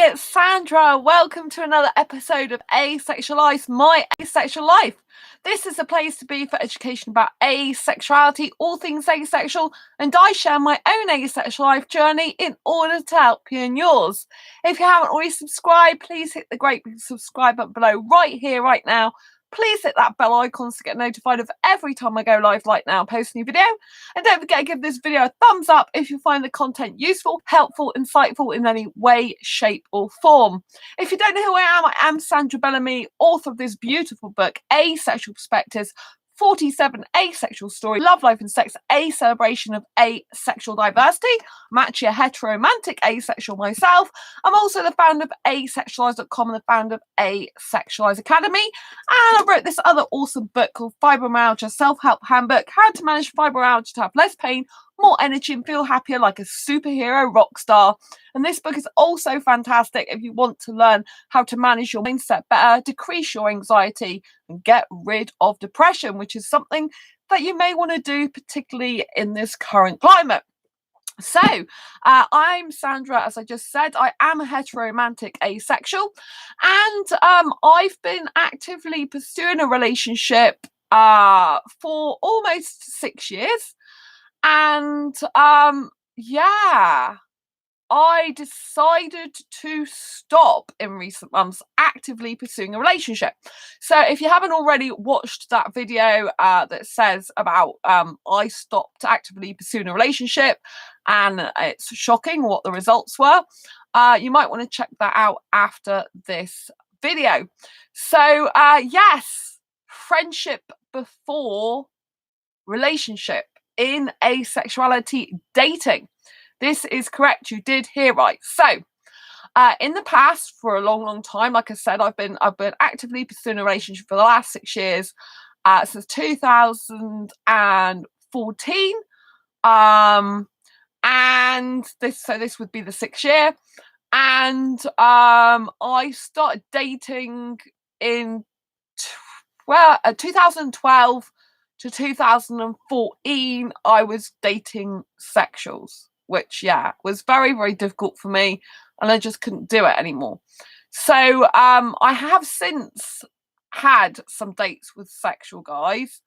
Hey, it's Sandra. Welcome to another episode of Asexualized, my asexual life. This is a place to be for education about asexuality, all things asexual, and I share my own asexual life journey in order to help you in yours. If you haven't already subscribed, please hit the great big subscribe button below right here, right now. Please hit that bell icon to get notified of every time I go live like now, post a new video. And don't forget to give this video a thumbs up if you find the content useful, helpful, insightful in any way, shape or form. If you don't know who I am Sandra Bellamy, author of this beautiful book, Asexual Perspectives, 47 asexual stories, love, life and sex, a celebration of asexual diversity. I'm actually a heteromantic asexual myself. I'm also the founder of asexuals.com and the founder of Asexualise Academy. And I wrote this other awesome book called Fibromyalgia Self-Help Handbook, How to Manage Fibromyalgia to Have Less Pain, More Energy and Feel Happier Like a Superhero Rock Star. And this book is also fantastic if you want to learn how to manage your mindset better, decrease your anxiety and get rid of depression, which is something that you may want to do, particularly in this current climate. So, I'm Sandra, as I just said. I am a heteromantic asexual, and I've been actively pursuing a relationship for almost 6 years. And yeah, I decided to stop in recent months actively pursuing a relationship. So if you haven't already watched that video that says about I stopped actively pursuing a relationship and it's shocking what the results were, you might want to check that out after this video. So yes, friendship before relationship in asexuality dating. This is correct. You did hear right. So, in the past, for a long time, like I said, I've been actively pursuing a relationship for the last 6 years, since 2014. And this would be the 6th year. And I started dating in 2012 to 2014. I was dating sexuals, which was very difficult for me, and I just couldn't do it anymore. So I have since had some dates with sexual guys.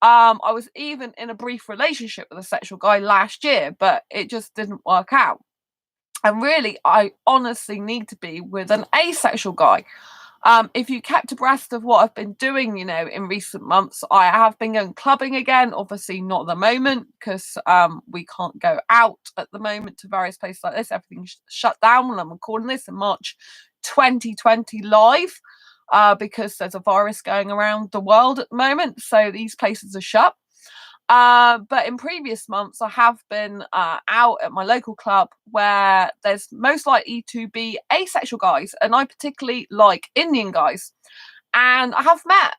I was even in a brief relationship with a sexual guy last year, but it just didn't work out. And really, I honestly need to be with an asexual guy. If you kept abreast of what I've been doing, in recent months, I have been going clubbing again. Obviously not at the moment because we can't go out at the moment to various places like this. Everything's shut down when I'm recording this in March 2020 live because there's a virus going around the world at the moment. So these places are shut. But in previous months, I have been out at my local club where there's most likely to be asexual guys, and I particularly like Indian guys. And I have met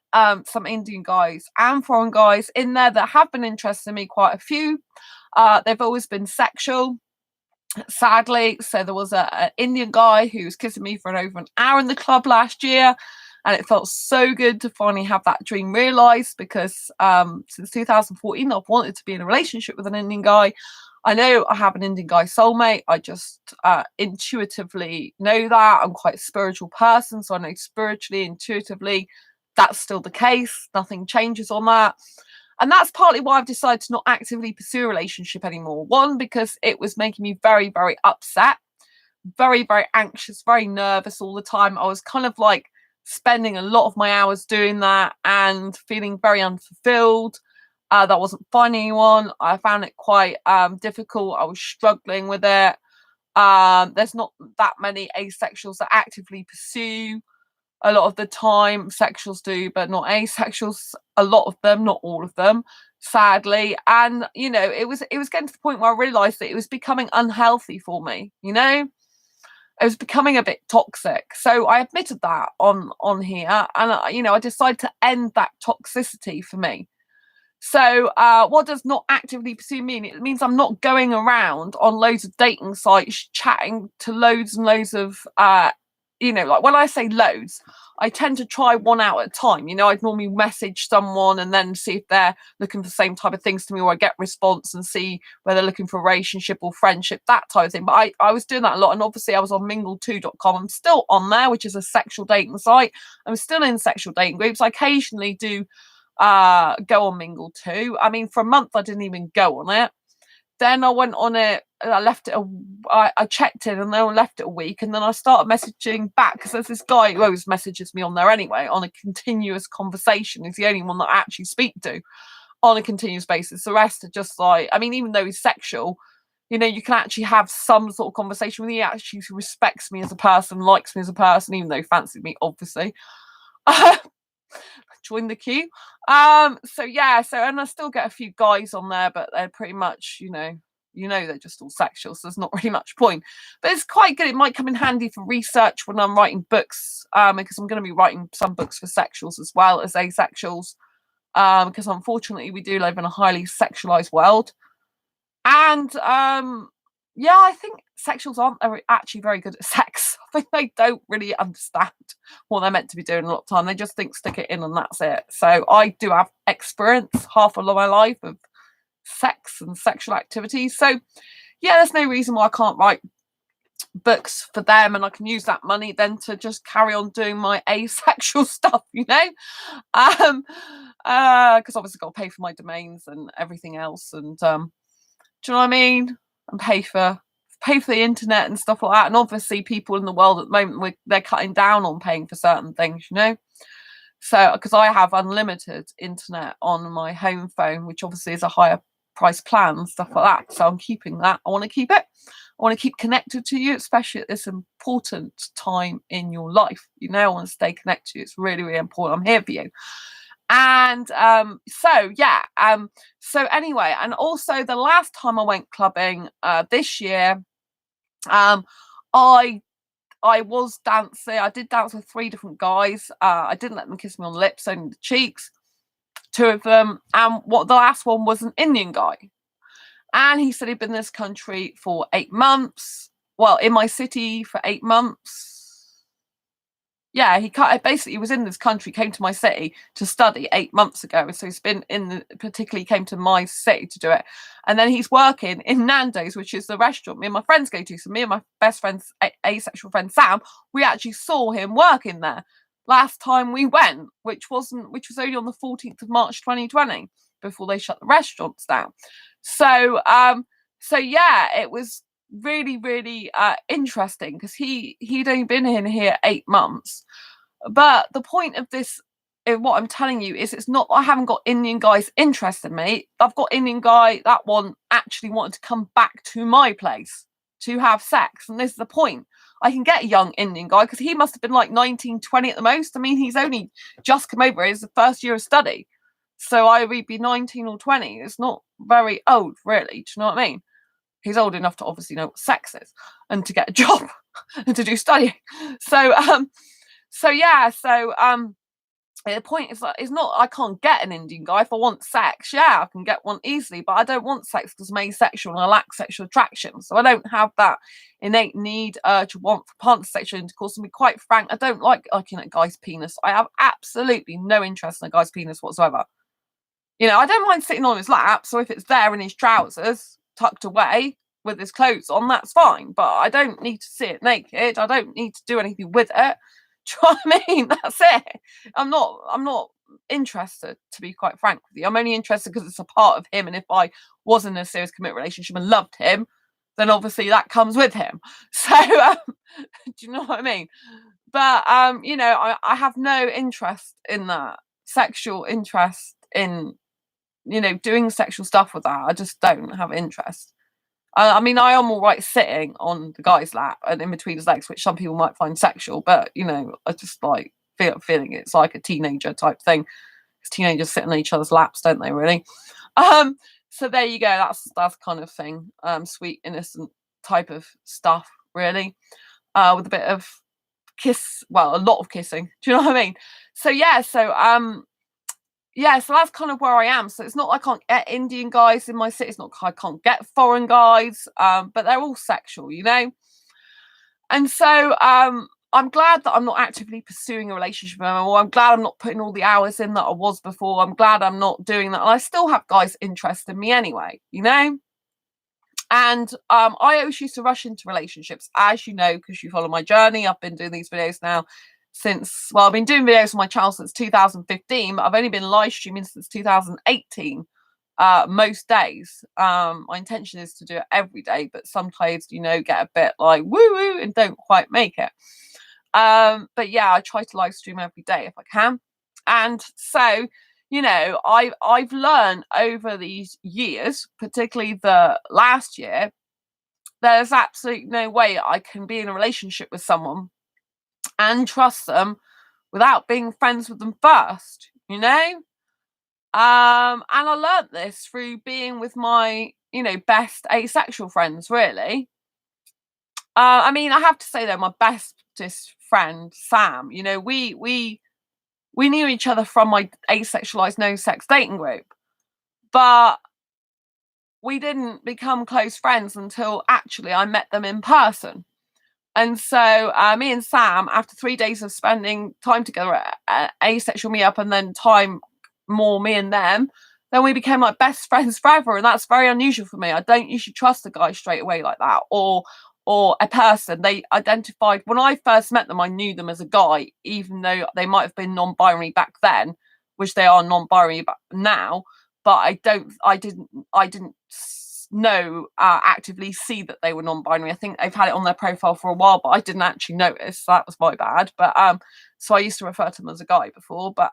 some Indian guys and foreign guys in there that have been interested in me, quite a few. They've always been sexual, sadly. So there was an Indian guy who was kissing me for over an hour in the club last year. And it felt so good to finally have that dream realised because since 2014, I've wanted to be in a relationship with an Indian guy. I know I have an Indian guy soulmate. I just intuitively know that. I'm quite a spiritual person, so I know spiritually, intuitively, that's still the case. Nothing changes on that. And that's partly why I've decided to not actively pursue a relationship anymore. One, because it was making me very upset, very anxious, very nervous all the time. I was kind of like spending a lot of my hours doing that and feeling very unfulfilled. That wasn't finding anyone. I found it quite difficult. I was struggling with it. There's not that many asexuals that actively pursue. A lot of the time sexuals do, but not asexuals. A lot of them, not all of them, sadly. And it was getting to the point where I realized that it was becoming unhealthy for me. It was becoming a bit toxic. So I admitted that on here, and I decided to end that toxicity for me. So what does not actively pursue mean? It means I'm not going around on loads of dating sites chatting to loads and loads of you know, like when I say loads, I tend to try one out at a time. You know, I'd normally message someone and then see if they're looking for the same type of things to me, or I get response and see whether they're looking for a relationship or friendship, that type of thing. But I was doing that a lot. And obviously I was on mingle2.com. I'm still on there, which is a sexual dating site. I'm still in sexual dating groups. I occasionally do go on Mingle2. I mean, for a month I didn't even go on it. Then I went on it, I left it, I checked in and then I left it a week, and then I started messaging back, because there's this guy who always messages me on there anyway, on a continuous conversation. He's the only one that I actually speak to on a continuous basis. The rest are just like, I mean, even though he's sexual, you know, you can actually have some sort of conversation with him. He actually respects me as a person, likes me as a person, even though he fancies me, obviously. Join the queue. So yeah, and I still get a few guys on there, but they're pretty much, you know, they're just all sexual, so there's not really much point. But it's quite good. It might come in handy for research when I'm writing books, because I'm going to be writing some books for sexuals as well as asexuals, because unfortunately we do live in a highly sexualized world. And yeah, I think sexuals aren't actually very good at sex. I think they don't really understand what they're meant to be doing a lot of time. They just think stick it in and that's it. So I do have experience half of my life of sex and sexual activities. So yeah, there's no reason why I can't write books for them, and I can use that money then to just carry on doing my asexual stuff, you know, because obviously got to pay for my domains and everything else, and do you know what I mean? And pay for the internet and stuff like that. And obviously people in the world at the moment, they're cutting down on paying for certain things, you know. So because I have unlimited internet on my home phone, which obviously is a higher price plan and stuff like that, so I'm keeping that. I want to keep it. I want to keep connected to you, especially at this important time in your life. You know, I want to stay connected to you. It's really, really important. I'm here for you. And so yeah, so anyway, and also the last time I went clubbing this year, I was dancing. I did dance with 3 different guys. I didn't let them kiss me on the lips, only the cheeks, 2 of them. And the last one was an Indian guy, and he said he'd been in this country for 8 months. Well, in my city for 8 months. Yeah, he basically was in this country, came to my city to study 8 months ago. So he's been particularly came to my city to do it. And then he's working in Nando's, which is the restaurant me and my friends go to. So me and my best friend's asexual friend Sam, we actually saw him working there last time we went, which was only on the 14th of March 2020, before they shut the restaurants down. So yeah, it was really, really interesting, because he'd only been in here 8 months. But the point of this, what I'm telling you, is it's not I haven't got Indian guys interested in me. I've got Indian guy, that one actually wanted to come back to my place to have sex, and this is the point. I can get a young Indian guy, because he must have been like 19, 20 at the most. I mean, he's only just come over. It's the first year of study, so I would be 19 or 20. It's not very old, really. Do you know what I mean? He's old enough to obviously know what sex is and to get a job and to do studying. So yeah, the point is that it's not I can't get an Indian guy. If I want sex, yeah, I can get one easily, but I don't want sex because I'm asexual and I lack sexual attraction. So I don't have that innate need, urge, want for partner sexual intercourse. And to be quite frank, I don't like looking at a guy's penis. I have absolutely no interest in a guy's penis whatsoever. You know, I don't mind sitting on his lap, so if it's there in his trousers, tucked away with his clothes on, that's fine. But I don't need to see it naked. I don't need to do anything with it. Do you know what I mean? That's it. I'm not interested, to be quite frank with you. I'm only interested because it's a part of him, and if I was in a serious committed relationship and loved him, then obviously that comes with him. So do you know what I mean? But you know, I have no interest in that, sexual interest in, you know, doing sexual stuff with that. I just don't have interest. I mean, I am all right sitting on the guy's lap and in between his legs, which some people might find sexual, but, you know, I just like feeling it's like a teenager type thing. Because teenagers sit on each other's laps, don't they, really? So there you go. That's kind of thing. Sweet, innocent type of stuff, really. With a bit of a lot of kissing. Do you know what I mean? So yeah, yeah, so that's kind of where I am. So it's not I can't get Indian guys in my city. It's not I can't get foreign guys, but they're all sexual, you know. And so I'm glad that I'm not actively pursuing a relationship anymore. I'm glad I'm not putting all the hours in that I was before. I'm glad I'm not doing that. And I still have guys interested in me anyway, you know? And I always used to rush into relationships, as you know, because you follow my journey. I've been doing these videos now since, well, I've been doing videos on my channel since 2015, but I've only been live streaming since 2018, most days. My intention is to do it every day, but sometimes, you know, get a bit like woo-woo and don't quite make it. But yeah, I try to live stream every day if I can. And so, you know, I've learned over these years, particularly the last year, there's absolutely no way I can be in a relationship with someone and trust them without being friends with them first, you know? And I learnt this through being with my, you know, best asexual friends, really. I mean, I have to say though, my bestest friend, Sam, you know, we knew each other from my asexualized no sex dating group, but we didn't become close friends until actually I met them in person. And so me and Sam, after 3 days of spending time together at asexual meetup and then time more me and them, then we became like best friends forever. And that's very unusual for me. I don't usually trust a guy straight away like that, or a person. They identified, when I first met them, I knew them as a guy, even though they might have been non-binary back then, which they are non-binary now. But I didn't know, actively see that they were non-binary. I think they've had it on their profile for a while, but I didn't actually notice. So that was my bad. But so I used to refer to them as a guy before. But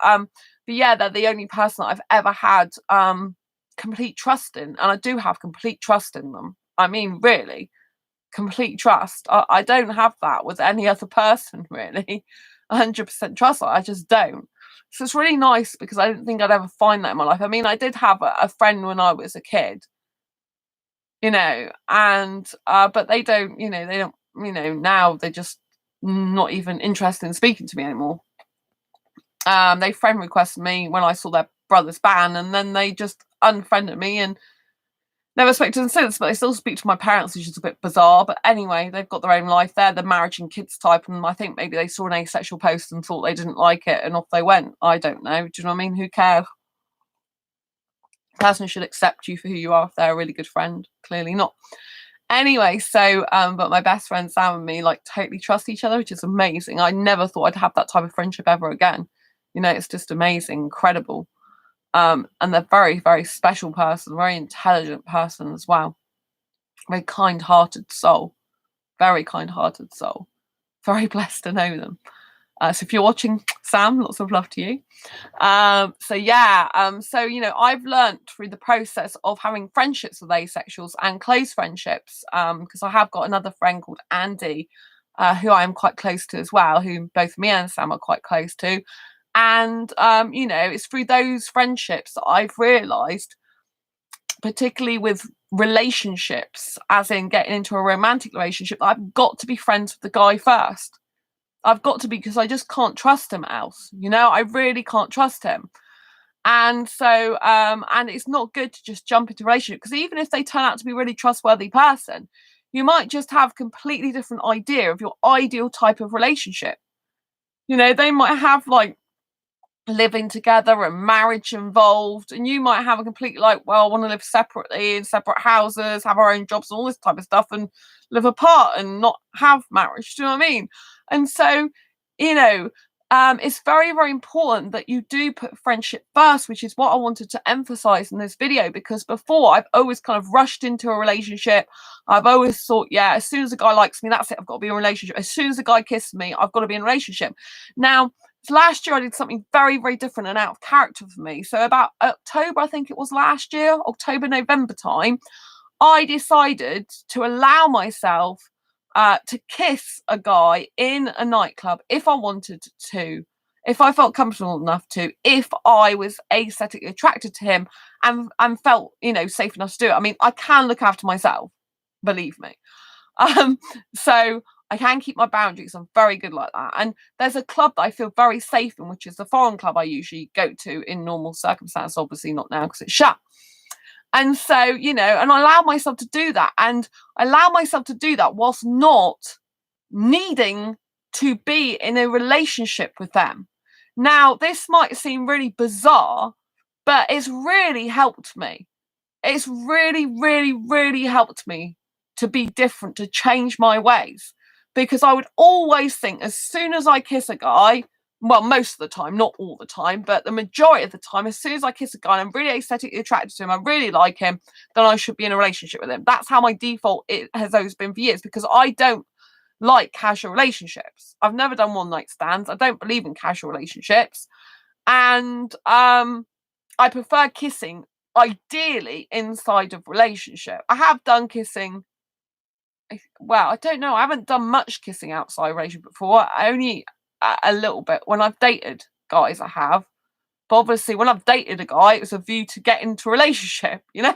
yeah, they're the only person that I've ever had complete trust in, and I do have complete trust in them. I mean, really, complete trust. I don't have that with any other person, really. 100% trust. I just don't. So it's really nice because I didn't think I'd ever find that in my life. I mean, I did have a friend when I was a kid, you know, and but they don't, you know, now they're just not even interested in speaking to me anymore. They friend requested me when I saw their brother's ban, and then they just unfriended me and never spoke to them since. But they still speak to my parents, which is a bit bizarre. But anyway, they've got their own life. They're the marriage and kids type, and I think maybe they saw an asexual post and thought they didn't like it, and off they went. I don't know. Do you know what I mean? Who cares? Person should accept you for who you are if they're a really good friend. Clearly not. Anyway, so but my best friend Sam and me like totally trust each other, which is amazing. I never thought I'd have that type of friendship ever again. You know, it's just amazing, incredible. And they're very, very special person, very intelligent person as well. Very kind-hearted soul. Very kind-hearted soul. Very blessed to know them. So if you're watching, Sam, lots of love to you. So yeah, so, you know, I've learned through the process of having friendships with asexuals and close friendships, because I have got another friend called Andy, who I am quite close to as well, who both me and Sam are quite close to. And, you know, it's through those friendships that I've realised, particularly with relationships, as in getting into a romantic relationship, I've got to be friends with the guy first. I've got to be, because I just can't trust him else. You know, I really can't trust him. And so, and it's not good to just jump into a relationship, because even if they turn out to be a really trustworthy person, you might just have completely different idea of your ideal type of relationship. You know, they might have like living together and marriage involved, and you might have a complete like, well, I want to live separately in separate houses, have our own jobs and all this type of stuff, and live apart and not have marriage. Do you know what I mean? And so, you know, it's very, very important that you do put friendship first, which is what I wanted to emphasize in this video, because before I've always kind of rushed into a relationship. I've always thought, yeah, as soon as a guy likes me, that's it, I've got to be in a relationship. As soon as a guy kisses me, I've got to be in a relationship. Now, last year I did something very, very different and out of character for me. So about October, I think it was last year, October, November time, I decided to allow myself to kiss a guy in a nightclub if I wanted to, if I felt comfortable enough to, if I was aesthetically attracted to him and felt, you know, safe enough to do it. I mean, I can look after myself, believe me. So I can keep my boundaries. I'm very good like that. And there's a club that I feel very safe in, which is the foreign club I usually go to in normal circumstances, obviously not now because it's shut. And so, you know, and I allow myself to do that. And I allow myself to do that whilst not needing to be in a relationship with them. Now, this might seem really bizarre, but it's really helped me. It's really, really, really helped me to be different, to change my ways. Because I would always think as soon as I kiss a guy, well, most of the time, not all the time, but the majority of the time, as soon as I kiss a guy and I'm really aesthetically attracted to him, I really like him, then I should be in a relationship with him. That's how my default it has always been for years, because I don't like casual relationships. I've never done one night stands. I don't believe in casual relationships. And I prefer kissing ideally inside of relationship. I have done kissing. Well, I don't know. I haven't done much kissing outside relationship before. Only a little bit. When I've dated guys, I have. But obviously, when I've dated a guy, it was a view to get into a relationship, you know?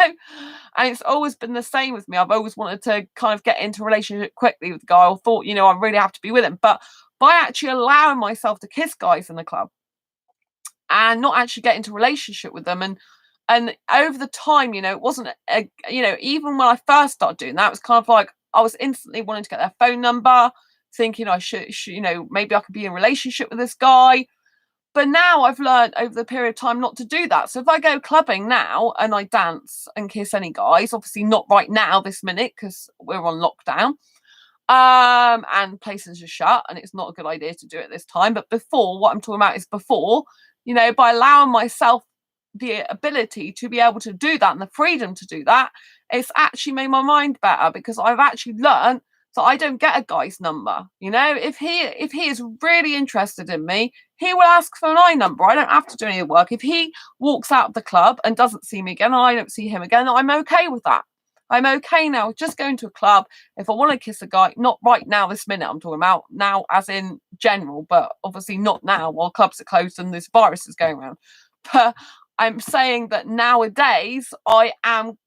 And it's always been the same with me. I've always wanted to kind of get into a relationship quickly with a guy, or thought, you know, I really have to be with him. But by actually allowing myself to kiss guys in the club and not actually get into a relationship with them, and over the time, you know, it wasn't you know, even when I first started doing that, it was kind of like I was instantly wanting to get their phone number, thinking I should, you know, maybe I could be in a relationship with this guy. But now I've learned over the period of time not to do that. So if I go clubbing now and I dance and kiss any guys, obviously not right now this minute because we're on lockdown, and places are shut and it's not a good idea to do it this time. But before, what I'm talking about is before, you know, by allowing myself the ability to be able to do that and the freedom to do that, it's actually made my mind better, because I've actually learned that I don't get a guy's number. You know, if he is really interested in me, he will ask for my number. I don't have to do any work. If he walks out of the club and doesn't see me again, and I don't see him again, I'm okay with that. I'm okay now with just going to a club. If I want to kiss a guy, not right now, this minute, I'm talking about now as in general, but obviously not now while clubs are closed and this virus is going around. But I'm saying that nowadays I am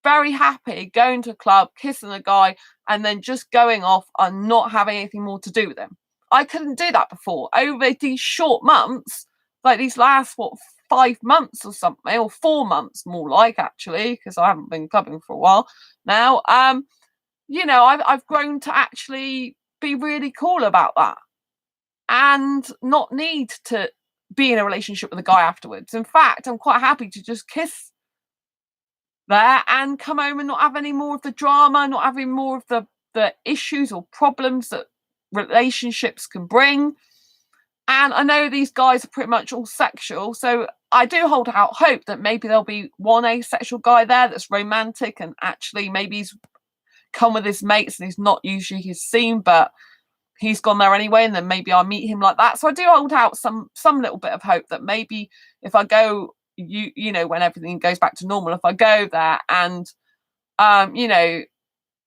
very happy going to a club, kissing a guy, and then just going off and not having anything more to do with him. I couldn't do that before. Over these short months, like these last, 5 months or something, or 4 months more like, actually, because I haven't been clubbing for a while now. You know, I've grown to actually be really cool about that and not need to be in a relationship with a guy afterwards. In fact, I'm quite happy to just kiss there and come home and not have any more of the drama, not having more of the issues or problems that relationships can bring. And I know these guys are pretty much all sexual, so I do hold out hope that maybe there'll be one asexual guy there that's romantic and actually maybe he's come with his mates and he's not usually his scene, but he's gone there anyway, and then maybe I'll meet him like that. So I do hold out some little bit of hope that maybe if I go, you know, when everything goes back to normal, if I go there and you know,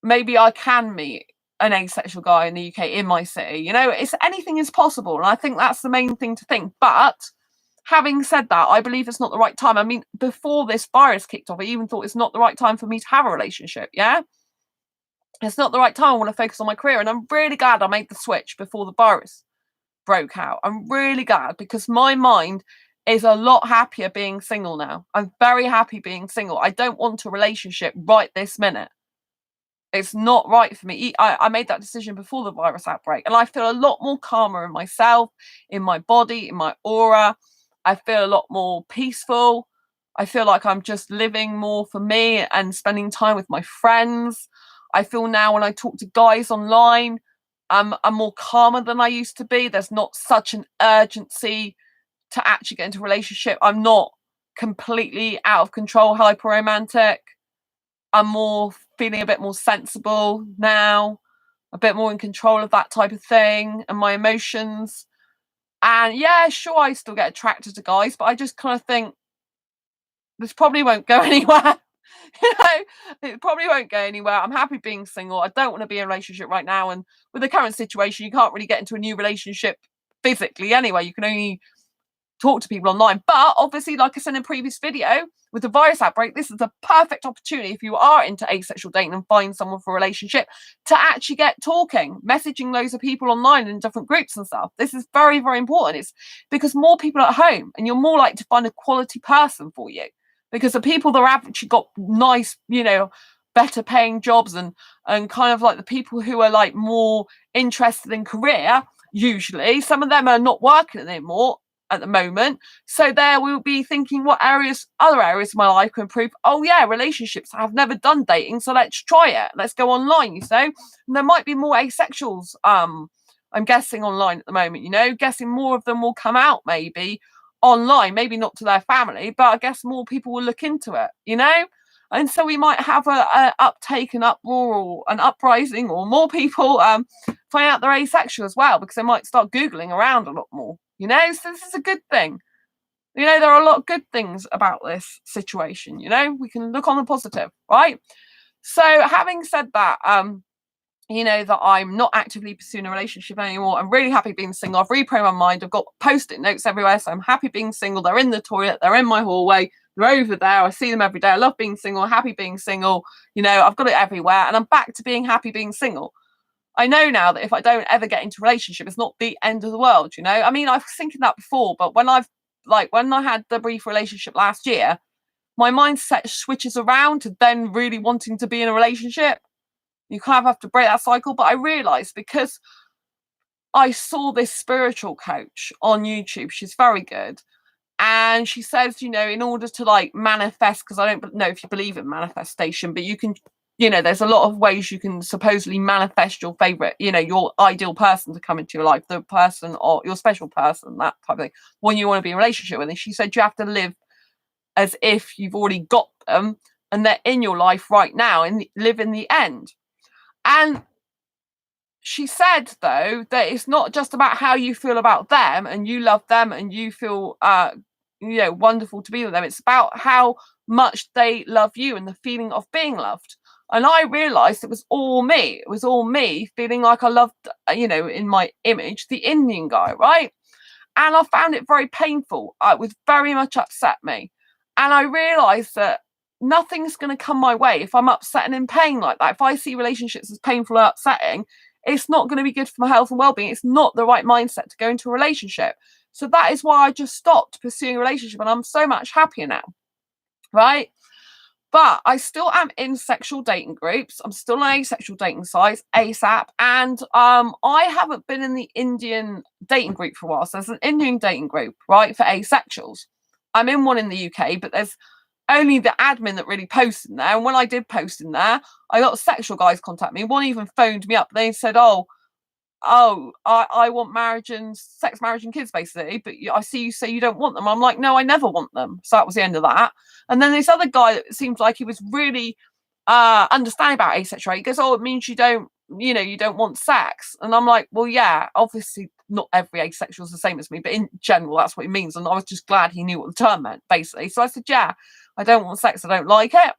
maybe I can meet an asexual guy in the UK in my city. You know, it's anything is possible, and I think that's the main thing to think. But having said that, I believe it's not the right time. I mean, before this virus kicked off, I even thought it's not the right time for me to have a relationship. Yeah, it's not the right time. I want to focus on my career, and I'm really glad I made the switch before the virus broke out. I'm really glad, because my mind is a lot happier being single now. I'm very happy being single. I don't want a relationship right this minute. It's not right for me. I made that decision before the virus outbreak, and I feel a lot more calmer in myself, in my body, in my aura. I feel a lot more peaceful. I feel like I'm just living more for me and spending time with my friends. I feel now when I talk to guys online, I'm more calmer than I used to be. There's not such an urgency to actually get into a relationship. I'm not completely out of control, hyper romantic. I'm more feeling a bit more sensible now, a bit more in control of that type of thing and my emotions. And yeah, sure, I still get attracted to guys, but I just kind of think this probably won't go anywhere. You know, it probably won't go anywhere. I'm happy being single. I don't want to be in a relationship right now. And with the current situation, you can't really get into a new relationship physically anyway. You can only talk to people online. But obviously, like I said in a previous video, with the virus outbreak, this is a perfect opportunity if you are into asexual dating and find someone for a relationship to actually get talking, messaging loads of people online in different groups and stuff. This is very, very important. It's because more people are at home and you're more likely to find a quality person for you, because the people that have actually got nice, you know, better paying jobs and kind of like the people who are like more interested in career, usually some of them are not working anymore at the moment, so there we'll be thinking what other areas of my life can improve. Oh yeah, relationships, I've never done dating, so let's try it, let's go online, you know. And there might be more asexuals, I'm guessing, online at the moment, you know, guessing more of them will come out maybe online, maybe not to their family, but I guess more people will look into it, you know. And so we might have a uptake and uproar or an uprising, or more people find out they're asexual as well, because they might start Googling around a lot more, you know. So this is a good thing. You know, there are a lot of good things about this situation, you know. We can look on the positive, right? So having said that, you know, that I'm not actively pursuing a relationship anymore. I'm really happy being single. I've reprogrammed my mind. I've got post-it notes everywhere, so I'm happy being single. They're in the toilet. They're in my hallway. They're over there. I see them every day. I love being single. Happy being single. You know, I've got it everywhere, and I'm back to being happy being single. I know now that if I don't ever get into a relationship, it's not the end of the world. You know, I mean, I was thinking that before, but when I had the brief relationship last year, my mindset switches around to then really wanting to be in a relationship. You kind of have to break that cycle. But I realized, because I saw this spiritual coach on YouTube, she's very good. And she says, you know, in order to like manifest, because I don't know if you believe in manifestation, but you can, you know, there's a lot of ways you can supposedly manifest your favorite, you know, your ideal person to come into your life, the person or your special person, that type of thing, when you want to be in a relationship with. And she said you have to live as if you've already got them and they're in your life right now, and live in the end. And she said, though, that it's not just about how you feel about them and you love them and you feel, you know, wonderful to be with them. It's about how much they love you and the feeling of being loved. And I realized it was all me. It was all me feeling like I loved, you know, in my image, the Indian guy, right? And I found it very painful. It was very much upset me. And I realized that nothing's going to come my way if I'm upset and in pain like that. If I see relationships as painful and upsetting, it's not going to be good for my health and well-being. It's not the right mindset to go into a relationship. So that is why I just stopped pursuing a relationship, and I'm so much happier now, right? But I still am in sexual dating groups. I'm still on asexual dating sites, ASAP, and I haven't been in the Indian dating group for a while. So there's an Indian dating group, right, for asexuals. I'm in one in the UK, but there's only the admin that really posts in there. And when I did post in there, I got sexual guys contact me. One even phoned me up. They said, I want marriage and sex, marriage and kids, basically. But I see you say you don't want them. I'm like, no, I never want them. So that was the end of that. And then this other guy that seems like he was really understanding about asexuality. He goes, oh, it means you don't want sex. And I'm like, well, yeah, obviously not every asexual is the same as me, but in general, that's what it means. And I was just glad he knew what the term meant, basically. So I said, yeah, I don't want sex. I don't like it.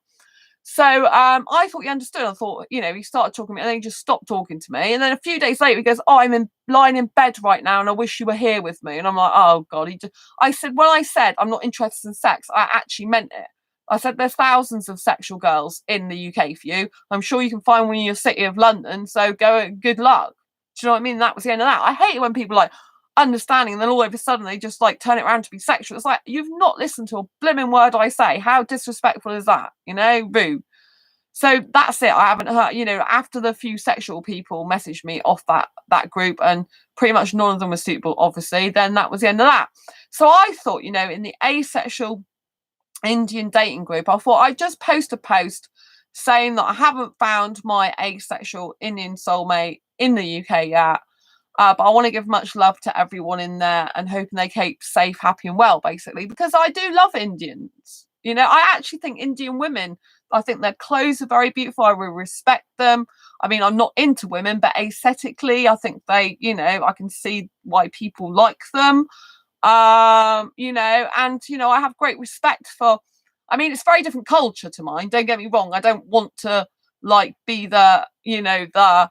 So I thought he understood. I thought, you know, he started talking to me and then he just stopped talking to me. And then a few days later, he goes, oh, I'm lying in bed right now and I wish you were here with me. And I'm like, oh, God. I said, when I said I'm not interested in sex, I actually meant it. I said, there's thousands of sexual girls in the UK for you. I'm sure you can find one in your city of London. So good luck. Do you know what I mean? That was the end of that. I hate it when people like understanding and then all of a sudden they just like turn it around to be sexual. It's like, you've not listened to a blimmin' word I say. How disrespectful is that? You know, rude. So that's it. I haven't heard, you know, after the few sexual people messaged me off that group, and pretty much none of them were suitable, obviously, then that was the end of that. So I thought, you know, in the asexual Indian dating group, I thought I'd just post a post saying that I haven't found my asexual Indian soulmate in the UK yet. But I want to give much love to everyone in there and hoping they keep safe, happy and well, basically, because I do love Indians. You know, I actually think Indian women, I think their clothes are very beautiful. I will respect them. I mean, I'm not into women, but aesthetically, I think they, you know, I can see why people like them. You know, and, you know, I have great respect for, I mean, it's very different culture to mine. Don't get me wrong. I don't want to like be the, you know, the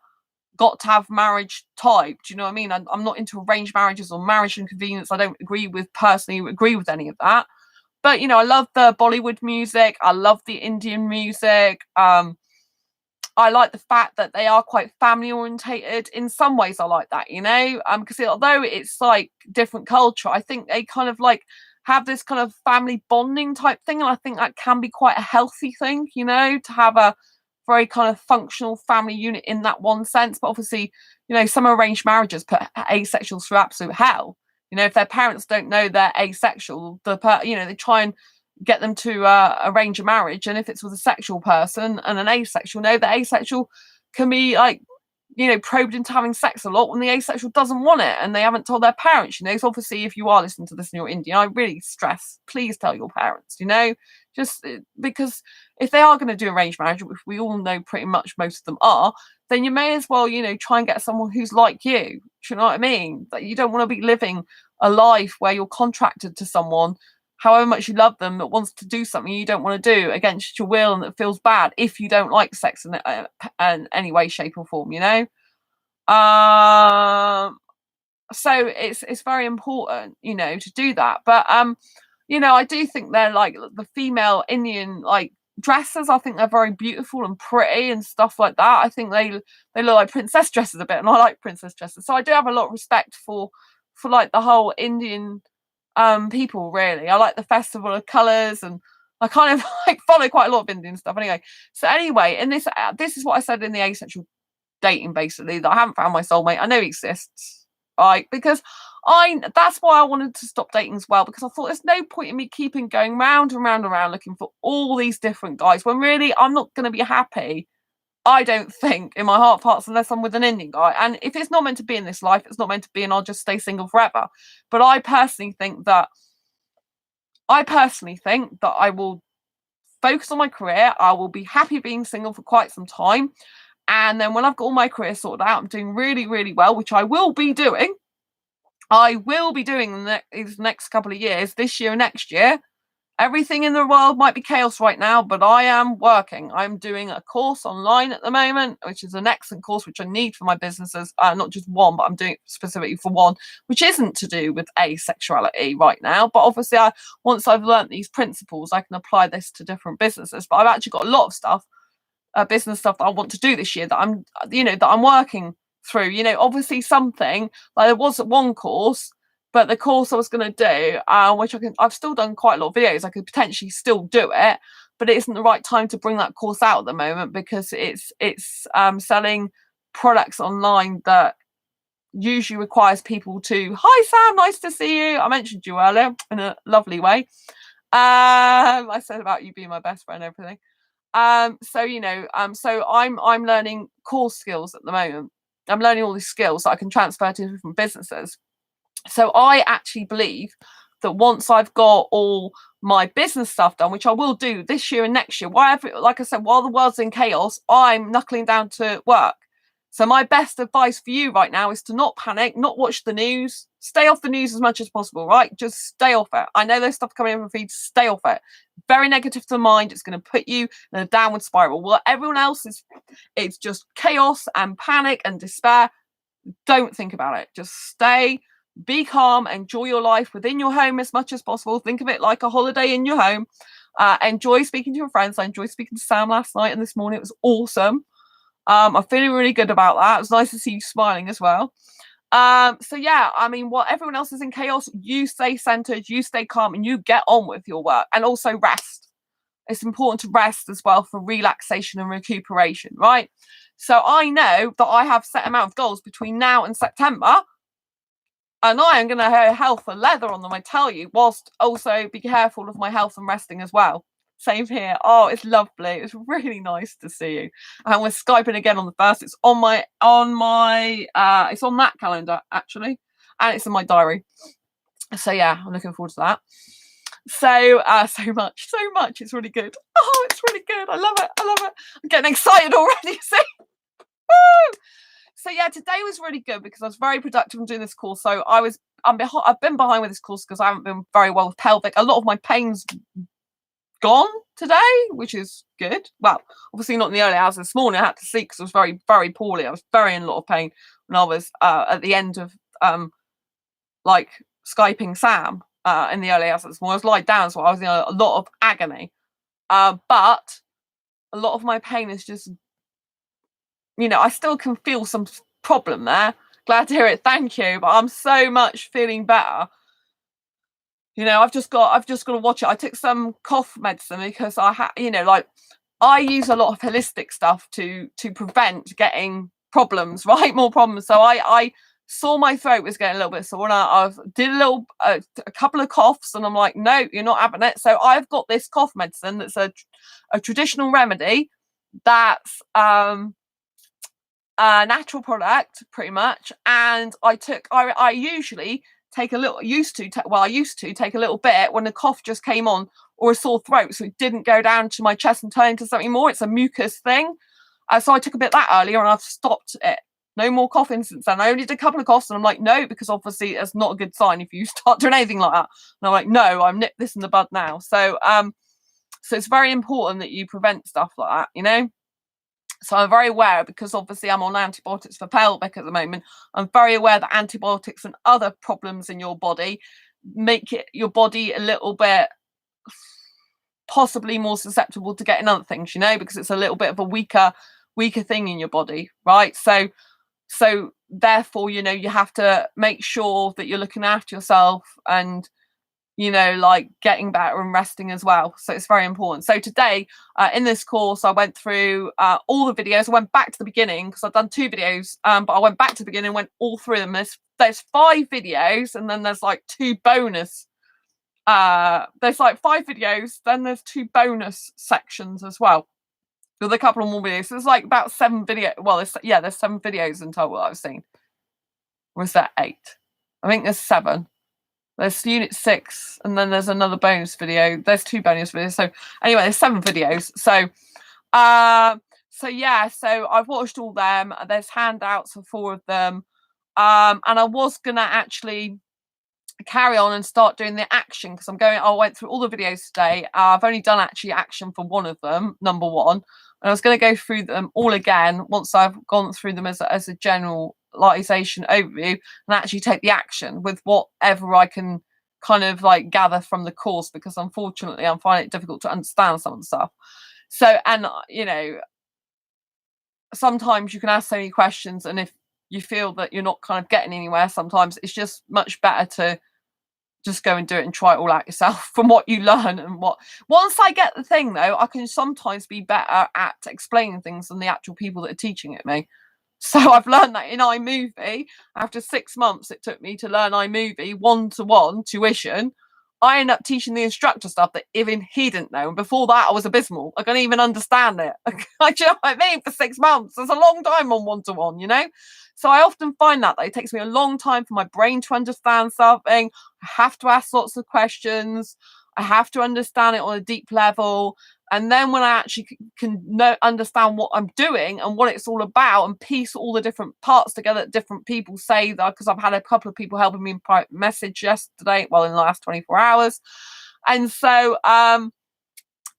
got to have marriage type. Do you know what I mean? I'm not into arranged marriages or marriage and convenience. I don't agree with any of that. But, you know, I love the Bollywood music. I love the Indian music. I like the fact that they are quite family orientated. In some ways, I like that, you know, because although it's like different culture, I think they kind of like have this kind of family bonding type thing. And I think that can be quite a healthy thing, you know, to have a very kind of functional family unit in that one sense. But obviously, some arranged marriages put asexuals through absolute hell. If their parents don't know they're asexual, they try and get them to arrange a marriage, and if it's with a sexual person and an asexual, the asexual can be like, probed into having sex a lot when the asexual doesn't want it and they haven't told their parents. So obviously, if you are listening to this and you're Indian, I really stress, please tell your parents, just because if they are going to do arranged marriage, which we all know pretty much most of them are, then you may as well, try and get someone who's like you. Do you know what I mean? That you don't want to be living a life where you're contracted to someone, however much you love them, that wants to do something you don't want to do against your will, and that feels bad if you don't like sex in any way, shape, or form. So it's very important, to do that. But I do think they're like the female Indian like dresses. I think they're very beautiful and pretty and stuff like that. I think they look like princess dresses a bit, and I like princess dresses. So I do have a lot of respect for like the whole Indian people, really. I like the Festival of Colours, and I kind of like follow quite a lot of Indian stuff anyway. So anyway, in this is what I said in the asexual dating, basically, that I haven't found my soulmate. I know he exists, right? Because that's why I wanted to stop dating as well, because I thought there's no point in me keeping going round and round and round looking for all these different guys when really I'm not going to be happy, I don't think, in my heart of hearts, unless I'm with an Indian guy. And if it's not meant to be in this life, it's not meant to be, and I'll just stay single forever. But I personally think that I will focus on my career. I will be happy being single for quite some time. And then when I've got all my career sorted out, I'm doing really, really well, which I will be doing. In these next couple of years, this year and next year. Everything in the world might be chaos right now, but I am working. I'm doing a course online at the moment, which is an excellent course, which I need for my businesses. Not just one, but I'm doing it specifically for one, which isn't to do with asexuality right now. But obviously, once I've learnt these principles, I can apply this to different businesses. But I've actually got a lot of stuff, business stuff that I want to do this year that I'm working through. Obviously something like there was one course. But the course I was going to do, which I've still done quite a lot of videos, I could potentially still do it, but it isn't the right time to bring that course out at the moment, because it's selling products online that usually requires people to, hi Sam, nice to see you. I mentioned you earlier in a lovely way. I said about you being my best friend and everything. So I'm learning core skills at the moment. I'm learning all these skills that I can transfer to different businesses. So I actually believe that once I've got all my business stuff done, which I will do this year and next year, like I said, while the world's in chaos, I'm knuckling down to work. So my best advice for you right now is to not panic, not watch the news, stay off the news as much as possible, right? Just stay off it. I know there's stuff coming in from feeds, stay off it. Very negative to the mind. It's going to put you in a downward spiral. Well, everyone else it's just chaos and panic and despair. Don't think about it. Just stay. Be calm, enjoy your life within your home as much as possible. Think of it like a holiday in your home. Enjoy speaking to your friends. I enjoyed speaking to Sam last night and this morning. It was awesome. I'm feeling really good about that. It was nice to see you smiling as well. So yeah, I mean, while everyone else is in chaos, you stay centered, you stay calm, and you get on with your work. And also rest. It's important to rest as well for relaxation and recuperation, right? So I know that I have set amount of goals between now and September. And I am going to have health for leather on them, I tell you, whilst also be careful of my health and resting as well. Same here. Oh, it's lovely. It's really nice to see you. And we're Skyping again on the 1st. It's it's on that calendar, actually. And it's in my diary. So yeah, I'm looking forward to that. So much. It's really good. Oh, it's really good. I love it. I'm getting excited already. See? Woo! So yeah, today was really good because I was very productive in doing this course. So I've been behind with this course because I haven't been very well with pelvic. A lot of my pain's gone today, which is good. Well, obviously not in the early hours this morning. I had to sleep because I was very, very poorly. I was very in a lot of pain when I was at the end of like Skyping Sam in the early hours this morning. I was lying down, so I was in a lot of agony. But a lot of my pain is just, I still can feel some problem there. Glad to hear it. Thank you. But I'm so much feeling better. I've just got to watch it. I took some cough medicine because I had, I use a lot of holistic stuff to prevent getting problems, right? More problems. So I saw my throat was getting a little bit sore, and I did a couple of coughs, and I'm like, no, you're not having it. So I've got this cough medicine that's a traditional remedy that's a natural product, pretty much. And I usually take a little, I used to take a little bit when the cough just came on, or a sore throat, so it didn't go down to my chest and turn into something more. It's a mucus thing. So I took a bit of that earlier, and I've stopped it. No more coughing since then. I only did a couple of coughs, and I'm like, no, because obviously it's not a good sign if you start doing anything like that. And I'm like, no, I'm nipped this in the bud now. So it's very important that you prevent stuff like that, you know. So I'm very aware, because obviously I'm on antibiotics for pelvic at the moment. I'm very aware that antibiotics and other problems in your body make your body a little bit possibly more susceptible to getting other things, you know, because it's a little bit of a weaker thing in your body, right? So therefore, you know, you have to make sure that you're looking after yourself, and, you know, like getting better and resting as well. So it's very important. So today in this course, I went through all the videos. I went back to the beginning, because I've done 2 videos, but I went back to the beginning and went all through them. There's 5 videos, and then there's like 2 bonus. There's like 5 videos, then there's 2 bonus sections as well, with a couple of more videos. So there's like about 7 video. Well, there's 7 videos in total I've seen. Or is that 8? I think there's 7. There's unit 6, and then there's another bonus video. There's 2 bonus videos. So anyway, there's 7 videos. So yeah, so I've watched all them. There's handouts for 4 of them. And I was gonna actually carry on and start doing the action, because I went through all the videos today. I've only done actually action for one of them, number 1. And I was going to go through them all again once I've gone through them as a generalization overview, and actually take the action with whatever I can kind of like gather from the course, because unfortunately I'm finding it difficult to understand some of the stuff. So, and you know, sometimes you can ask so many questions, and if you feel that you're not kind of getting anywhere, sometimes it's just much better to just go and do it and try it all out yourself from what you learn. And once I get the thing, though, I can sometimes be better at explaining things than the actual people that are teaching it me. So I've learned that in iMovie. After 6 months it took me to learn iMovie 1-to-1 tuition, I ended up teaching the instructor stuff that even he didn't know. And before that, I was abysmal. I couldn't even understand it. Do you know what I mean? For 6 months, that's a long time on 1-to-1, you know? So I often find that it takes me a long time for my brain to understand something. I have to ask lots of questions. I have to understand it on a deep level. And then when I actually can understand what I'm doing and what it's all about, and piece all the different parts together that different people say, that because I've had a couple of people helping me in private message yesterday, well, in the last 24 hours. And so,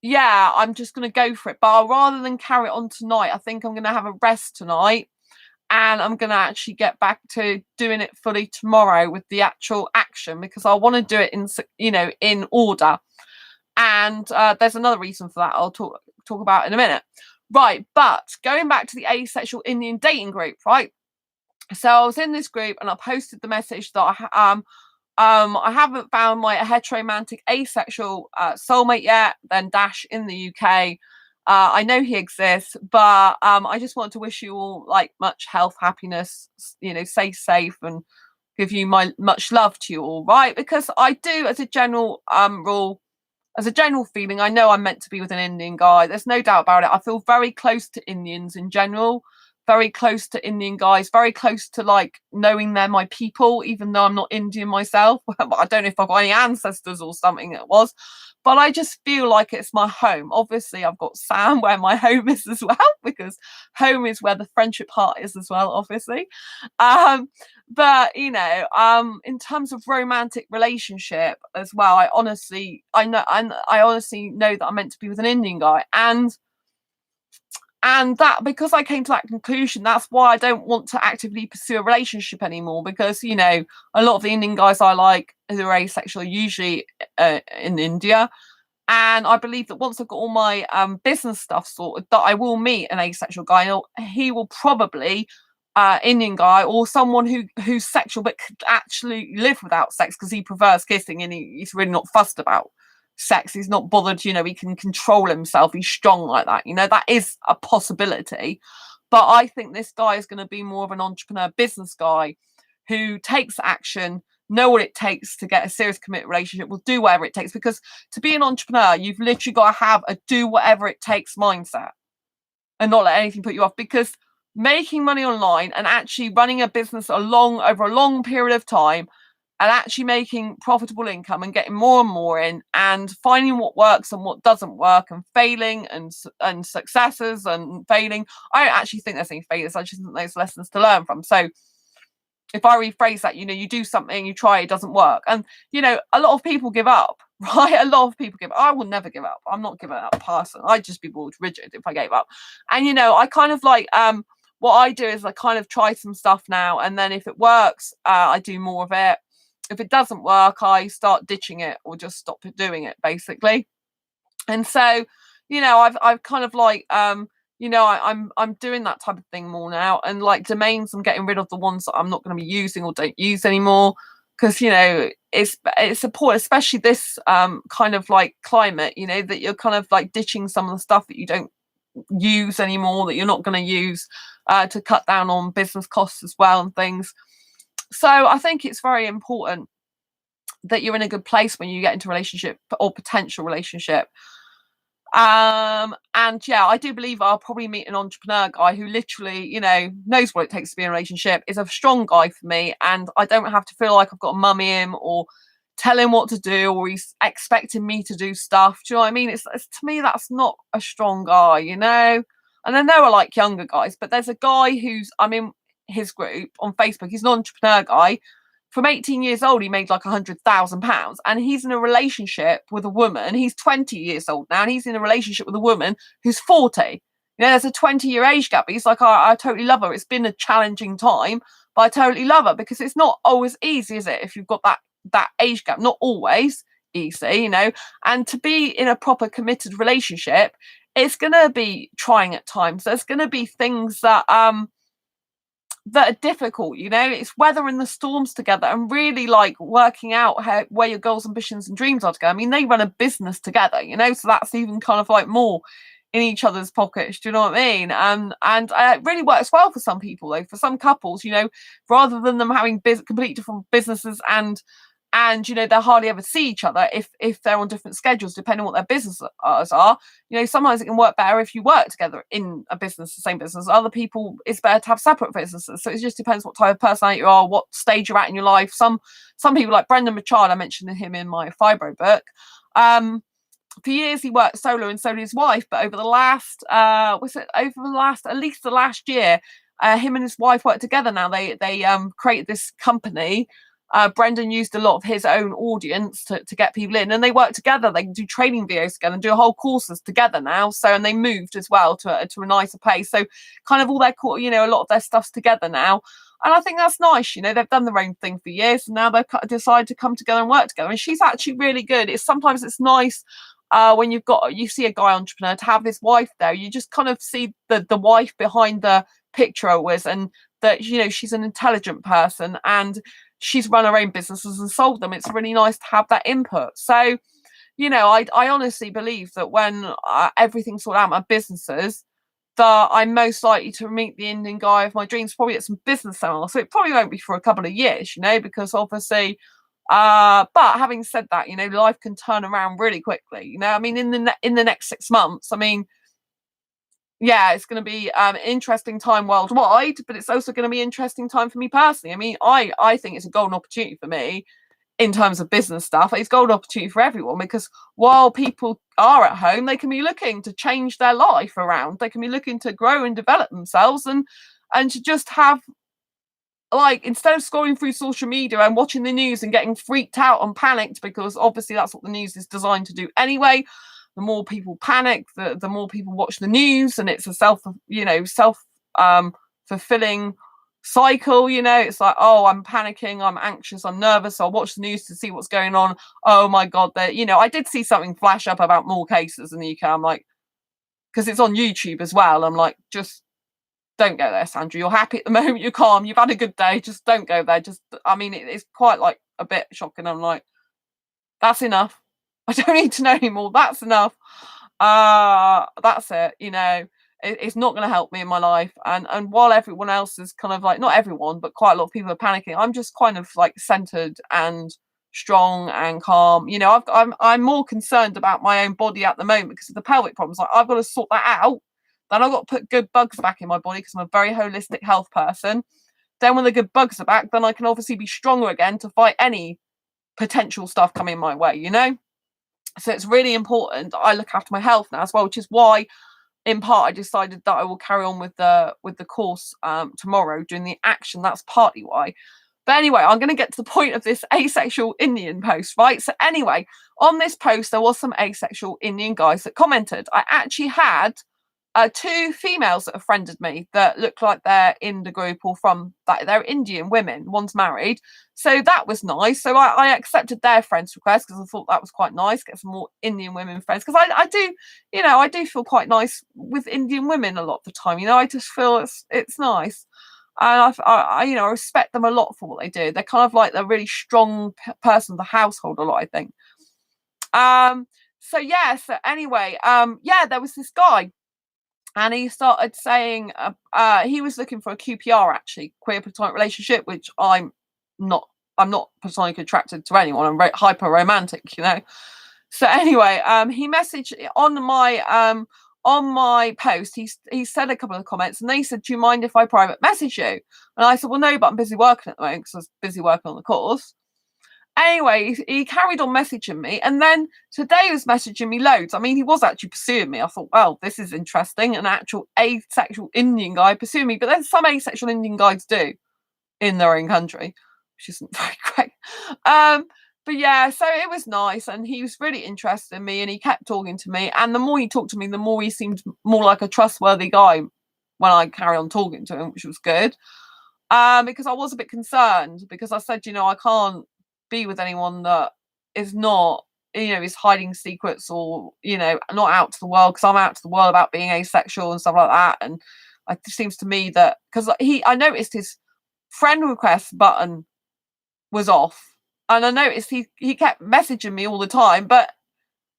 yeah, I'm just going to go for it. But rather than carry it on tonight, I think I'm going to have a rest tonight. And I'm going to actually get back to doing it fully tomorrow with the actual action, because I want to do it in order. And there's another reason for that I'll talk about in a minute. Right, but going back to the asexual Indian dating group, right? So I was in this group, and I posted the message that I haven't found my heteromantic asexual soulmate yet. Then Dash in the UK. I know he exists, but I just want to wish you all like much health, happiness, stay safe, and give you my much love to you all, right? Because I do, as a general rule, as a general feeling, I know I'm meant to be with an Indian guy. There's no doubt about it. I feel very close to Indians in general, very close to Indian guys, very close to like knowing they're my people, even though I'm not Indian myself. I don't know if I've got any ancestors or something it was, but I just feel like it's my home. Obviously, I've got Sam where my home is as well, because home is where the friendship heart is as well, obviously. But in terms of romantic relationship as well, I honestly know that I'm meant to be with an Indian guy, and that, because I came to that conclusion, that's why I don't want to actively pursue a relationship anymore, because a lot of the Indian guys I like who are asexual are usually in India, and I believe that once I've got all my business stuff sorted, that I will meet an asexual guy, and he will probably Indian guy, or someone who's sexual but could actually live without sex, because he prefers kissing and he's really not fussed about sex. He's not bothered, you know, he can control himself. He's strong like that. You know, that is a possibility. But I think this guy is going to be more of an entrepreneur business guy who takes action, know what it takes to get a serious committed relationship, will do whatever it takes. Because to be an entrepreneur, you've literally got to have a do whatever it takes mindset and not let anything put you off. Because making money online and actually running a business over a long period of time and actually making profitable income and getting more and more in and finding what works and what doesn't work and failing and successes and failing. I don't actually think there's any failures. I just think there's lessons to learn from. So if I rephrase that, you know, you do something, you try, it doesn't work. And, you know, a lot of people give up, right? A lot of people give up. I will never give up. I'm not giving up person. I'd just be bored rigid if I gave up. And, you know, I kind of like, what I do is I kind of try some stuff now. And then if it works, I do more of it. If it doesn't work, I start ditching it or just stop doing it, basically. And so, you know, I've kind of like, you know, I'm doing that type of thing more now. And like domains, I'm getting rid of the ones that I'm not going to be using or don't use anymore. Because, you know, it's important, especially this kind of like climate, you know, that you're kind of like ditching some of the stuff that you don't use anymore, that you're not going to use to cut down on business costs as well and things. So I think it's very important that you're in a good place when you get into a relationship or potential relationship. And yeah, I do believe I'll probably meet an entrepreneur guy who literally, you know, knows what it takes to be in a relationship, is a strong guy for me, and I don't have to feel like I've got to mummy him or tell him what to do or he's expecting me to do stuff. Do you know what I mean? It's to me, that's not a strong guy, you know. And I know I like younger guys, but there's a guy who's, I'm in his group on Facebook. He's an entrepreneur guy. From 18 years old, he made like £100,000, and he's in a relationship with a woman. He's 20 years old now, and he's in a relationship with a woman who's 40. You know, there's a 20-year age gap. He's like, I totally love her. It's been a challenging time, but I totally love her, because it's not always easy, is it? If you've got that age gap, not always easy, you know. And to be in a proper committed relationship, it's going to be trying at times. There's going to be things that are difficult, you know. It's weathering the storms together and really like working out where your goals, ambitions and dreams are to go. I mean, they run a business together, you know, so that's even kind of like more in each other's pockets. Do you know what I mean? And it really works well for some people, though. For some couples, you know, rather than them having completely different businesses and you know, they hardly ever see each other if they're on different schedules, depending on what their businesses are. You know, sometimes it can work better if you work together in a business, the same business. Other people, it's better to have separate businesses. So it just depends what type of personality you are, what stage you're at in your life. Some people, like Brendan Machard, I mentioned him in my fibro book. For years he worked solo, and so did his wife. But over the last, at least the last year, him and his wife work together now. They created this company. Brendan used a lot of his own audience to get people in, and they work together. They do training videos together and do whole courses together now. So, and they moved as well to a nicer place. So kind of all their, you know, a lot of their stuff's together now. And I think that's nice. You know, they've done their own thing for years, and now they've decided to come together and work together. And she's actually really good. Sometimes it's nice when you see a guy entrepreneur to have his wife there. You just kind of see the wife behind the picture always, and that, you know, she's an intelligent person and she's run her own businesses and sold them. It's really nice to have that input. So, you know, I honestly believe that when everything's sorted out, my businesses, that I'm most likely to meet the Indian guy of my dreams, probably at some business seminars. So it probably won't be for a couple of years, you know, because obviously, but having said that, you know, life can turn around really quickly. You know, I mean, in the next 6 months, I mean, yeah, it's going to be an interesting time worldwide, but it's also going to be an interesting time for me personally. I mean, I think it's a golden opportunity for me in terms of business stuff. It's a golden opportunity for everyone, because while people are at home, they can be looking to change their life around. They can be looking to grow and develop themselves, and to just have, like, instead of scrolling through social media and watching the news and getting freaked out and panicked, because obviously that's what the news is designed to do anyway. The more people panic, the more people watch the news, and it's a self fulfilling cycle. You know, it's like, oh, I'm panicking, I'm anxious, I'm nervous, so I'll watch the news to see what's going on. Oh my god, you know, I did see something flash up about more cases in the UK. I'm like, because it's on YouTube as well, I'm like, just don't go there, Sandra. You're happy at the moment, you're calm, you've had a good day, just don't go there. Just, I mean, it's quite like a bit shocking. I'm like, that's enough. I don't need to know anymore. That's enough. That's it. You know, it's not going to help me in my life. And while everyone else is kind of like, not everyone, but quite a lot of people are panicking, I'm just kind of like centered and strong and calm. You know, I'm more concerned about my own body at the moment because of the pelvic problems. Like, I've got to sort that out. Then I've got to put good bugs back in my body because I'm a very holistic health person. Then when the good bugs are back, then I can obviously be stronger again to fight any potential stuff coming my way, you know? So it's really important that I look after my health now as well, which is why in part I decided that I will carry on with the course tomorrow doing the action. That's partly why. But anyway, I'm going to get to the point of this asexual Indian post, right? So anyway, on this post, there was some asexual Indian guys that commented. I actually had two females that have friended me that look like they're in the group or from that. They're Indian women. One's married. So that was nice. So I accepted their friends request because I thought that was quite nice. Get some more Indian women friends. Because I do, you know, I do feel quite nice with Indian women a lot of the time. You know, I just feel it's nice. And I you know, I respect them a lot for what they do. They're kind of like the really strong person of the household a lot, I think. So yeah, so anyway, yeah, there was this guy and he started saying he was looking for a QPR, actually, queer platonic relationship, which I'm not platonically attracted to anyone. I'm very hyper romantic, you know. So anyway, he messaged on my post. He said a couple of comments, and they said, "Do you mind if I private message you?" And I said, "Well, no, but I'm busy working at the moment because I was busy working on the course." Anyway, he carried on messaging me, and then today he was messaging me loads. I mean, he was actually pursuing me. I thought, well, this is interesting. An actual asexual Indian guy pursuing me, but then some asexual Indian guys do in their own country, which isn't very great. But yeah, so it was nice, and he was really interested in me, and he kept talking to me. And the more he talked to me, the more he seemed more like a trustworthy guy when I carried on talking to him, which was good. Because I was a bit concerned because I said, you know, I can't be with anyone that is not, you know, is hiding secrets or, you know, not out to the world, because I'm out to the world about being asexual and stuff like that. And it seems to me that because I noticed his friend request button was off, and I noticed he kept messaging me all the time, but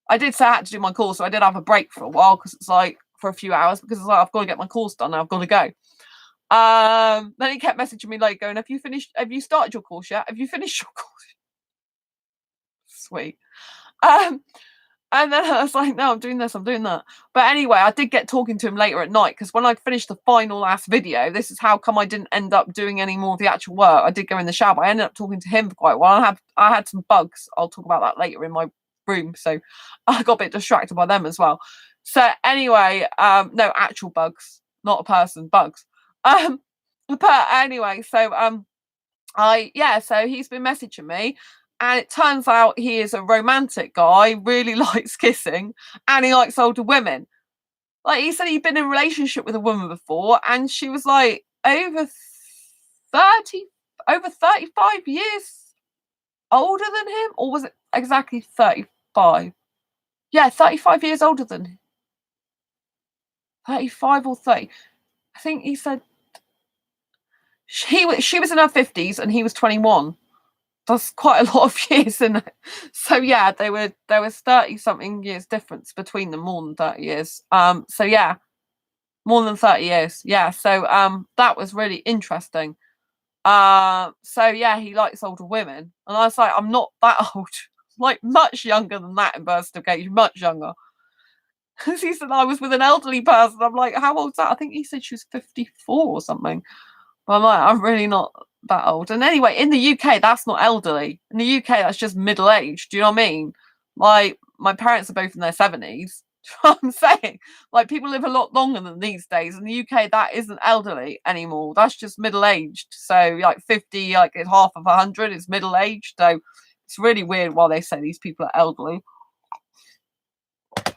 I did say I had to do my course, so I did have a break for a while because it's like for a few hours because it's like I've got to get my course done now, I've got to go. Then he kept messaging me like going, have you started your course yet? Have you finished your course? Sweet. And then I was like, no, I'm doing this, I'm doing that. But anyway, I did get talking to him later at night because when I finished the final last video, this is how come I didn't end up doing any more of the actual work. I did go in the shower, but I ended up talking to him for quite a while. I had some bugs. I'll talk about that later in my room. So I got a bit distracted by them as well. So anyway, no, actual bugs, not a person, bugs. But anyway, so so he's been messaging me, and it turns out he is a romantic guy, really likes kissing, and he likes older women. Like, he said he'd been in a relationship with a woman before, and she was like over 35 years older than him, or was it exactly 35? Yeah, 35 years older than him. 35 or 30. I think he said she was in her 50s and he was 21. That's quite a lot of years, isn't it? So yeah, there was 30 something years difference between them, more than 30 years. So yeah, more than 30 years. Yeah. So that was really interesting. So yeah, he likes older women. And I was like, I'm not that old. Like, much younger than that in birth certificate, much younger. Because he said I was with an elderly person. I'm like, how old's that? I think he said she was 54 or something. But I'm like, I'm really not that old. And anyway, in the UK, that's not elderly. In the UK, that's just middle aged. Do you know what I mean? Like, my parents are both in their 70s. Do you know what I'm saying? Like, people live a lot longer than these days. In the UK, that isn't elderly anymore. That's just middle aged. So, like, 50, like, half of 100 is middle aged. So, it's really weird why they say these people are elderly.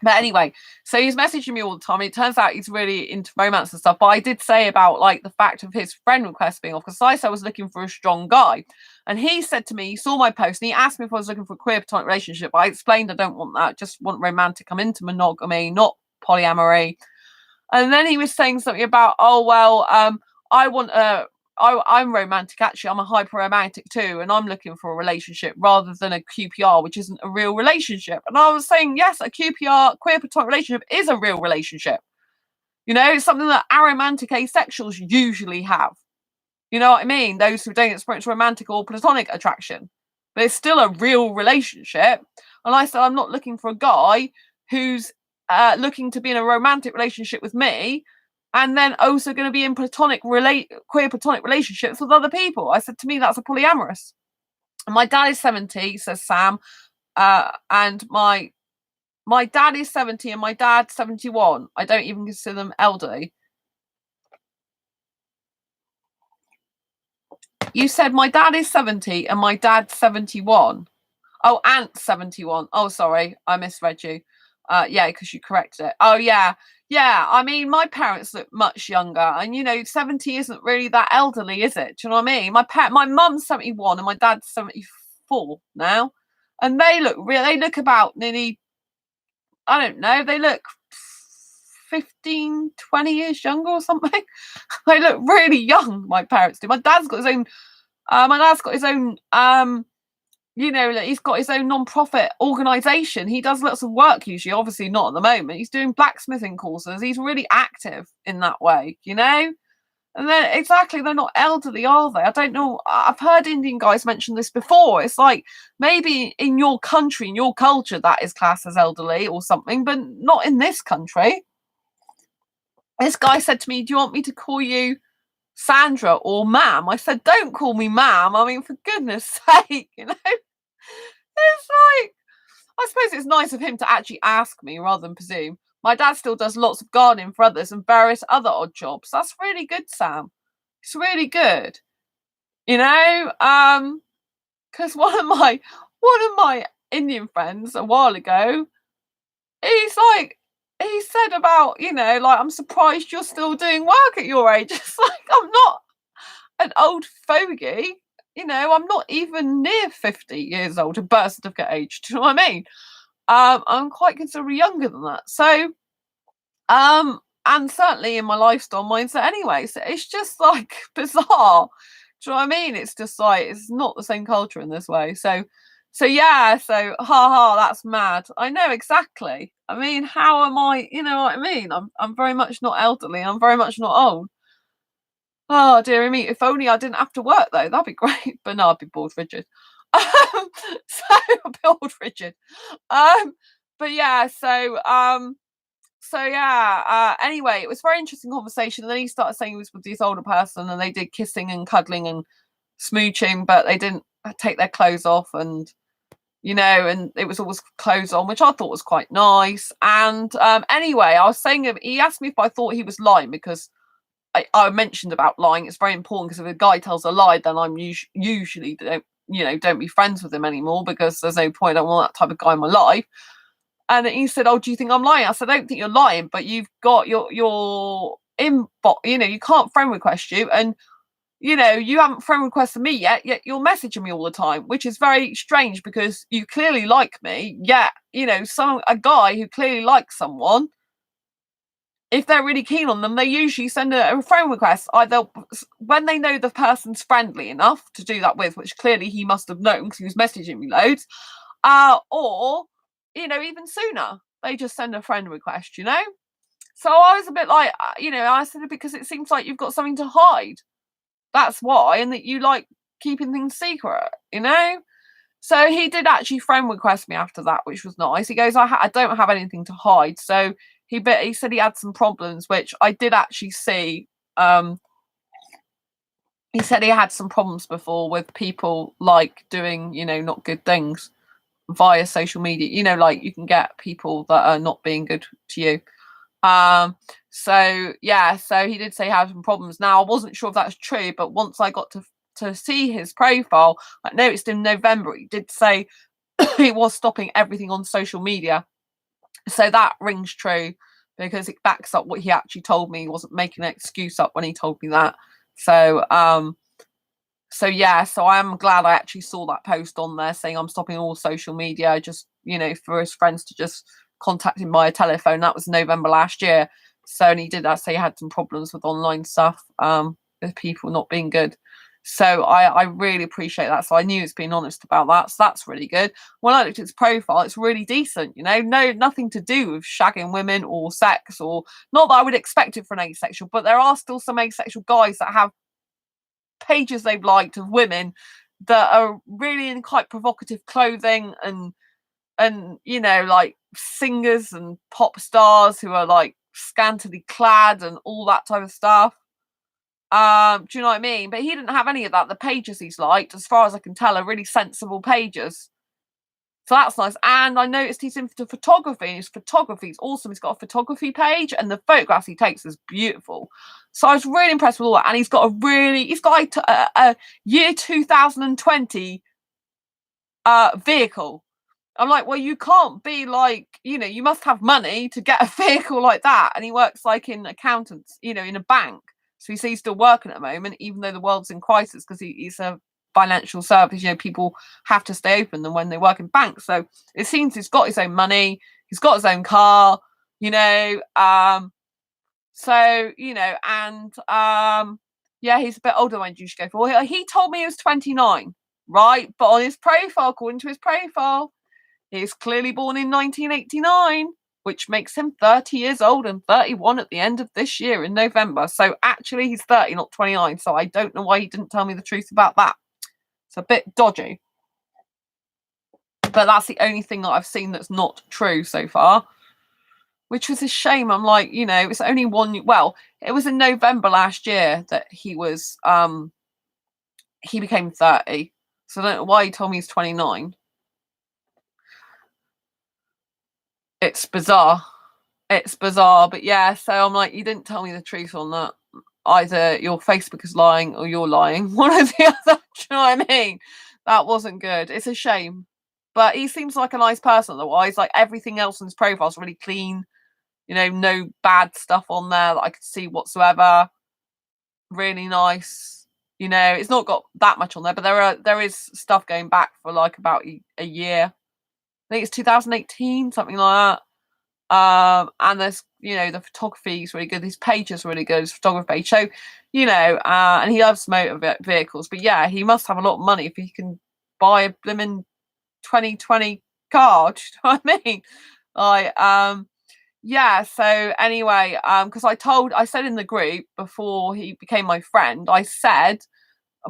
But anyway, so he's messaging me all the time. It turns out he's really into romance and stuff. But I did say about like the fact of his friend request being off, because I said I was looking for a strong guy. And he said to me, he saw my post and he asked me if I was looking for a queer platonic relationship. I explained I don't want that, just want romantic. I'm into monogamy, not polyamory. And then he was saying something about, oh well, I want I'm romantic, actually. I'm a hyper romantic too, and I'm looking for a relationship rather than a QPR, which isn't a real relationship. And I was saying, yes, a QPR, queer platonic relationship, is a real relationship. You know, it's something that aromantic asexuals usually have. You know what I mean? Those who don't experience romantic or platonic attraction. But it's still a real relationship. And I said, I'm not looking for a guy who's looking to be in a romantic relationship with me and then also going to be in queer platonic relationships with other people. I said, to me, that's a polyamorous. And my dad is 70, says Sam. And my dad is 70 and my dad's 71. I don't even consider them elderly. You said my dad is 70 and my dad's 71. Oh, Aunt's 71. Oh, sorry. I misread you. Yeah, because you corrected it. Oh, yeah. Yeah, I mean, my parents look much younger. And, you know, 70 isn't really that elderly, is it? Do you know what I mean? My mum's 71 and my dad's 74 now. And they look real. They look about nearly, I don't know, they look 15, 20 years younger or something. They look really young, my parents do. My dad's got his own you know, he's got his own non-profit organisation. He does lots of work usually, obviously not at the moment. He's doing blacksmithing courses. He's really active in that way, you know? And then exactly, they're not elderly, are they? I don't know. I've heard Indian guys mention this before. It's like maybe in your country, in your culture, that is classed as elderly or something, but not in this country. This guy said to me, do you want me to call you Sandra or ma'am? I said, don't call me ma'am. I mean, for goodness sake, you know? It's like, I suppose it's nice of him to actually ask me rather than presume. My dad still does lots of gardening for others and various other odd jobs. That's really good, Sam. It's really good. You know, because one of my Indian friends a while ago, he said about, you know, like, I'm surprised you're still doing work at your age. It's like, I'm not an old fogey. You know, I'm not even near 50 years old, a birth certificate age. Do you know what I mean? I'm quite considerably younger than that. So, and certainly in my lifestyle mindset anyway. So it's just like bizarre. Do you know what I mean? It's just like, it's not the same culture in this way. So yeah, so that's mad. I know exactly. I mean, how am I, you know what I mean? I'm very much not elderly. I'm very much not old. Oh, dearie me. If only I didn't have to work, though. That'd be great. But no, I'd be bored rigid. So bored rigid. But yeah, so yeah, anyway, it was a very interesting conversation. And then he started saying he was with this older person and they did kissing and cuddling and smooching, but they didn't take their clothes off, and you know, and it was always clothes on, which I thought was quite nice. And anyway, I was saying, he asked me if I thought he was lying, because I mentioned about lying. It's very important, because if a guy tells a lie, then I'm usually don't be friends with him anymore, because there's no point. I don't want that type of guy in my life. And he said, "Oh, do you think I'm lying?" I said, "I don't think you're lying, but you've got your inbox. You know, you can't friend request you, and you know you haven't friend requested me yet you're messaging me all the time, which is very strange, because you clearly like me. Yet, you know, a guy who clearly likes someone, if they're really keen on them, they usually send a friend request, either when they know the person's friendly enough to do that with, which clearly he must have known because he was messaging me loads, or, you know, even sooner, they just send a friend request, you know? So I was a bit like, you know, I said, because it seems like you've got something to hide. That's why, and that you like keeping things secret, you know? So he did actually friend request me after that, which was nice. He goes, I don't have anything to hide. So he said he had some problems, which I did actually see. He said he had some problems before with people like doing, you know, not good things via social media. You know, like you can get people that are not being good to you. So yeah, so he did say he had some problems. Now I wasn't sure if that's true, but once I got to see his profile, I noticed in November he did say he was stopping everything on social media. So that rings true, because it backs up what he actually told me. He wasn't making an excuse up when he told me that. So so yeah, so I am glad I actually saw that post on there saying I'm stopping all social media, just, you know, for his friends to just contact him via telephone. That was November last year. So, and he did that, say he had some problems with online stuff. with people not being good. So I really appreciate that. So I knew it's being honest about that. So that's really good. When I looked at his profile, it's really decent, you know, nothing to do with shagging women or sex, or not that I would expect it for an asexual, but there are still some asexual guys that have pages they've liked of women that are really in quite provocative clothing, and you know, like singers and pop stars who are like scantily clad and all that type of stuff. Do you know what I mean? But he didn't have any of that. The pages he's liked, as far as I can tell, are really sensible pages. So that's nice. And I noticed he's into photography. His photography is awesome. He's got a photography page, and the photographs he takes is beautiful. So I was really impressed with all that. And he's got a year 2020 vehicle. I'm like, well, you can't be like, you know, you must have money to get a vehicle like that. And he works like in accountants, you know, in a bank. So he's still working at the moment, even though the world's in crisis, because he's a financial service. You know, people have to stay open than when they work in banks. So it seems he's got his own money, he's got his own car, you know. So, you know, and yeah, he's a bit older than you should go for. He told me he was 29, right? But on his profile, according to his profile, he's clearly born in 1989, which makes him 30 years old and 31 at the end of this year in November. So actually he's 30, not 29. So I don't know why he didn't tell me the truth about that. It's a bit dodgy. But that's the only thing that I've seen that's not true so far, which was a shame. I'm like, you know, it's only well, it was in November last year that he became 30. So I don't know why he told me he's 29. It's bizarre. It's bizarre, but yeah, so I'm like, you didn't tell me the truth on that. Either your Facebook is lying or you're lying. One or the other. Do you know what I mean? That wasn't good. It's a shame. But he seems like a nice person otherwise. Like everything else on his profile is really clean. You know, no bad stuff on there that I could see whatsoever. Really nice. You know, it's not got that much on there, but there is stuff going back for like about a year. I think it's 2018, something like that. And there's, you know, the photography is really good. His page is really good. His photography page. So, you know, and he loves motor vehicles. But yeah, he must have a lot of money if he can buy a blimmin' 2020 car. Do you know what I mean? Like, yeah. So anyway, because I said in the group before he became my friend, I said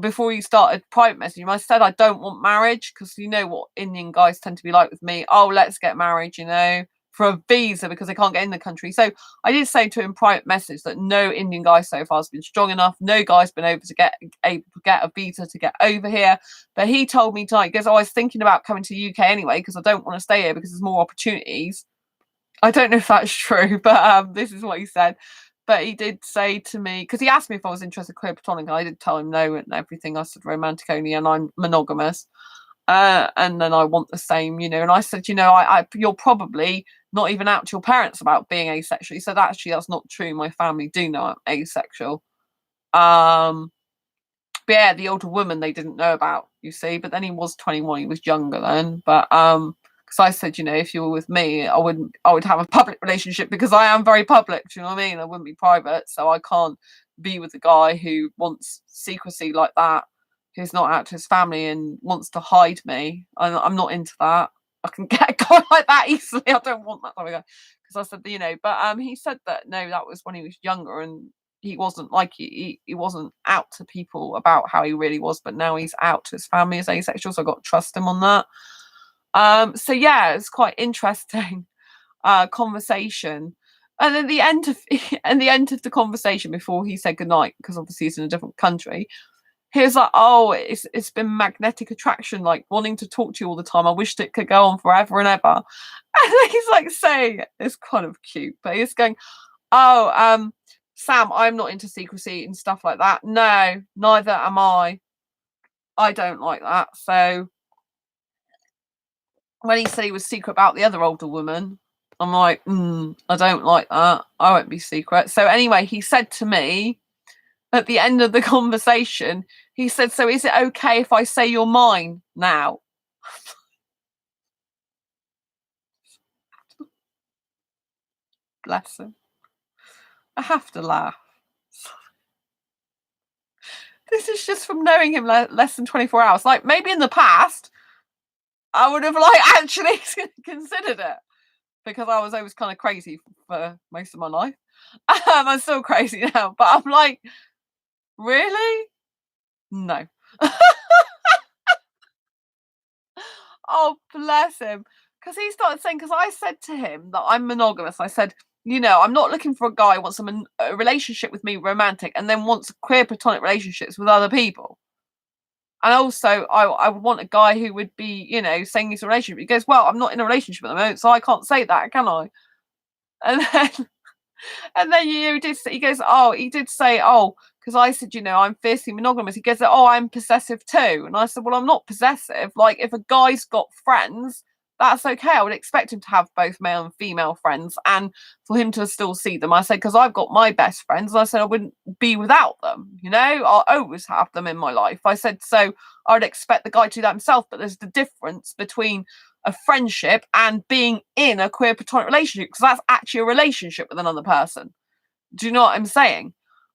before he started private messaging, I said I don't want marriage because you know what Indian guys tend to be like with me. Oh, let's get married, you know, for a visa because they can't get in the country. So I did say to him private message that no Indian guy so far has been strong enough. No guy's been able to get a visa to get over here. But he told me tonight, because I was thinking about coming to the UK anyway because I don't want to stay here because there's more opportunities. I don't know if that's true, but this is what he said. But he did say to me, because he asked me if I was interested in queer platonic, and I did tell him no and everything. I said romantic only, and I'm monogamous. And then I want the same, you know. And I said, you know, you're probably not even out to your parents about being asexual. He said, actually, that's not true. My family do know I'm asexual. But yeah, the older woman they didn't know about, you see. But then he was 21. He was younger then. But because I said, you know, if you were with me, I would have a public relationship because I am very public. Do you know what I mean? I wouldn't be private, so I can't be with a guy who wants secrecy like that, who's not out to his family and wants to hide me. I'm not into that. I can get a guy like that easily. I don't want that type of guy. Because I said, you know, but he said that no, that was when he was younger and he wasn't like he wasn't out to people about how he really was, but now he's out to his family as asexual, so I got to trust him on that. So yeah, it's quite interesting conversation. And at the end of the conversation, before he said goodnight, because obviously he's in a different country, he was like, "Oh, it's been magnetic attraction, like wanting to talk to you all the time. I wished it could go on forever and ever." And he's like saying it's kind of cute, but he's going, "Oh, Sam, I'm not into secrecy and stuff like that. No, neither am I. I don't like that." So when he said he was secret about the other older woman, I'm like, I don't like that. I won't be secret. So anyway, he said to me at the end of the conversation, he said, "So is it okay if I say you're mine now?" Bless him. I have to laugh. This is just from knowing him less than 24 hours. Like, maybe in the past, I would have, like, actually considered it. Because I was always kind of crazy for most of my life. I'm still crazy now, but I'm like, really? No. Oh, bless him. Because he started saying, because I said to him that I'm monogamous. I said, I'm not looking for a guy who wants a relationship with me, romantic, and then wants queer platonic relationships with other people. And also, I would want a guy who would be, saying he's in a relationship. He goes, well, I'm not in a relationship at the moment, so I can't say that, can I? And then he goes, oh, he did say, oh, because I said, I'm fiercely monogamous. He goes, oh, I'm possessive too. And I said, well, I'm not possessive. Like, if a guy's got friends, that's okay. I would expect him to have both male and female friends and for him to still see them. I said, because I've got my best friends. And I said, I wouldn't be without them. I'll always have them in my life. I said, so I would expect the guy to do that himself. But there's the difference between a friendship and being in a queer platonic relationship, because that's actually a relationship with another person. Do you know what I'm saying?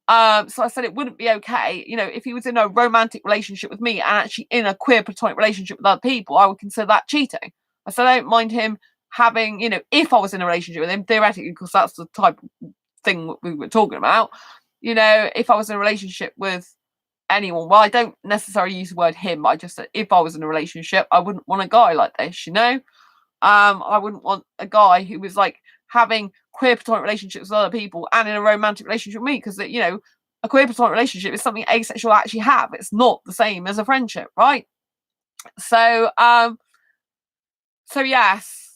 So I said it wouldn't be okay, if he was in a romantic relationship with me and actually in a queer platonic relationship with other people, I would consider that cheating. I said I don't mind him having, if I was in a relationship with him, theoretically, because that's the type of thing we were talking about, if I was in a relationship with anyone, well, I don't necessarily use the word him, I just said if I was in a relationship, I wouldn't want a guy like this, I wouldn't want a guy who was like having queer platonic relationships with other people and in a romantic relationship with me, because a queer platonic relationship is something asexual actually have. It's not the same as a friendship, right? So yes.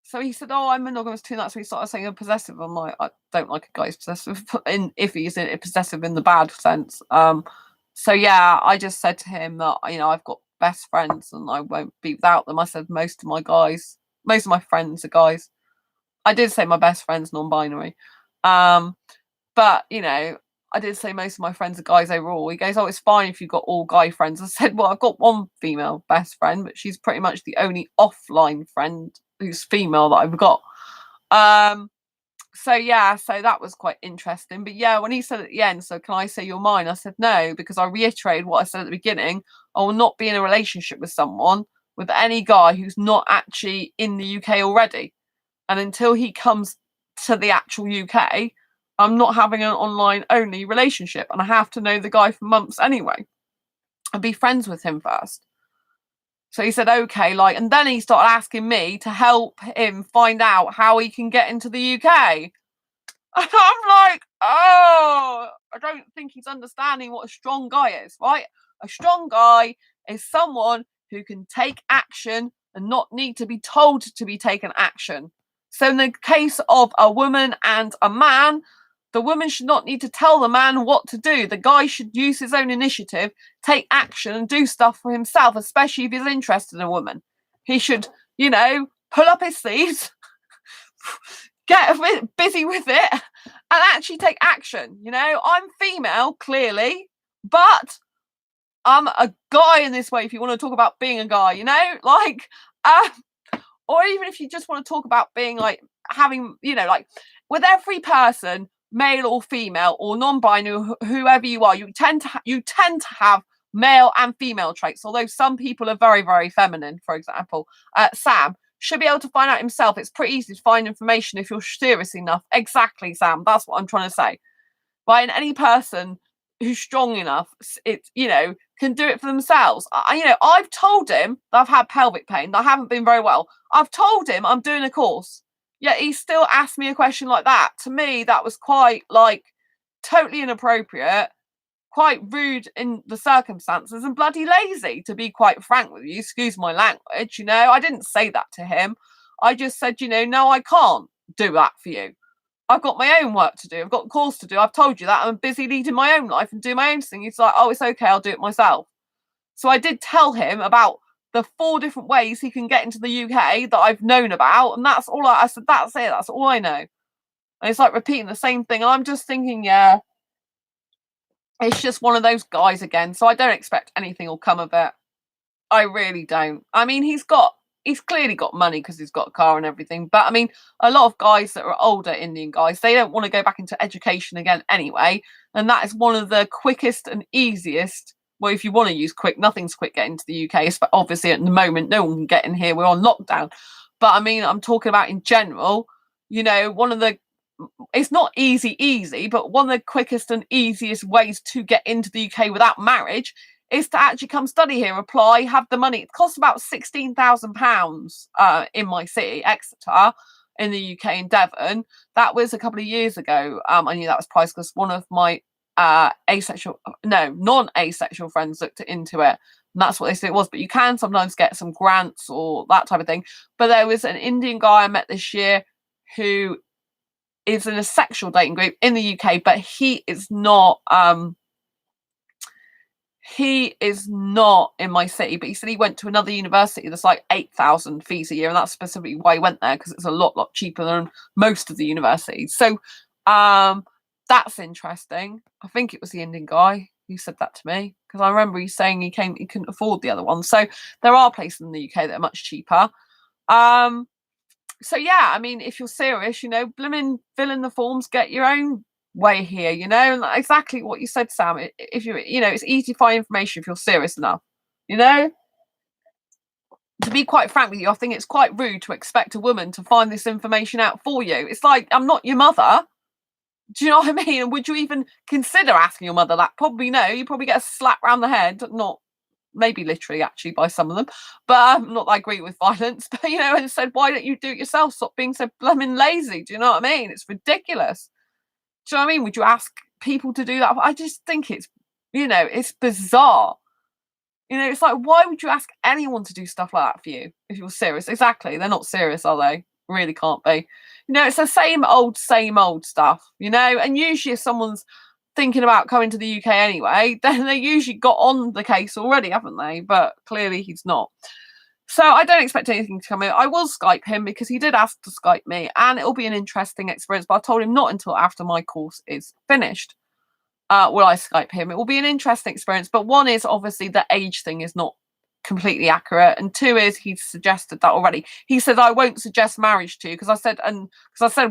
So he said, oh, I'm monogamous too. That's when he started saying I'm possessive. I'm like, I don't like a guy who's possessive, if he's in possessive in the bad sense. So yeah, I just said to him that, I've got best friends and I won't be without them. I said most of my friends are guys. I did say my best friend's non-binary. But, I did say most of my friends are guys overall. He goes, oh, it's fine if you've got all guy friends. I said, well, I've got one female best friend, but she's pretty much the only offline friend who's female that I've got. So yeah, so that was quite interesting. But yeah, when he said at the end, so can I say you're mine? I said no, because I reiterated what I said at the beginning. I will not be in a relationship with someone, with any guy who's not actually in the UK already. And until he comes to the actual UK, I'm not having an online only relationship. And I have to know the guy for months anyway and be friends with him first. So he said, okay, and then he started asking me to help him find out how he can get into the UK. And I'm like, oh, I don't think he's understanding what a strong guy is, right? A strong guy is someone who can take action and not need to be told to be taken action. So in the case of a woman and a man, the woman should not need to tell the man what to do. The guy should use his own initiative, take action and do stuff for himself, especially if he's interested in a woman. He should, pull up his sleeves, get a bit busy with it and actually take action. I'm female, clearly, but I'm a guy in this way, if you want to talk about being a guy, or even if you just want to talk about being having, with every person, male or female or non-binary, whoever you are, you tend to have male and female traits, although some people are very, very feminine. For example, Sam should be able to find out himself. It's pretty easy to find information if you're serious enough. Exactly, Sam. That's what I'm trying to say. Right? And any person who's strong enough, can do it for themselves. I've told him that I've had pelvic pain, that I haven't been very well. I've told him I'm doing a course. Yet he still asked me a question like that. To me, that was quite totally inappropriate, quite rude in the circumstances, and bloody lazy, to be quite frank with you. Excuse my language. I didn't say that to him. I just said, no, I can't do that for you. I've got my own work to do. I've got a course to do. I've told you that. I'm busy leading my own life and doing my own thing. He's like, oh, it's okay. I'll do it myself. So I did tell him about the 4 different ways he can get into the UK that I've known about. And that's all I said, that's it. That's all I know. And it's like repeating the same thing. I'm just thinking, yeah, it's just one of those guys again. So I don't expect anything will come of it. I really don't. I mean, he's got he's clearly got money because he's got a car and everything. But I mean, a lot of guys that are older Indian guys, they don't want to go back into education again anyway. And that is one of the quickest and easiest. Well, if you want to use quick, nothing's quick getting to the UK. But obviously, at the moment, no one can get in here. We're on lockdown. But I mean, I'm talking about in general. You know, one of the it's not easy, but one of the quickest and easiest ways to get into the UK without marriage is to actually come study here, apply, have the money. It costs about £16,000 in my city, Exeter, in the UK, in Devon. That was a couple of years ago. I knew that was priceless. One of my non-asexual friends looked into it. And that's what they said it was. But you can sometimes get some grants or that type of thing. But there was an Indian guy I met this year who is in a sexual dating group in the UK, but he is not in my city. But he said he went to another university that's like 8,000 fees a year, and that's specifically why he went there, because it's a lot cheaper than most of the universities. So that's interesting. I think it was the Indian guy who said that to me, because I remember he saying he couldn't afford the other one. So there are places in the UK that are much cheaper. So yeah, I mean, if you're serious, you know, blimmin' fill in the forms, get your own way here, you know, and exactly what you said, Sam. If you know, it's easy to find information if you're serious enough, you know. To be quite frank with you, I think it's quite rude to expect a woman to find this information out for you. It's like, I'm not your mother. Do you know what I mean? And would you even consider asking your mother that? Probably no. You probably get a slap round the head, not maybe literally actually by some of them, but I'm not that great with violence. But you know, and said, why don't you do it yourself? Stop being so blooming lazy. Do you know what I mean? It's ridiculous. Do you know what I mean? Would you ask people to do that? I just think it's, you know, it's bizarre. You know, it's like, why would you ask anyone to do stuff like that for you if you're serious? Exactly. They're not serious, are they? Really can't be. You know, it's the same old stuff, you know, and usually if someone's thinking about coming to the UK anyway, then they usually got on the case already, haven't they? But clearly he's not. So I don't expect anything to come in. I will Skype him because he did ask to Skype me, and it'll be an interesting experience. But I told him not until after my course is finished will I Skype him. It will be an interesting experience. But one is obviously the age thing is not completely accurate, and two is he's suggested that already. He said I won't suggest marriage to you because I said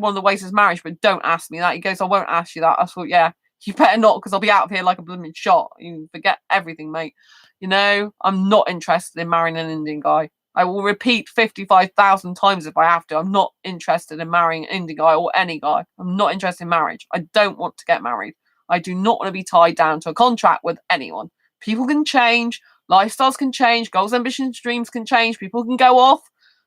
one of the ways is marriage, but don't ask me that. He goes, I won't ask you that. I thought, yeah, you better not, because I'll be out of here like a blooming shot. You forget everything, mate. You know, I'm not interested in marrying an Indian guy. I will repeat 55,000 times if I have to. I'm not interested in marrying an Indian guy or any guy. I'm not interested in marriage. I don't want to get married. I do not want to be tied down to a contract with anyone. People can change. Lifestyles can change. Goals, ambitions, dreams can change. People can go off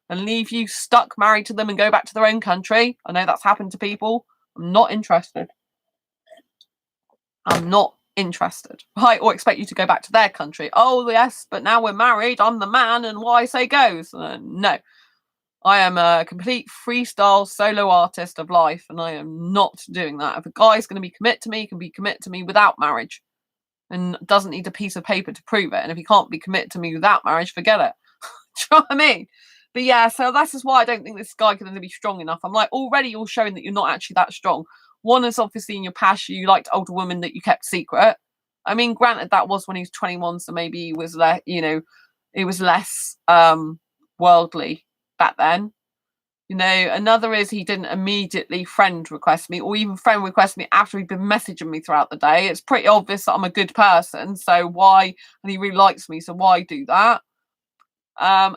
and leave you stuck married to them and go back to their own country. I know that's happened to people. I'm not interested. I'm not interested. Right, or expect you to go back to their country. Oh, yes, but now we're married. I'm the man, and what I say goes. No. I am a complete freestyle solo artist of life, and I am not doing that. If a guy's going to be committed to me, he can be committed to me without marriage and doesn't need a piece of paper to prove it. And if he can't be committed to me without marriage, forget it. Do you know what I mean? But yeah, so that's just why I don't think this guy can be strong enough. I'm like, already you're showing that you're not actually that strong. One is obviously in your past, you liked older women that you kept secret. I mean, granted, that was when he was 21, so maybe he was less, you know, it was less worldly back then. You know, another is he didn't immediately friend request me or even friend request me after he'd been messaging me throughout the day. It's pretty obvious that I'm a good person, so why, and he really likes me, so why do that?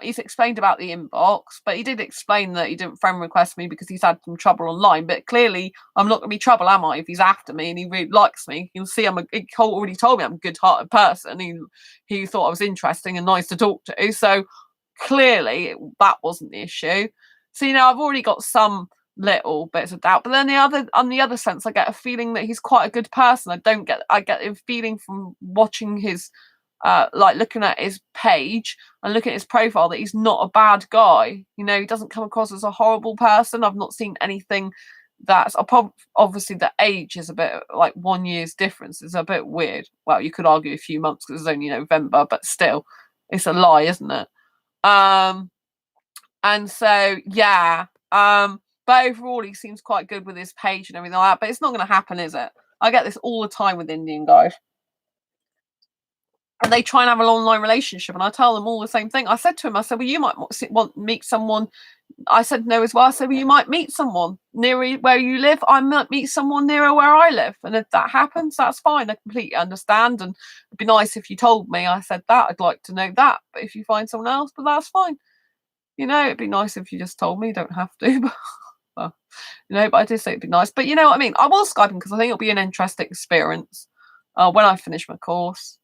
He's explained about the inbox, but he did explain that he didn't friend request me because he's had some trouble online. But clearly, I'm not going to be trouble, am I? If he's after me and he really likes me, he'll see he already told me I'm a good-hearted person. He thought I was interesting and nice to talk to. So clearly, that wasn't the issue. So you know, I've already got some little bits of doubt. But then on the other sense, I get a feeling that he's quite a good person. I get a feeling from watching his. Like looking at his page and looking at his profile that he's not a bad guy. You know, he doesn't come across as a horrible person. I've not seen anything that's obviously the age is a bit like 1 year's difference. It's a bit weird. Well, you could argue a few months because it's only November, but still, it's a lie, isn't it? And so yeah. But overall, he seems quite good with his page and everything like that. But it's not going to happen, is it? I get this all the time with Indian guys. and they try and have an online relationship, and I tell them all the same thing. I said to him, I said, well, you might want to meet someone. I said no as well. I said, well, you might meet someone near where you live. I might meet someone nearer where I live. And if that happens, that's fine. I completely understand. And it'd be nice if you told me. I said that. I'd like to know that. But if you find someone else, but that's fine. You know, it'd be nice if you just told me. You don't have to. But, well, you know, but I did say it'd be nice. But you know what I mean? I will Skype him because I think it'll be an interesting experience when I finish my course.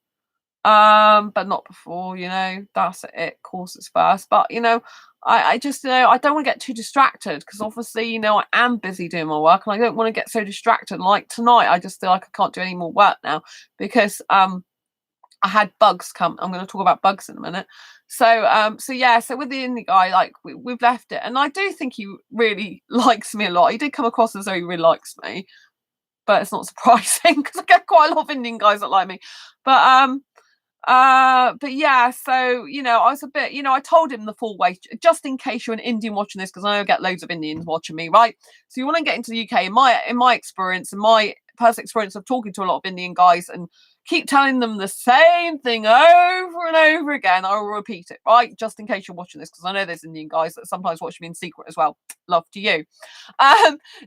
But not before, you know, that's it. Course is first. But, you know, I just, you know, I don't want to get too distracted because obviously, you know, I am busy doing my work and I don't want to get so distracted. Like tonight, I just feel like I can't do any more work now because I had bugs come. I'm going to talk about bugs in a minute. So yeah, so with the indie guy, like we've left it, and I do think he really likes me a lot. He did come across as though he really likes me, but it's not surprising because I get quite a lot of Indian guys that like me. But yeah, so you know, I was a bit, you know, I told him the full way, just in case you're an Indian watching this, because I know I get loads of Indians watching me, right? So you want to get into the UK, in my experience, in my personal experience of talking to a lot of Indian guys and keep telling them the same thing over and over again. I will repeat it, right? Just in case you're watching this, because I know there's Indian guys that sometimes watch me in secret as well. Love to you.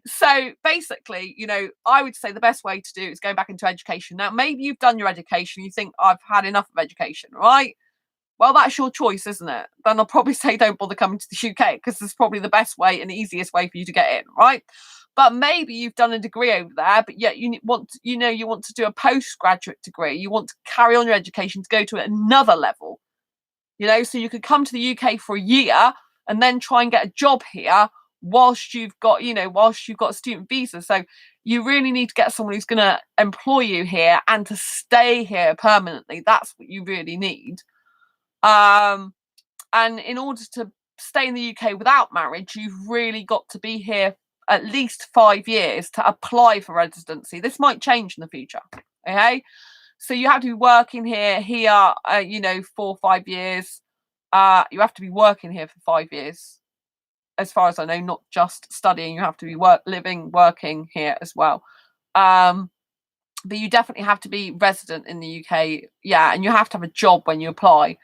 So basically, you know, I would say the best way to do is go back into education. Now, maybe you've done your education, you think I've had enough of education, right? Well, that's your choice, isn't it? Then I'll probably say don't bother coming to the UK because it's probably the best way and the easiest way for you to get in, right? But maybe you've done a degree over there, but yet you want to do a postgraduate degree. You want to carry on your education to go to another level, you know, so you could come to the UK for a year and then try and get a job here whilst you've got a student visa. So you really need to get someone who's going to employ you here and to stay here permanently. That's what you really need. And in order to stay in the UK without marriage, you've really got to be here at least 5 years to apply for residency. This might change in the future. Okay. So you have to be working here, you know, 4 or 5 years. You have to be working here for 5 years. As far as I know, not just studying, you have to be working here as well. But you definitely have to be resident in the UK. Yeah. And you have to have a job when you apply.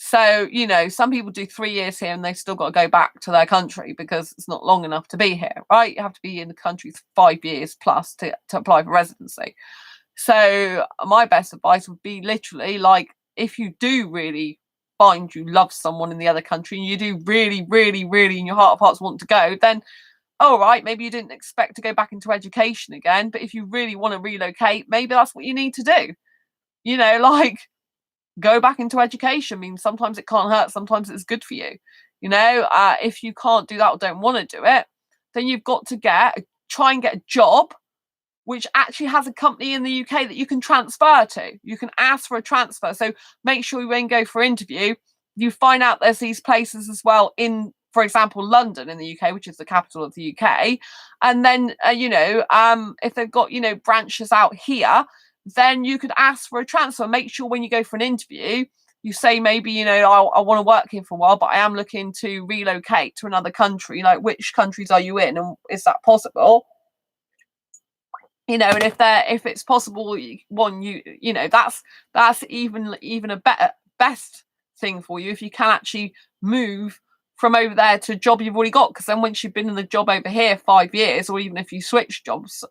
So, you know, some people do 3 years here and they've still got to go back to their country because it's not long enough to be here, right? You have to be in the country for 5 years plus to apply for residency. So my best advice would be literally, like, if you do really find you love someone in the other country and you do really, really, really in your heart of hearts want to go, then all right, maybe you didn't expect to go back into education again, but if you really want to relocate, maybe that's what you need to do. You know, like, go back into education. I mean, sometimes it can't hurt, sometimes it's good for you. You know, if you can't do that or don't want to do it, then you've got to try and get a job which actually has a company in the UK that you can transfer to. You can ask for a transfer. So make sure you, when you go for interview, you find out there's these places as well in, for example, London in the UK, which is the capital of the UK. And then, you know, if they've got, you know, branches out here, then you could ask for a transfer. Make sure when you go for an interview, you say maybe, you know, I want to work here for a while, but I am looking to relocate to another country. Like, which countries are you in, and is that possible? You know, and if it's possible, you know, that's even a best thing for you if you can actually move from over there to a job you've already got, because then once you've been in the job over here 5 years, or even if you switch jobs,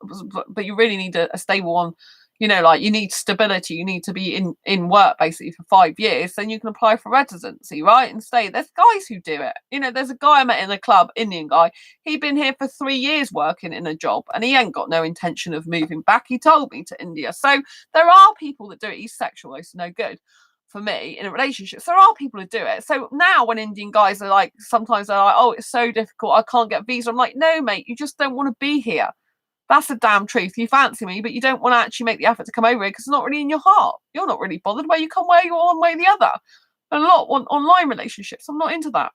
but you really need a stable one, you know, like, you need stability, you need to be in work basically for 5 years, then you can apply for residency, right, and stay. There's guys who do it. You know, there's a guy I met in a club, Indian guy, he'd been here for 3 years working in a job and he ain't got no intention of moving back. He told me, to India. So there are people that do it. He's sexual, it's no good for me in a relationship. So there are people who do it. So now when Indian guys are like, sometimes they're like, oh, it's so difficult, I can't get a visa. I'm like, no, mate, you just don't want to be here. That's the damn truth. You fancy me, but you don't want to actually make the effort to come over here because it's not really in your heart. You're not really bothered where you come, where you're one way or the other. And a lot want online relationships. I'm not into that.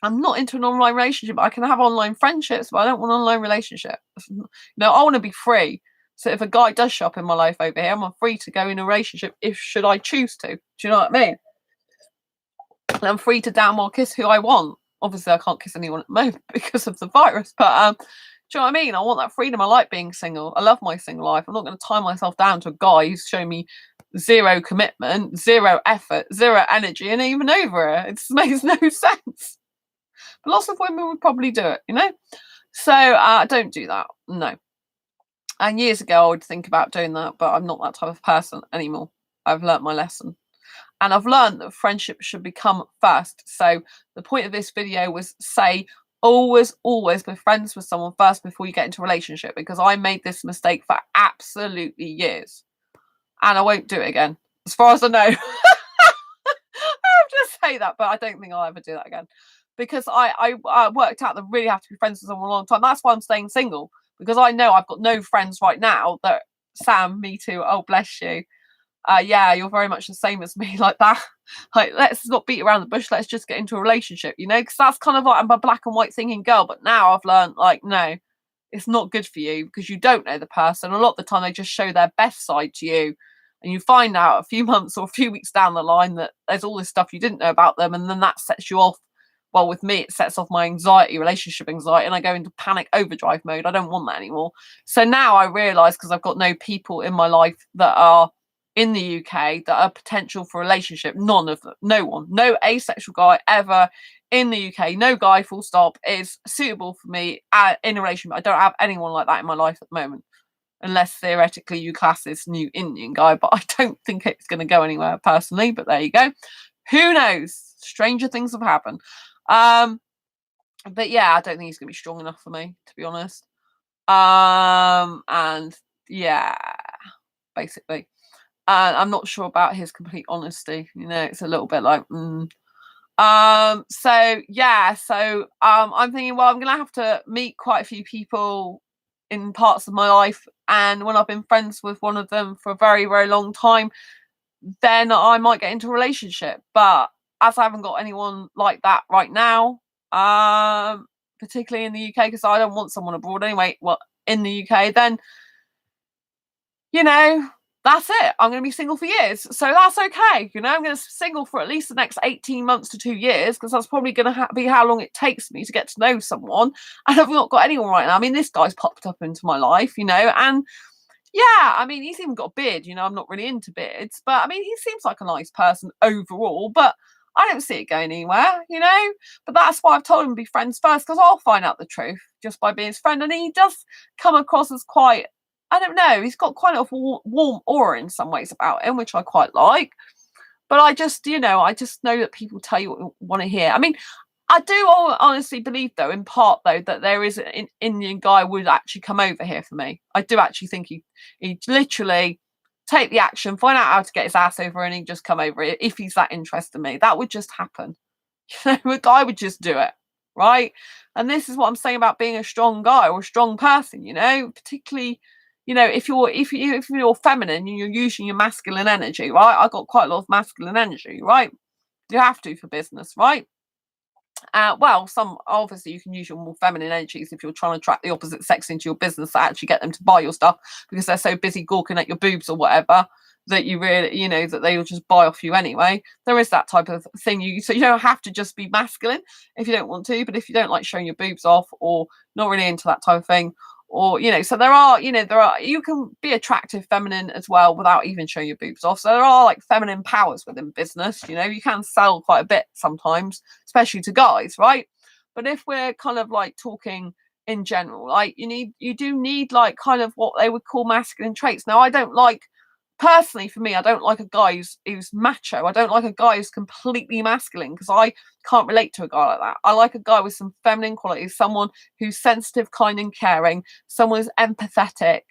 I'm not into an online relationship. I can have online friendships, but I don't want an online relationship. You know, I want to be free. So if a guy does show up in my life over here, I'm free to go in a relationship should I choose to. Do you know what I mean? And I'm free to damn well kiss who I want. Obviously, I can't kiss anyone at the moment because of the virus, but Do you know what I mean? I want that freedom. I like being single. I love my single life. I'm not going to tie myself down to a guy who's showing me zero commitment, zero effort, zero energy, and even over it. It just makes no sense. But lots of women would probably do it, you know? So don't do that. No. And years ago, I would think about doing that, but I'm not that type of person anymore. I've learnt my lesson. And I've learned that friendship should become first. So the point of this video was say, always be friends with someone first before you get into a relationship, because I made this mistake for absolutely years. And I won't do it again, as far as I know. I have to say that, but I don't think I'll ever do that again. Because I worked out that really have to be friends with someone a long time. That's why I'm staying single. Because I know I've got no friends right now that, Sam, me too, oh bless you. Yeah, you're very much the same as me, like that. Like, let's not beat around the bush, let's just get into a relationship, you know, because that's kind of like, I'm a black and white thinking girl, but now I've learned, like, no, it's not good for you, because you don't know the person. A lot of the time they just show their best side to you, and you find out a few months or a few weeks down the line that there's all this stuff you didn't know about them, and then that sets you off. Well, with me, it sets off my anxiety, relationship anxiety, and I go into panic overdrive mode. I don't want that anymore. So now I realise, because I've got no people in my life that are in the UK that are potential for a relationship. None of them. No one. No asexual guy ever in the UK. No guy, full stop, is suitable for me in a relationship. I don't have anyone like that in my life at the moment. Unless theoretically you class this new Indian guy. But I don't think it's going to go anywhere personally. But there you go. Who knows? Stranger things have happened. But yeah, I don't think he's going to be strong enough for me, to be honest. And yeah, basically. I'm not sure about his complete honesty. You know, it's a little bit like, so yeah, so I'm thinking, well, I'm gonna have to meet quite a few people in parts of my life, and when I've been friends with one of them for a very, very long time, then I might get into a relationship. But as I haven't got anyone like that right now, particularly in the UK, because I don't want someone abroad anyway, well, in the UK, then, you know, that's it. I'm going to be single for years. So that's okay. You know, I'm going to be single for at least the next 18 months to 2 years, because that's probably going to be how long it takes me to get to know someone. And I've not got anyone right now. I mean, this guy's popped up into my life, you know, and yeah, I mean, he's even got a beard. You know, I'm not really into beards, but I mean, he seems like a nice person overall, but I don't see it going anywhere, you know. But that's why I've told him to be friends first, because I'll find out the truth just by being his friend. And he does come across as quite, I don't know, he's got quite a warm aura in some ways about him, which I quite like. But I just, you know, I just know that people tell you what you want to hear. I mean, I do honestly believe, though, in part, though, that there is an Indian guy would actually come over here for me. I do actually think he'd literally take the action, find out how to get his ass over, and he'd just come over if he's that interested in me. That would just happen. You know, a guy would just do it, right? And this is what I'm saying about being a strong guy or a strong person, you know, particularly, you know, if you're feminine and you're using your masculine energy, right? I got quite a lot of masculine energy, right? You have to for business, right? Well, some obviously you can use your more feminine energies if you're trying to attract the opposite sex into your business to actually get them to buy your stuff, because they're so busy gawking at your boobs or whatever that you really, you know, that they will just buy off you anyway. There is that type of thing. So you don't have to just be masculine if you don't want to, but if you don't like showing your boobs off or not really into that type of thing, or, you know, so you can be attractive feminine as well without even showing your boobs off. So there are like feminine powers within business, you know, you can sell quite a bit sometimes, especially to guys, right? But if we're kind of like talking in general, like you do need like kind of what they would call masculine traits. Now, I don't like, personally for me, I don't like a guy who's macho. I don't like a guy who's completely masculine, because I can't relate to a guy like that. I like a guy with some feminine qualities, someone who's sensitive, kind and caring, someone who's empathetic,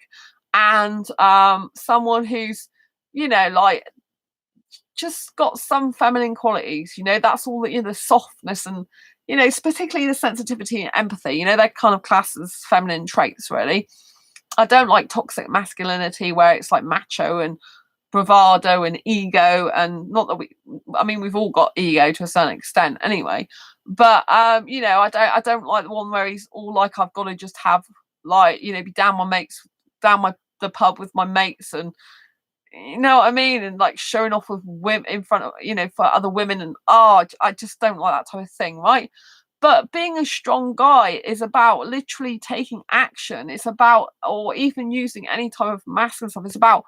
and someone who's, you know, like just got some feminine qualities, you know. That's all, you know, the softness and, you know, particularly the sensitivity and empathy, you know, they're kind of classed as feminine traits, really. I don't like toxic masculinity where it's like macho and bravado and ego, and not that we've all got ego to a certain extent anyway, but you know, I don't like the one where he's all like, I've got to just have, like, you know, be down the pub with my mates, and you know what I mean, and like showing off with women in front of, you know, for other women, and I just don't like that type of thing, right? But being a strong guy is about literally taking action. It's about, or even using any type of masculine stuff. It's about,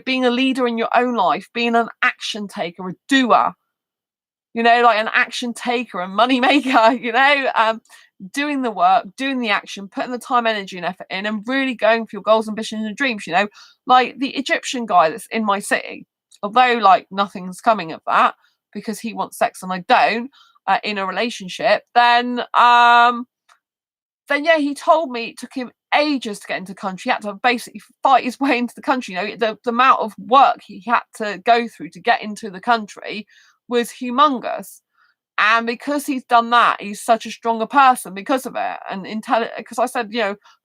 being a leader in your own life, being an action taker, a doer, like an action taker and money maker, doing the work, doing the action, putting the time, energy, and effort in, and really going for your goals, ambitions, and dreams. Like the Egyptian guy that's in my city, although like nothing's coming of that because he wants sex and I don't, in a relationship, then yeah, he told me it took him ages to get into the country. He had to basically fight his way into the country. The amount of work he had to go through to get into the country was humongous. And because he's done that, he's such a stronger person because of it. And because I said,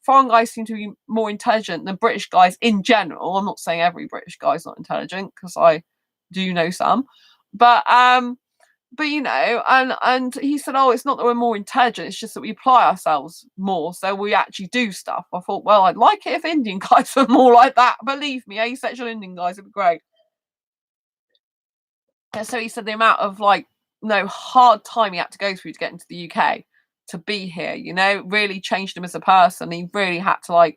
foreign guys seem to be more intelligent than British guys in general. I'm not saying every British guy's not intelligent, because I do know some. But and he said, oh, it's not that we're more intelligent, it's just that we apply ourselves more, so we actually do stuff. I thought, well, I'd like it if Indian guys were more like that. Believe me, asexual Indian guys would be great. And so he said the amount of hard time he had to go through to get into the UK to be here, really changed him as a person. He really had to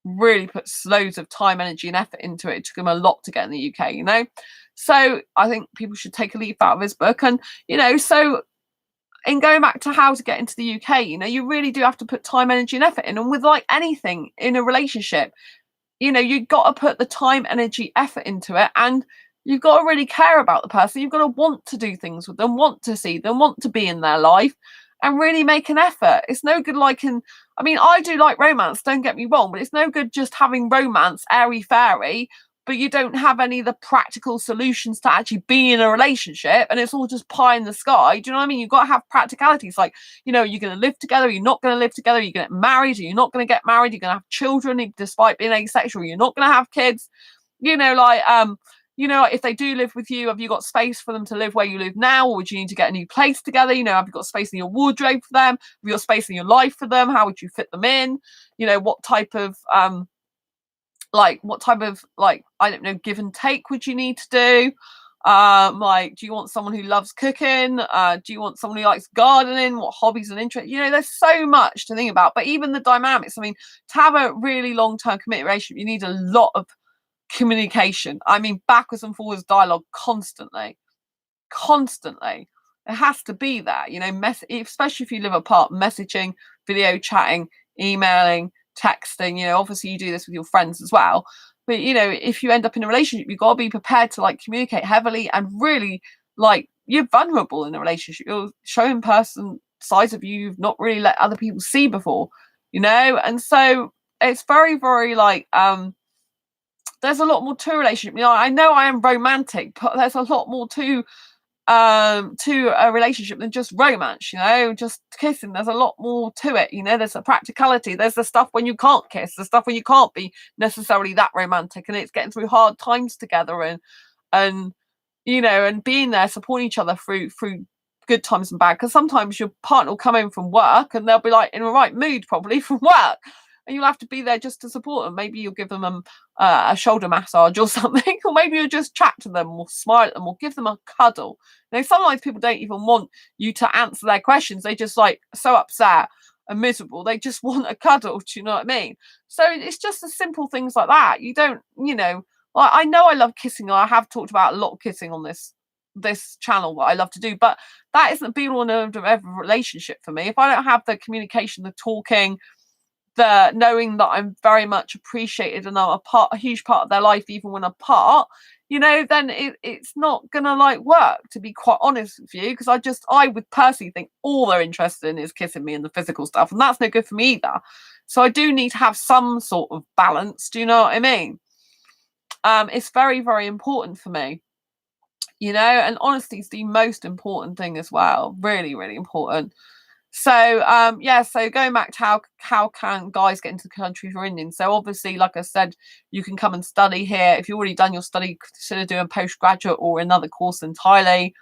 really put loads of time, energy, and effort into it. It took him a lot to get in the UK, So I think people should take a leaf out of his book. And, so in going back to how to get into the UK, you really do have to put time, energy, and effort in. And with anything in a relationship, you've got to put the time, energy, effort into it. And you've got to really care about the person. You've got to want to do things with them, want to see them, want to be in their life, and really make an effort. It's no good I do like romance, don't get me wrong, but it's no good just having romance, airy fairy, but you don't have any of the practical solutions to actually be in a relationship, and it's all just pie in the sky. Do you know what I mean? You've got to have practicalities, are you going to live together? Are you not going to live together? Are you going to get married? Are you not going to get married? You're going to have children despite being asexual? You're not going to have kids? If they do live with you, have you got space for them to live where you live now, or would you need to get a new place together? Have you got space in your wardrobe for them? Have you got space in your life for them? How would you fit them in? What type of I don't know, give and take would you need to do? Do you want someone who loves cooking? Do you want someone who likes gardening? What hobbies and interests? There's so much to think about. But even the dynamics, to have a really long-term committed relationship, you need a lot of communication. Backwards and forwards dialogue constantly. It has to be there, especially if you live apart, messaging, video chatting, emailing, texting. Obviously you do this with your friends as well, but if you end up in a relationship, you've got to be prepared to communicate heavily, and really you're vulnerable in a relationship. You're showing person sides of you've not really let other people see before, and so it's very, very there's a lot more to a relationship. I know I am romantic, but there's a lot more to a relationship than just romance, just kissing. There's a lot more to it. There's a practicality. There's the stuff when you can't kiss, the stuff when you can't be necessarily that romantic, and it's getting through hard times together, and being there, supporting each other through good times and bad. Because sometimes your partner will come in from work and they'll be in the right mood probably from work, and you'll have to be there just to support them. Maybe you'll give them a shoulder massage or something, or maybe you'll just chat to them or smile at them or give them a cuddle. Sometimes people don't even want you to answer their questions. They just so upset and miserable. They just want a cuddle. Do you know what I mean? So it's just the simple things like that. You don't, I know I love kissing. I have talked about a lot of kissing on this channel, what I love to do, but that isn't the be all and end of every relationship for me. If I don't have the communication, the talking, the knowing that I'm very much appreciated and I'm a huge part of their life, even when apart, then it's not gonna work, to be quite honest with you, because I would personally think all they're interested in is kissing me and the physical stuff, and that's no good for me either. So I do need to have some sort of balance. Do you know what I mean? It's very, very important for me, and honesty is the most important thing as well. Really, really important. So so going back to how can guys get into the country for Indian? So obviously, like I said, you can come and study here. If you've already done your study, consider doing postgraduate or another course entirely.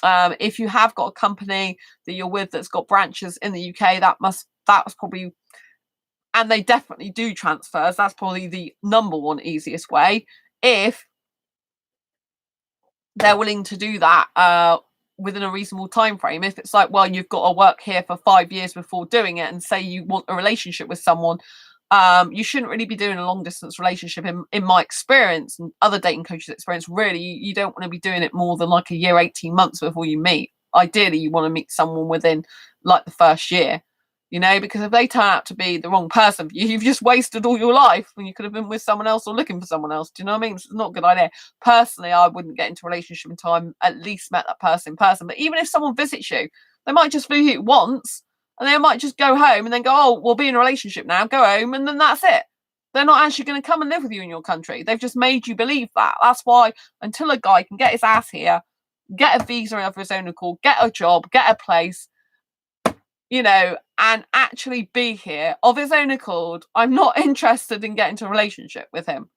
If you have got a company that you're with that's got branches in the UK, that's probably, and they definitely do transfers. That's probably the number one easiest way, if they're willing to do that within a reasonable time frame. If it's like, well, you've got to work here for 5 years before doing it, and say you want a relationship with someone, you shouldn't really be doing a long distance relationship in my experience and other dating coaches' experience. Really, you don't want to be doing it more than like a year, 18 months before you meet. Ideally, you want to meet someone within like the first year, because if they turn out to be the wrong person for you, you've just wasted all your life when you could have been with someone else or looking for someone else. Do you know what I mean? It's not a good idea. Personally, I wouldn't get into a relationship until I at least met that person in person. But even if someone visits you, they might just visit you once, and they might just go home and then go, oh, we'll be in a relationship now, go home, and then that's it. They're not actually going to come and live with you in your country. They've just made you believe that. That's why until a guy can get his ass here, get a visa of his own accord, get a job, get a place, and actually be here of his own accord, I'm not interested in getting into a relationship with him.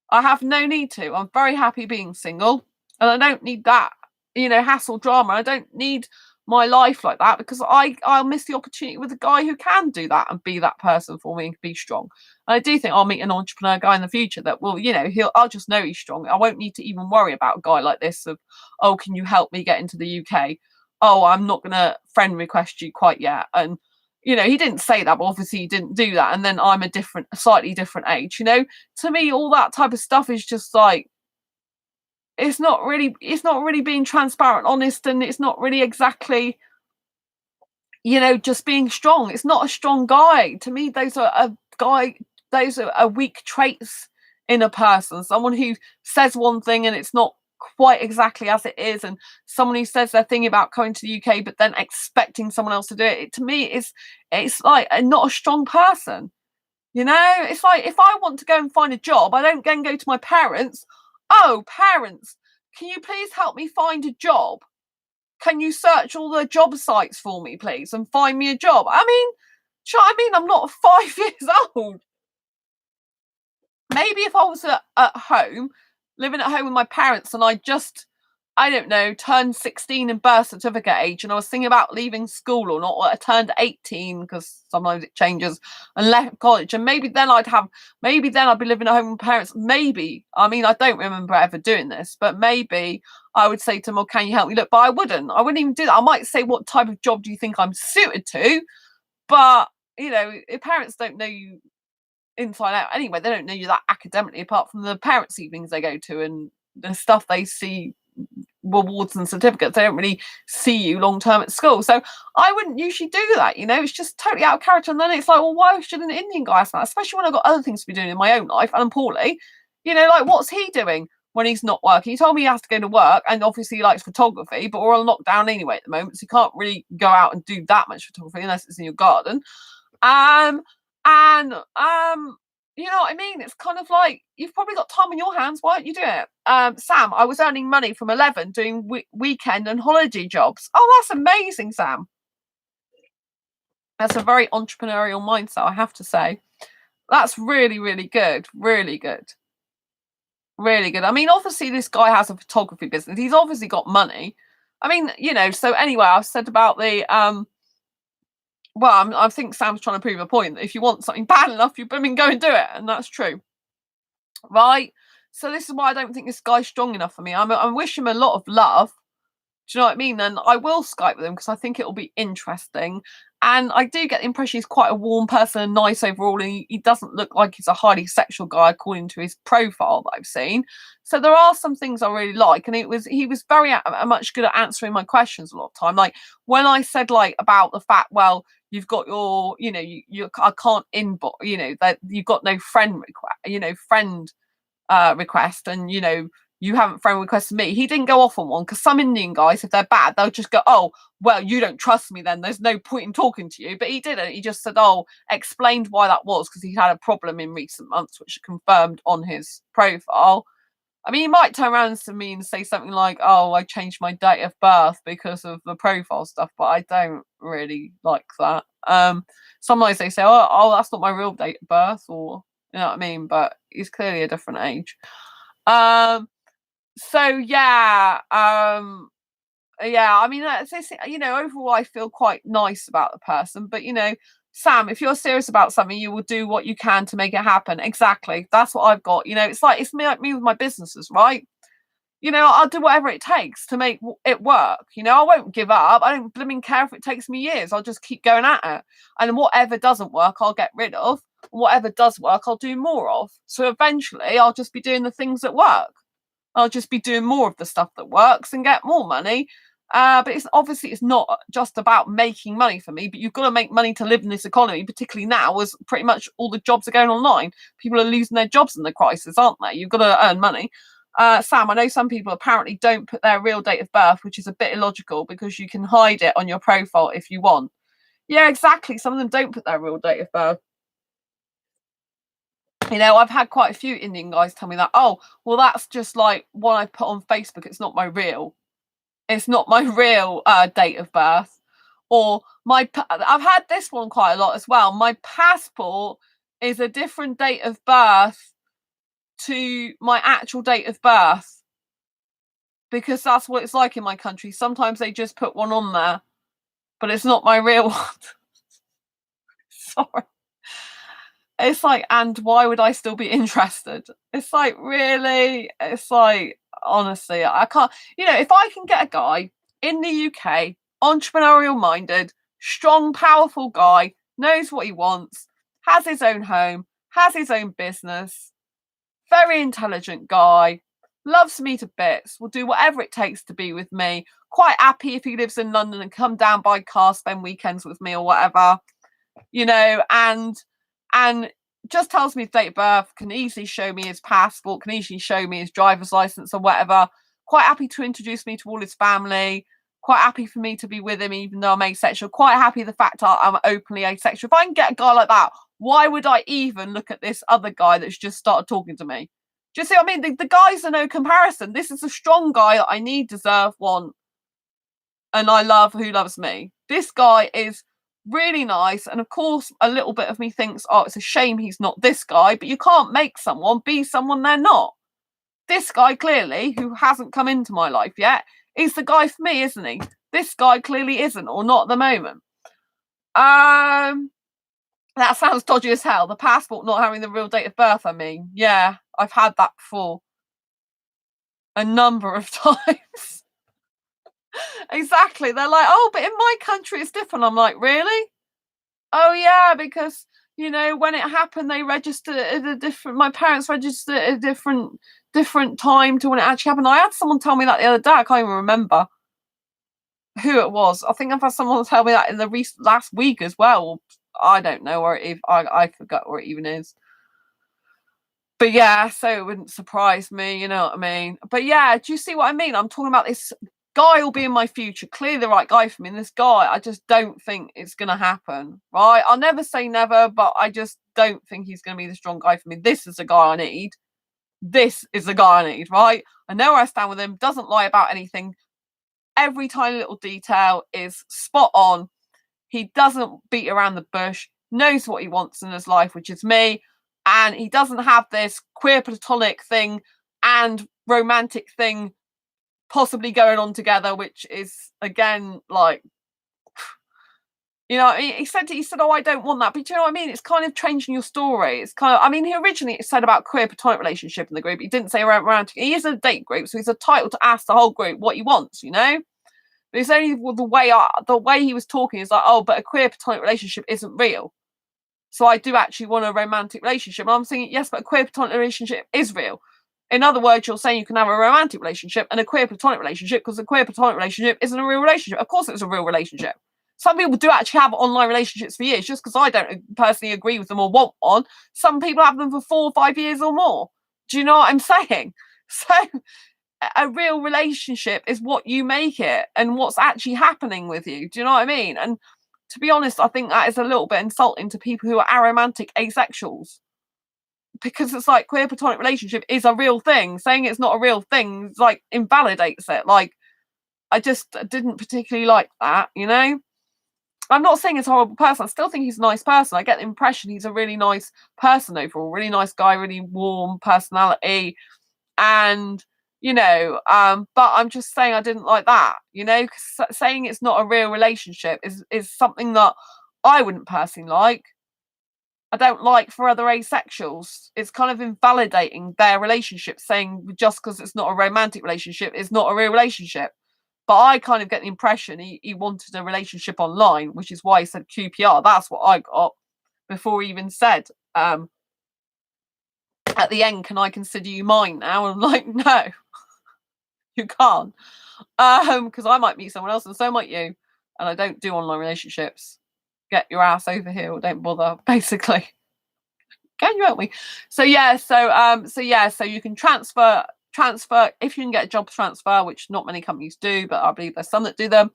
I have no need to. I'm very happy being single, and I don't need that, hassle, drama. I don't need my life like that, because I'll miss the opportunity with a guy who can do that and be that person for me and be strong. And I do think I'll meet an entrepreneur guy in the future that will, I'll just know he's strong. I won't need to even worry about a guy like this of, oh, can you help me get into the UK? Oh, I'm not going to friend request you quite yet. And, he didn't say that, but obviously he didn't do that. And then I'm a slightly different age, to me, all that type of stuff is just like, it's not really being transparent, honest, and it's not really exactly, just being strong. It's not a strong guy. To me, those are weak traits in a person. Someone who says one thing and it's not quite exactly as it is, and someone who says their thing about coming to the UK but then expecting someone else to do it. To me, it's like not a strong person. It's like, if I want to go and find a job, I don't then go to my parents. Oh, parents, can you please help me find a job? Can you search all the job sites for me, please, and find me a job? I mean, do you know what I mean? I'm not 5 years old. Maybe if I was at home, living at home with my parents, and I don't know, turned 16 in birth certificate age, and I was thinking about leaving school or not, or I turned 18, because sometimes it changes, and left college, and maybe then I'd be living at home with parents. Maybe, I mean, I don't remember ever doing this, but maybe I would say to them, well, can you help me look? But I wouldn't even do that. I might say, what type of job do you think I'm suited to? But, if parents don't know you inside out anyway, they don't know you that academically, apart from the parents' evenings they go to and the stuff they see, rewards and certificates. They don't really see you long term at school. So I wouldn't usually do that. It's just totally out of character. And then it's like, well, why should an Indian guy ask that? Especially when I've got other things to be doing in my own life and I'm poorly. Like, what's he doing when he's not working? He told me he has to go to work, and obviously he likes photography, but we're on lockdown anyway at the moment, so you can't really go out and do that much photography unless it's in your garden. And you know what I mean? It's kind of like, you've probably got time on your hands. Why don't you do it? Sam, I was earning money from 11 doing weekend and holiday jobs. Oh, that's amazing, Sam. That's a very entrepreneurial mindset, I have to say. That's really, really good. Really good. Really good. I mean, obviously this guy has a photography business. He's obviously got money. I mean, so anyway, I've said about the I think Sam's trying to prove a point that if you want something bad enough, you go and do it, and that's true, right? So this is why I don't think this guy's strong enough for me. I wish him a lot of love. Do you know what I mean? And I will Skype with him because I think it'll be interesting. And I do get the impression he's quite a warm person and nice overall, and he doesn't look like he's a highly sexual guy according to his profile that I've seen. So there are some things I really like, and he was very much good at answering my questions a lot of time. Like when I said like about the fact, well, you've got your, I can't inbox, that you've got no friend request, and you haven't friend requested me. He didn't go off on one, because some Indian guys, if they're bad, they'll just go, oh, well, you don't trust me then, there's no point in talking to you. But he didn't. He just said, oh, explained why that was, because he had a problem in recent months, which confirmed on his profile. I mean, he might turn around to me and say something like, oh, I changed my date of birth because of the profile stuff, but I don't really like that. Sometimes they say, oh, that's not my real date of birth, or, you know what I mean? But he's clearly a different age. So yeah, I mean, overall I feel quite nice about the person, but Sam, if you're serious about something, you will do what you can to make it happen. Exactly. That's what I've got. It's like, it's me with my businesses, right? I'll do whatever it takes to make it work. I won't give up. I don't blooming care if it takes me years. I'll just keep going at it. And whatever doesn't work, I'll get rid of. Whatever does work, I'll do more of. So eventually, I'll just be doing the things that work. I'll just be doing more of the stuff that works and get more money. But it's not just about making money for me, but you've got to make money to live in this economy, particularly now as pretty much all the jobs are going online. People are losing their jobs in the crisis, aren't they? You've got to earn money. Sam, I know some people apparently don't put their real date of birth, which is a bit illogical because you can hide it on your profile if you want. Yeah, exactly. Some of them don't put their real date of birth. I've had quite a few Indian guys tell me that, oh, well, that's just like what I put on Facebook. It's not my real. It's not my real date of birth. Or I've had this one quite a lot as well. My passport is a different date of birth to my actual date of birth because that's what it's like in my country. Sometimes they just put one on there, but it's not my real one. Sorry. It's like, and why would I still be interested? It's like, really? It's like, honestly, I can't. If I can get a guy in the UK, entrepreneurial minded, strong, powerful guy, knows what he wants, has his own home, has his own business, very intelligent guy, loves me to bits, will do whatever it takes to be with me, quite happy if he lives in London and come down by car, spend weekends with me or whatever, and just tells me his date of birth, can easily show me his passport, can easily show me his driver's license or whatever. Quite happy to introduce me to all his family. Quite happy for me to be with him, even though I'm asexual. Quite happy the fact that I'm openly asexual. If I can get a guy like that, why would I even look at this other guy that's just started talking to me? Do you see what I mean? The guys are no comparison. This is a strong guy that I need, deserve, want, and I love, who loves me. This guy is really nice, and of course a little bit of me thinks, oh, it's a shame he's not this guy, but you can't make someone be someone they're not. This guy, clearly, who hasn't come into my life yet, is the guy for me, isn't he? This guy clearly isn't, or not at the moment. That sounds dodgy as hell. The passport not having the real date of birth, I mean. Yeah, I've had that before a number of times. Exactly. They're like, oh, but in my country it's different. I'm like, really? Oh yeah, because when it happened, they registered at a different. My parents registered at a different time to when it actually happened. I had someone tell me that the other day. I can't even remember who it was. I think I've had someone tell me that in the last week as well. I don't know where it is. I forgot where it even is. But yeah, so it wouldn't surprise me. You know what I mean? But yeah, do you see what I mean? I'm talking about this guy will be in my future, clearly the right guy for me. And this guy, I just don't think it's going to happen, right? I'll never say never, but I just don't think he's going to be the strong guy for me. This is the guy I need. This is the guy I need, right? I know where I stand with him, doesn't lie about anything. Every tiny little detail is spot on. He doesn't beat around the bush, knows what he wants in his life, which is me. And he doesn't have this queer platonic thing and romantic thing possibly going on together, which is again like, he said, oh, I don't want that, but you know what I mean? It's kind of changing your story. It's kind of, I mean, he originally said about queer platonic relationship in the group. He didn't say romantic. He is a date group, so he's entitled to ask the whole group what he wants, But it's only the way he was talking is like, oh, but a queer platonic relationship isn't real. So I do actually want a romantic relationship. And I'm saying, yes, but a queer platonic relationship is real. In other words, you're saying you can have a romantic relationship and a queer platonic relationship because a queer platonic relationship isn't a real relationship. Of course it's a real relationship. Some people do actually have online relationships for years just because I don't personally agree with them or want one. Some people have them for 4 or 5 years or more. Do you know what I'm saying? So a real relationship is what you make it and what's actually happening with you. Do you know what I mean? And to be honest, I think that is a little bit insulting to people who are aromantic asexuals. Because it's like queer platonic relationship is a real thing. Saying it's not a real thing like invalidates it. Like, I just didn't particularly like that, I'm not saying he's a horrible person. I still think he's a nice person. I get the impression he's a really nice person overall, really nice guy, really warm personality. And, but I'm just saying I didn't like that, because saying it's not a real relationship is something that I wouldn't personally like. I don't like for other asexuals. It's kind of invalidating their relationship, saying just because it's not a romantic relationship, it's not a real relationship. But I kind of get the impression he wanted a relationship online, which is why he said QPR. That's what I got before he even said, at the end, can I consider you mine now? And I'm like, no, you can't. Because I might meet someone else and so might you. And I don't do online relationships. Get your ass over here or don't bother, basically. Can you help me? So you can transfer if you can get a job transfer, which not many companies do, but I believe there's some that do them.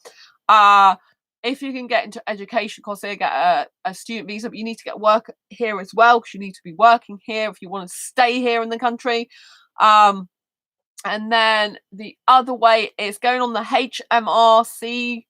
If you can get into education, because they get a student visa, but you need to get work here as well, because you need to be working here if you want to stay here in the country. And then the other way is going on the HMRC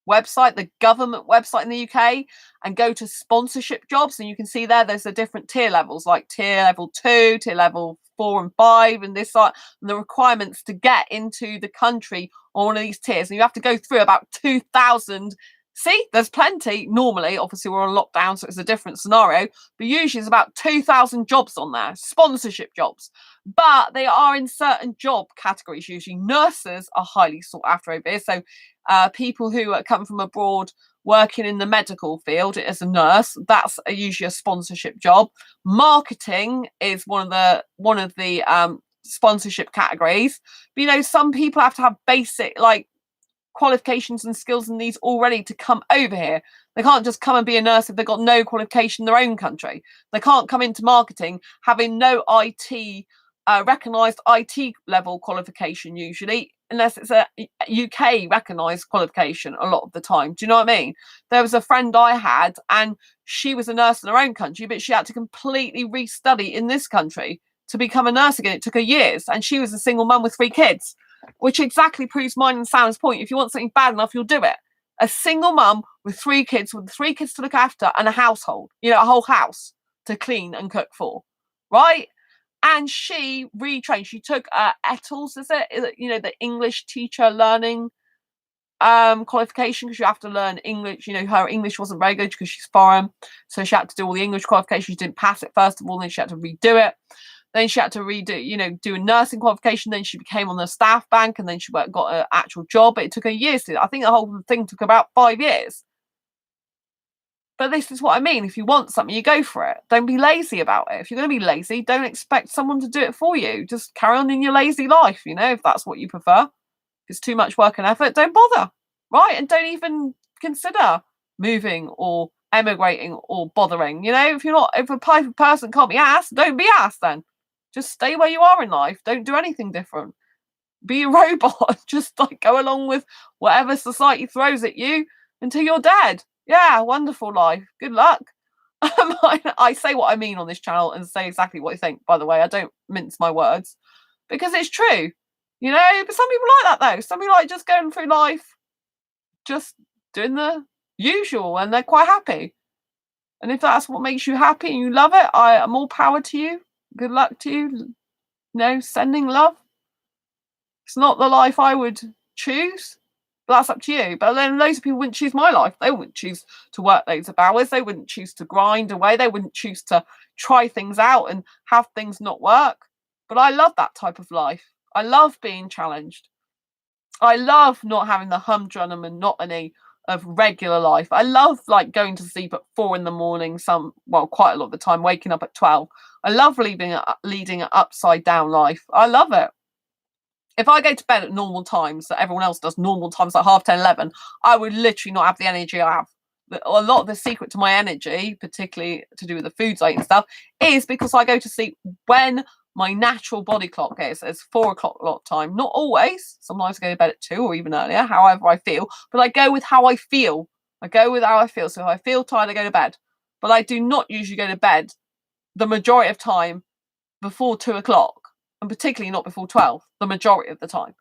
website, the government website in the UK, and go to sponsorship jobs, and you can see there's the different tier levels, like tier level 2, tier level 4 and 5, and this and the requirements to get into the country on one of these tiers, and you have to go through about 2,000. See, there's plenty. Normally, obviously, we're on lockdown, so it's a different scenario, but usually it's about 2,000 jobs on there, sponsorship jobs. But they are in certain job categories. Usually nurses are highly sought after over here, so people who come from abroad working in the medical field as a nurse, that's usually a sponsorship job. Marketing is one of the sponsorship categories. But some people have to have basic qualifications and skills in these already to come over here. They can't just come and be a nurse if they've got no qualification in their own country. They can't come into marketing having no IT recognised IT level qualification usually, unless it's a UK recognised qualification a lot of the time. Do you know what I mean? There was a friend I had, and she was a nurse in her own country, but she had to completely restudy in this country to become a nurse again. It took her years, and she was a single mum with 3 kids, which exactly proves mine and Sam's point. If you want something bad enough, you'll do it. A single mum with 3 kids, with 3 kids to look after, and a household, a whole house to clean and cook for, right? And she retrained. She took ETLS, is it? The English teacher learning qualification, because you have to learn English. Her English wasn't very good because she's foreign, so she had to do all the English qualifications. She didn't pass it first of all, then she had to redo it. Then she had to redo, do a nursing qualification. Then she became on the staff bank, and then she got an actual job. But it took her years to. I think the whole thing took about 5 years. But this is what I mean. If you want something, you go for it. Don't be lazy about it. If you're going to be lazy, don't expect someone to do it for you. Just carry on in your lazy life, if that's what you prefer. If it's too much work and effort, don't bother, right? And don't even consider moving or emigrating or bothering. If a type of person can't be asked, don't be asked then. Just stay where you are in life. Don't do anything different. Be a robot. Just go along with whatever society throws at you until you're dead. Yeah, wonderful life. Good luck. I say what I mean on this channel and say exactly what I think, by the way. I don't mince my words because it's true. But some people like that though. Some people like just going through life, just doing the usual, and they're quite happy. And if that's what makes you happy and you love it, I'm all power to you. Good luck to you. Sending love. It's not the life I would choose. But that's up to you. But then loads of people wouldn't choose my life. They wouldn't choose to work loads of hours. They wouldn't choose to grind away. They wouldn't choose to try things out and have things not work. But I love that type of life. I love being challenged. I love not having the humdrum and monotony of regular life. I love going to sleep at 4 a.m, quite a lot of the time, waking up at 12. I love leading an upside down life. I love it. If I go to bed at normal times that everyone else does, normal times like 10:30, 11, I would literally not have the energy I have. A lot of the secret to my energy, particularly to do with the foods I eat and stuff, is because I go to sleep when my natural body clock is. It's 4 o'clock a lot of time. Not always. Sometimes I go to bed at 2 or even earlier, however I feel. But I go with how I feel. So if I feel tired, I go to bed. But I do not usually go to bed the majority of time before 2 o'clock. And particularly not before 12, the majority of the time.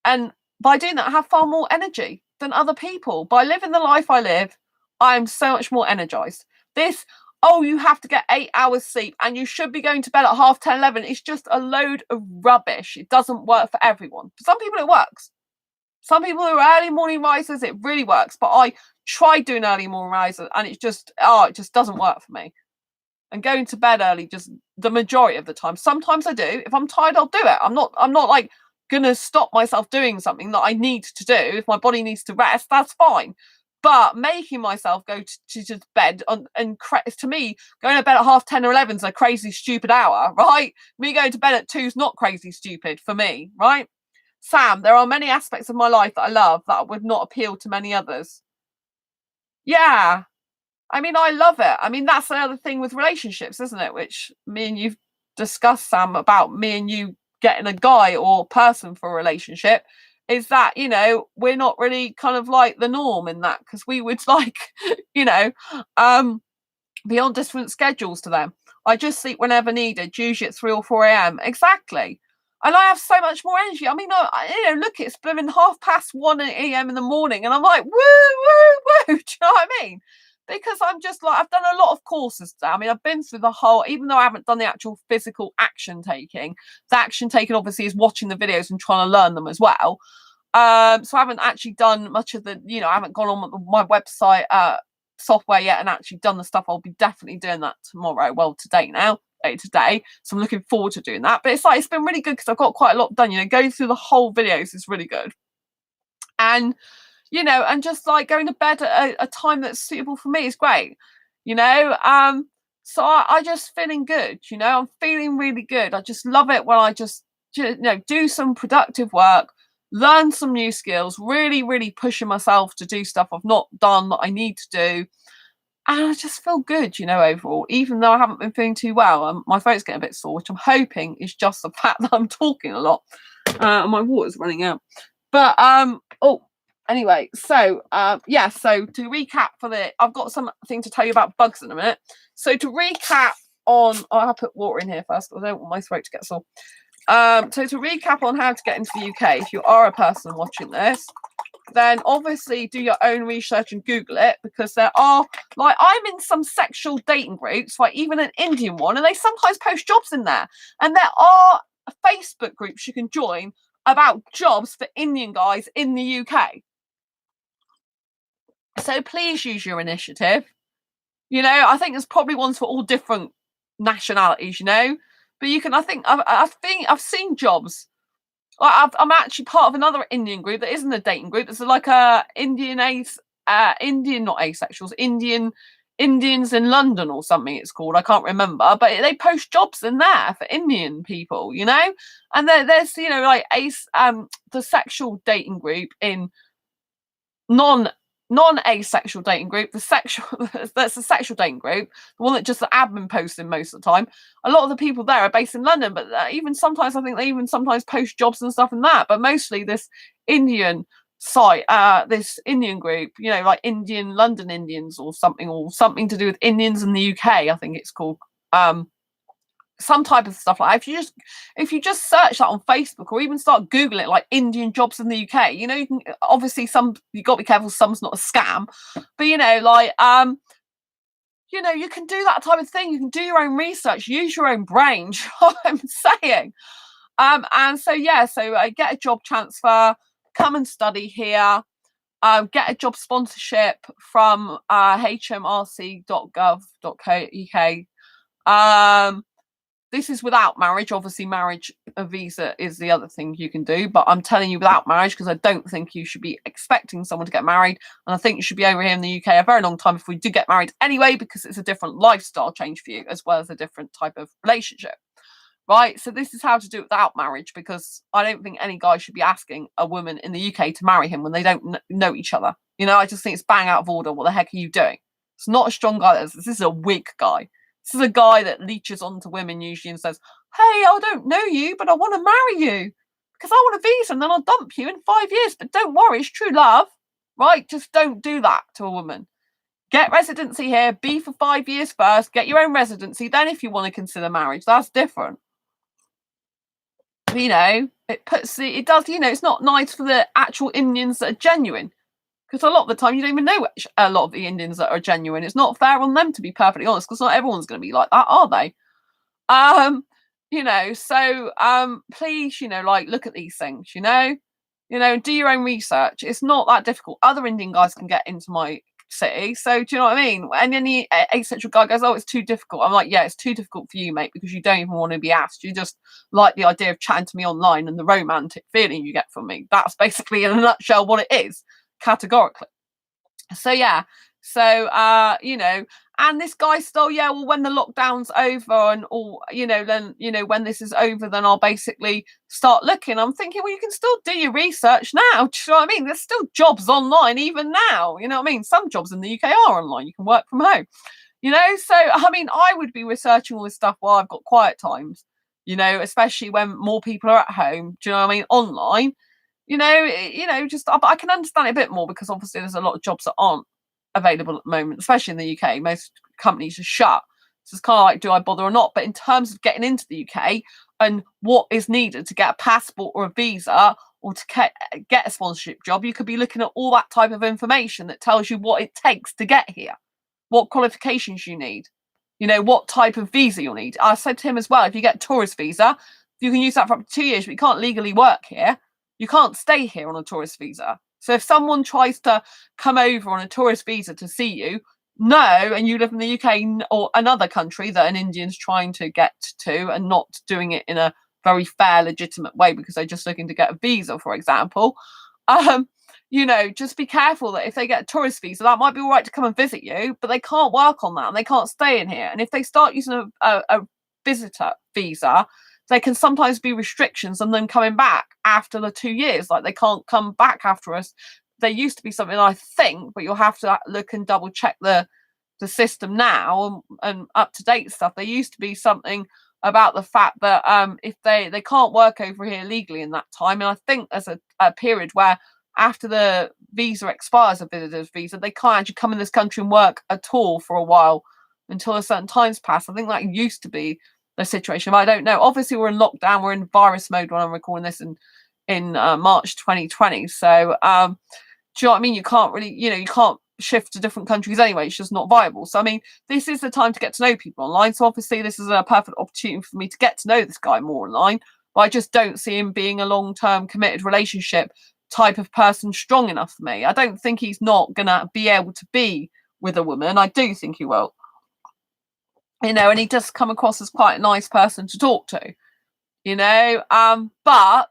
And by doing that, I have far more energy than other people. By living the life I live, I am so much more energized. You have to get 8 hours sleep and you should be going to bed at 10:30, 11. It's just a load of rubbish. It doesn't work for everyone. For some people, it works. Some people who are early morning risers, it really works. But I tried doing early morning risers and it just doesn't work for me. and going to bed early just the majority of the time. Sometimes I do. If I'm tired, I'll do it. I'm not like gonna stop myself doing something that I need to do. If my body needs to rest, that's fine. But making myself go to bed to me, going to bed at 10:30 or 11 is a crazy stupid hour, right? Me going to bed at 2 is not crazy stupid for me, right? Sam, there are many aspects of my life that I love that would not appeal to many others. Yeah. I mean, I love it. I mean, that's the other thing with relationships, isn't it? Which me and you've discussed, Sam, about me and you getting a guy or person for a relationship, is that, we're not really kind of like the norm in that, because we would like, you know, um, be on different schedules to them. I just sleep whenever needed, usually at 3 or 4 a.m. Exactly. And I have so much more energy. I mean, look, it's been 1:30 a.m. in the morning, and I'm like, woo, woo, woo. Do you know what I mean? Because I'm just like, I've done a lot of courses today. I mean, I've been through the whole, even though I haven't done the actual physical action taking, the action taking obviously is watching the videos and trying to learn them as well. So I haven't actually done much of the, I haven't gone on my website software yet and actually done the stuff. I'll be definitely doing that tomorrow. Well, today. So I'm looking forward to doing that. But it's been really good because I've got quite a lot done. Going through the whole videos is really good. And and just like going to bed at a time that's suitable for me is great. So I just feeling good. I'm feeling really good. I just love it when I just do some productive work, learn some new skills, really, really pushing myself to do stuff I've not done that I need to do. And I just feel good, overall, even though I haven't been feeling too well. My throat's getting a bit sore, which I'm hoping is just the fact that I'm talking a lot and my water's running out. But, anyway, so, so to recap I've got something to tell you about bugs in a minute. So to recap I'll put water in here first, I don't want my throat to get sore. So to recap on how to get into the UK, if you are a person watching this, then obviously do your own research and Google it, because there are, like, I'm in some sexual dating groups, like even an Indian one, and they sometimes post jobs in there. And there are Facebook groups you can join about jobs for Indian guys in the UK. So please use your initiative. I think there's probably ones for all different nationalities, but you can, I think I've seen jobs. I'm actually part of another Indian group that isn't a dating group. It's like a Indian not asexuals, Indians in London or something it's called. I can't remember, but they post jobs in there for Indian people, and there's like the sexual dating group in non-asexual dating group, that's the sexual dating group, the one that just the admin posts in most of the time. A lot of the people there are based in London, but even sometimes I think they even sometimes post jobs and stuff in that. But mostly this Indian site, this Indian group, like Indian London Indians or something to do with Indians in the UK, I think it's called. Some type of stuff like that. If you just search that on Facebook or even start Googling it, like Indian jobs in the UK, you can obviously you got to be careful, some's not a scam, but you can do that type of thing. You can do your own research, use your own brain. You know what I'm saying? And so get a job transfer, come and study here, get a job sponsorship from hmrc.gov.uk. This is without marriage. Obviously, marriage, a visa is the other thing you can do. But I'm telling you without marriage, because I don't think you should be expecting someone to get married. And I think you should be over here in the UK a very long time if we do get married anyway, because it's a different lifestyle change for you, as well as a different type of relationship. Right? So this is how to do it without marriage, because I don't think any guy should be asking a woman in the UK to marry him when they don't know each other. I just think it's bang out of order. What the heck are you doing? It's not a strong guy. This is a weak guy. This is a guy that leeches onto women usually and says, hey, I don't know you, but I want to marry you because I want a visa and then I'll dump you in 5 years. But don't worry, it's true love, right? Just don't do that to a woman. Get residency here, be for 5 years first, get your own residency. Then if you want to consider marriage, that's different. It does, it's not nice for the actual Indians that are genuine. Because a lot of the time, you don't even know a lot of the Indians that are genuine. It's not fair on them, to be perfectly honest, because not everyone's going to be like that, are they? So please, look at these things, do your own research. It's not that difficult. Other Indian guys can get into my city. So do you know what I mean? And then the asexual guy goes, oh, it's too difficult. I'm like, yeah, it's too difficult for you, mate, because you don't even want to be asked. You just like the idea of chatting to me online and the romantic feeling you get from me. That's basically in a nutshell what it is, categorically. So yeah, so and this guy still, yeah, well, when the lockdown's over and all, then when this is over, then I'll basically start looking. I'm thinking, well, you can still do your research now. Do you know what I mean? There's still jobs online even now. You know what I mean? Some jobs in the UK are online. You can work from home. So I mean, I would be researching all this stuff while I've got quiet times. Especially when more people are at home. Do you know what I mean? Online. Just I can understand it a bit more because obviously there's a lot of jobs that aren't available at the moment, especially in the UK. Most companies are shut. So it's kind of like, do I bother or not? But in terms of getting into the UK and what is needed to get a passport or a visa or to get a sponsorship job, you could be looking at all that type of information that tells you what it takes to get here, what qualifications you need, what type of visa you'll need. I said to him as well, if you get a tourist visa, you can use that for up to 2 years, but you can't legally work here. You can't stay here on a tourist visa. So if someone tries to come over on a tourist visa to see you, no, and you live in the UK or another country that an Indian's trying to get to and not doing it in a very fair, legitimate way because they're just looking to get a visa, for example, just be careful that if they get a tourist visa, that might be all right to come and visit you, but they can't work on that and they can't stay in here. And if they start using a visitor visa, there can sometimes be restrictions on them coming back after the 2 years. Like they can't come back after us. There used to be something, I think, but you'll have to look and double check the system now and up to date stuff. There used to be something about the fact that if they can't work over here legally in that time, and I think there's a period where after the visa expires, a visitor's visa, they can't actually come in this country and work at all for a while until a certain time's passed. I think that used to be the situation, but I don't know. Obviously, we're in lockdown. We're in virus mode when I'm recording this in March 2020. So, do you know what I mean? You can't really, you can't shift to different countries anyway. It's just not viable. So, I mean, this is the time to get to know people online. So, obviously, this is a perfect opportunity for me to get to know this guy more online. But I just don't see him being a long-term committed relationship type of person strong enough for me. I don't think he's not gonna be able to be with a woman. I do think he will. And he does come across as quite a nice person to talk to, but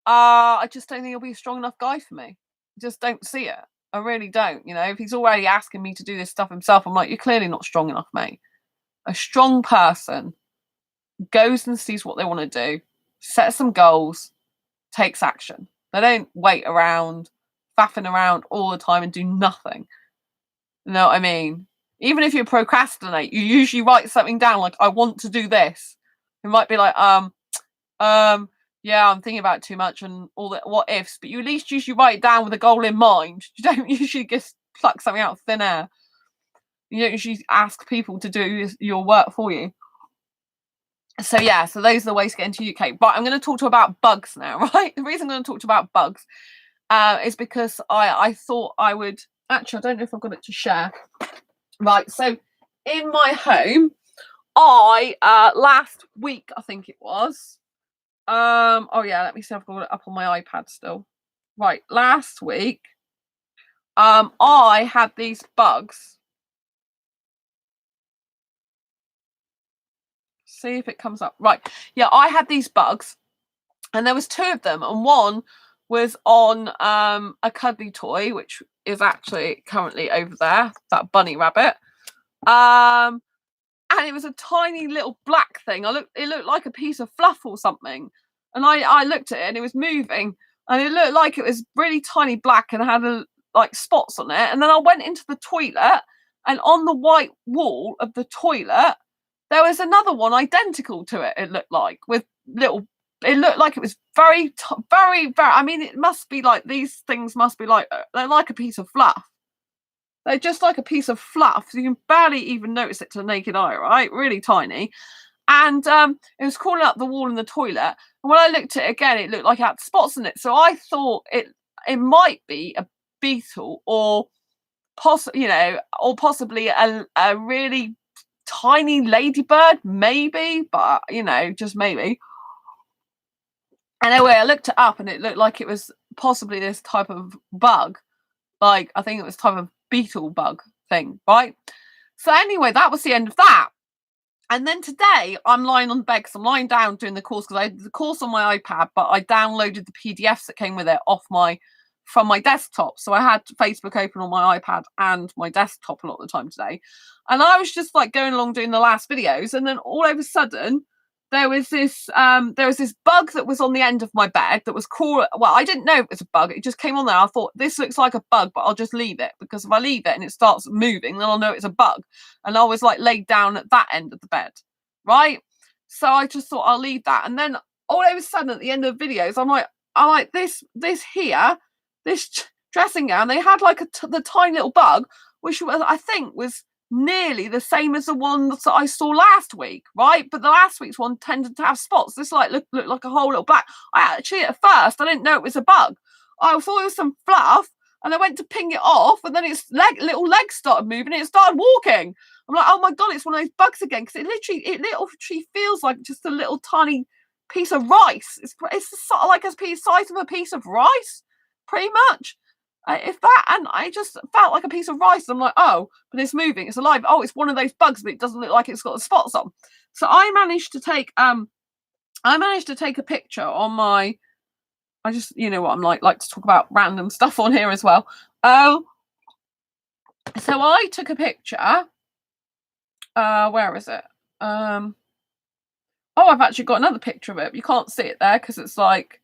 I just don't think he'll be a strong enough guy for me. I just don't see it. I really don't. If he's already asking me to do this stuff himself, I'm like, you're clearly not strong enough, mate. A strong person goes and sees what they want to do, sets some goals, takes action. They don't wait around, faffing around all the time and do nothing. You know what I mean? Even if you procrastinate, you usually write something down like, I want to do this. It might be like, yeah, I'm thinking about it too much and all the what ifs, but you at least usually write it down with a goal in mind. You don't usually just pluck something out of thin air. You don't usually ask people to do your work for you. So yeah, so those are the ways to get into UK. But I'm going to talk to you about bugs now, right? The reason I'm going to talk to you about bugs is because I thought I would... Actually, I don't know if I've got it to share. Right, so in my home, I last week, I think it was. Oh yeah, let me see. I've got it up on my iPad still. Right, last week, I had these bugs. See if it comes up. Right, yeah, I had these bugs, and there was 2 of them, and one was on a cuddly toy, which is actually currently over there, that bunny rabbit. And it was a tiny little black thing. It looked like a piece of fluff or something. And I looked at it and it was moving. And it looked like it was really tiny black and had like spots on it. And then I went into the toilet, and on the white wall of the toilet, there was another one identical to it, it looked like, with little... It looked like it was very, very... I mean, it must be like... These things must be like... They're like a piece of fluff. They're just like a piece of fluff. So you can barely even notice it to the naked eye, right? Really tiny. And it was crawling up the wall in the toilet. And when I looked at it again, it looked like it had spots in it. So I thought it might be a beetle or possibly a really tiny ladybird, maybe, but just maybe. Anyway, I looked it up and it looked like it was possibly this type of bug. Like, I think it was type of beetle bug thing, right? So anyway, that was the end of that. And then today I'm lying on the bed because I'm lying down doing the course, because I did the course on my iPad, but I downloaded the PDFs that came with it from my desktop. So I had Facebook open on my iPad and my desktop a lot of the time today. And I was just like going along doing the last videos, and then all of a sudden there was this bug that was on the end of my bed that was cool. Well, I didn't know it was a bug. It just came on there. I thought, this looks like a bug, but I'll just leave it, because if I leave it and it starts moving, then I'll know it's a bug. And I was like laid down at that end of the bed, right? So I just thought I'll leave that. And then all of a sudden at the end of the videos, I'm like this here, this dressing gown, they had like the tiny little bug, which was, I think, was nearly the same as the one that I saw last week, right? But the last week's one tended to have spots. This like looked like a whole little black. I actually, at first, I didn't know it was a bug. I thought it was some fluff, and I went to ping it off, and then its little legs started moving, and it started walking. I'm like, oh my god, it's one of those bugs again, because it literally feels like just a little tiny piece of rice. It's sort of like a size of a piece of rice, pretty much. If that, and I just felt like a piece of rice. I'm like, oh, but it's moving, it's alive. Oh, it's one of those bugs, but it doesn't look like it's got the spots on. So I managed to take a picture on my. I just, you know what I'm like to talk about random stuff on here as well. So I took a picture. Where is it? Oh, I've actually got another picture of it. You can't see it there because it's like.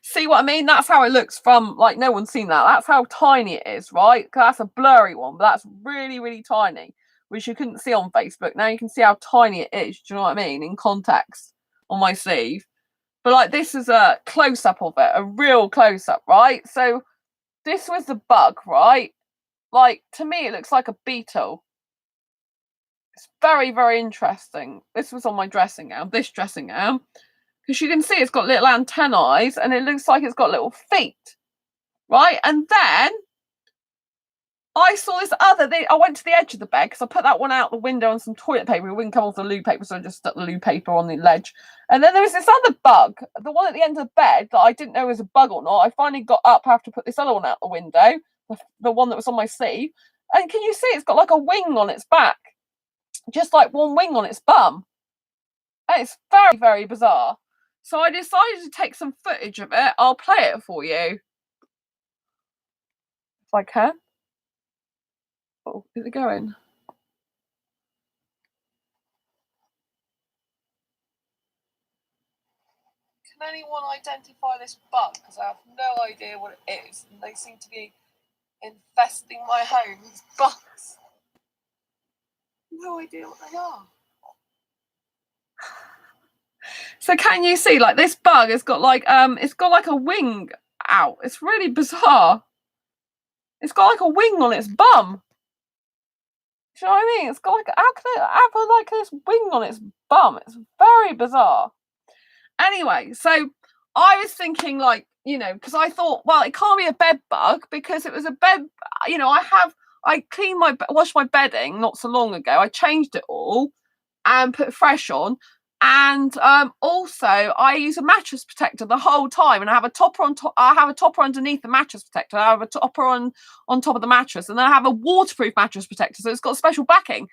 See what I mean? That's how it looks from, like, no one's seen that. That's how tiny it is, right? That's a blurry one, but that's really, really tiny, which you couldn't see on Facebook. Now you can see how tiny it is. Do you know what I mean? In context on my sleeve. But like, this is a close-up of it, a real close-up, right? So this was the bug, right? Like, to me, it looks like a beetle. It's very, very interesting. This was on my dressing gown, this dressing gown. Because you can see it's got little antennae, and it looks like it's got little feet, right? And then I saw this other thing. I went to the edge of the bed because I put that one out the window on some toilet paper. It wouldn't come off the loo paper, so I just stuck the loo paper on the ledge. And then there was this other bug, the one at the end of the bed that I didn't know was a bug or not. I finally got up after put this other one out the window, the one that was on my sleeve. And can you see it's got like a wing on its back? Just like one wing on its bum. And it's very, very bizarre. So I decided to take some footage of it. I'll play it for you. If I can. Oh, is it going? Can anyone identify this bug? Because I have no idea what it is. And they seem to be infesting my home. These bugs. No idea what they are. So can you see, like, this bug has got like it's got like a wing out. It's really bizarre. It's got like a wing on its bum. Do you know what I mean? It's got like, how can it have like this wing on its bum? It's very bizarre. Anyway, so I was thinking, like, you know, because I thought, well, it can't be a bed bug because it was a bed. You know, I washed my bedding not so long ago. I changed it all and put fresh on. And also, I use a mattress protector the whole time, and I have a topper on top. I have a topper underneath the mattress protector. I have a topper on top of the mattress, and then I have a waterproof mattress protector, so it's got special backing.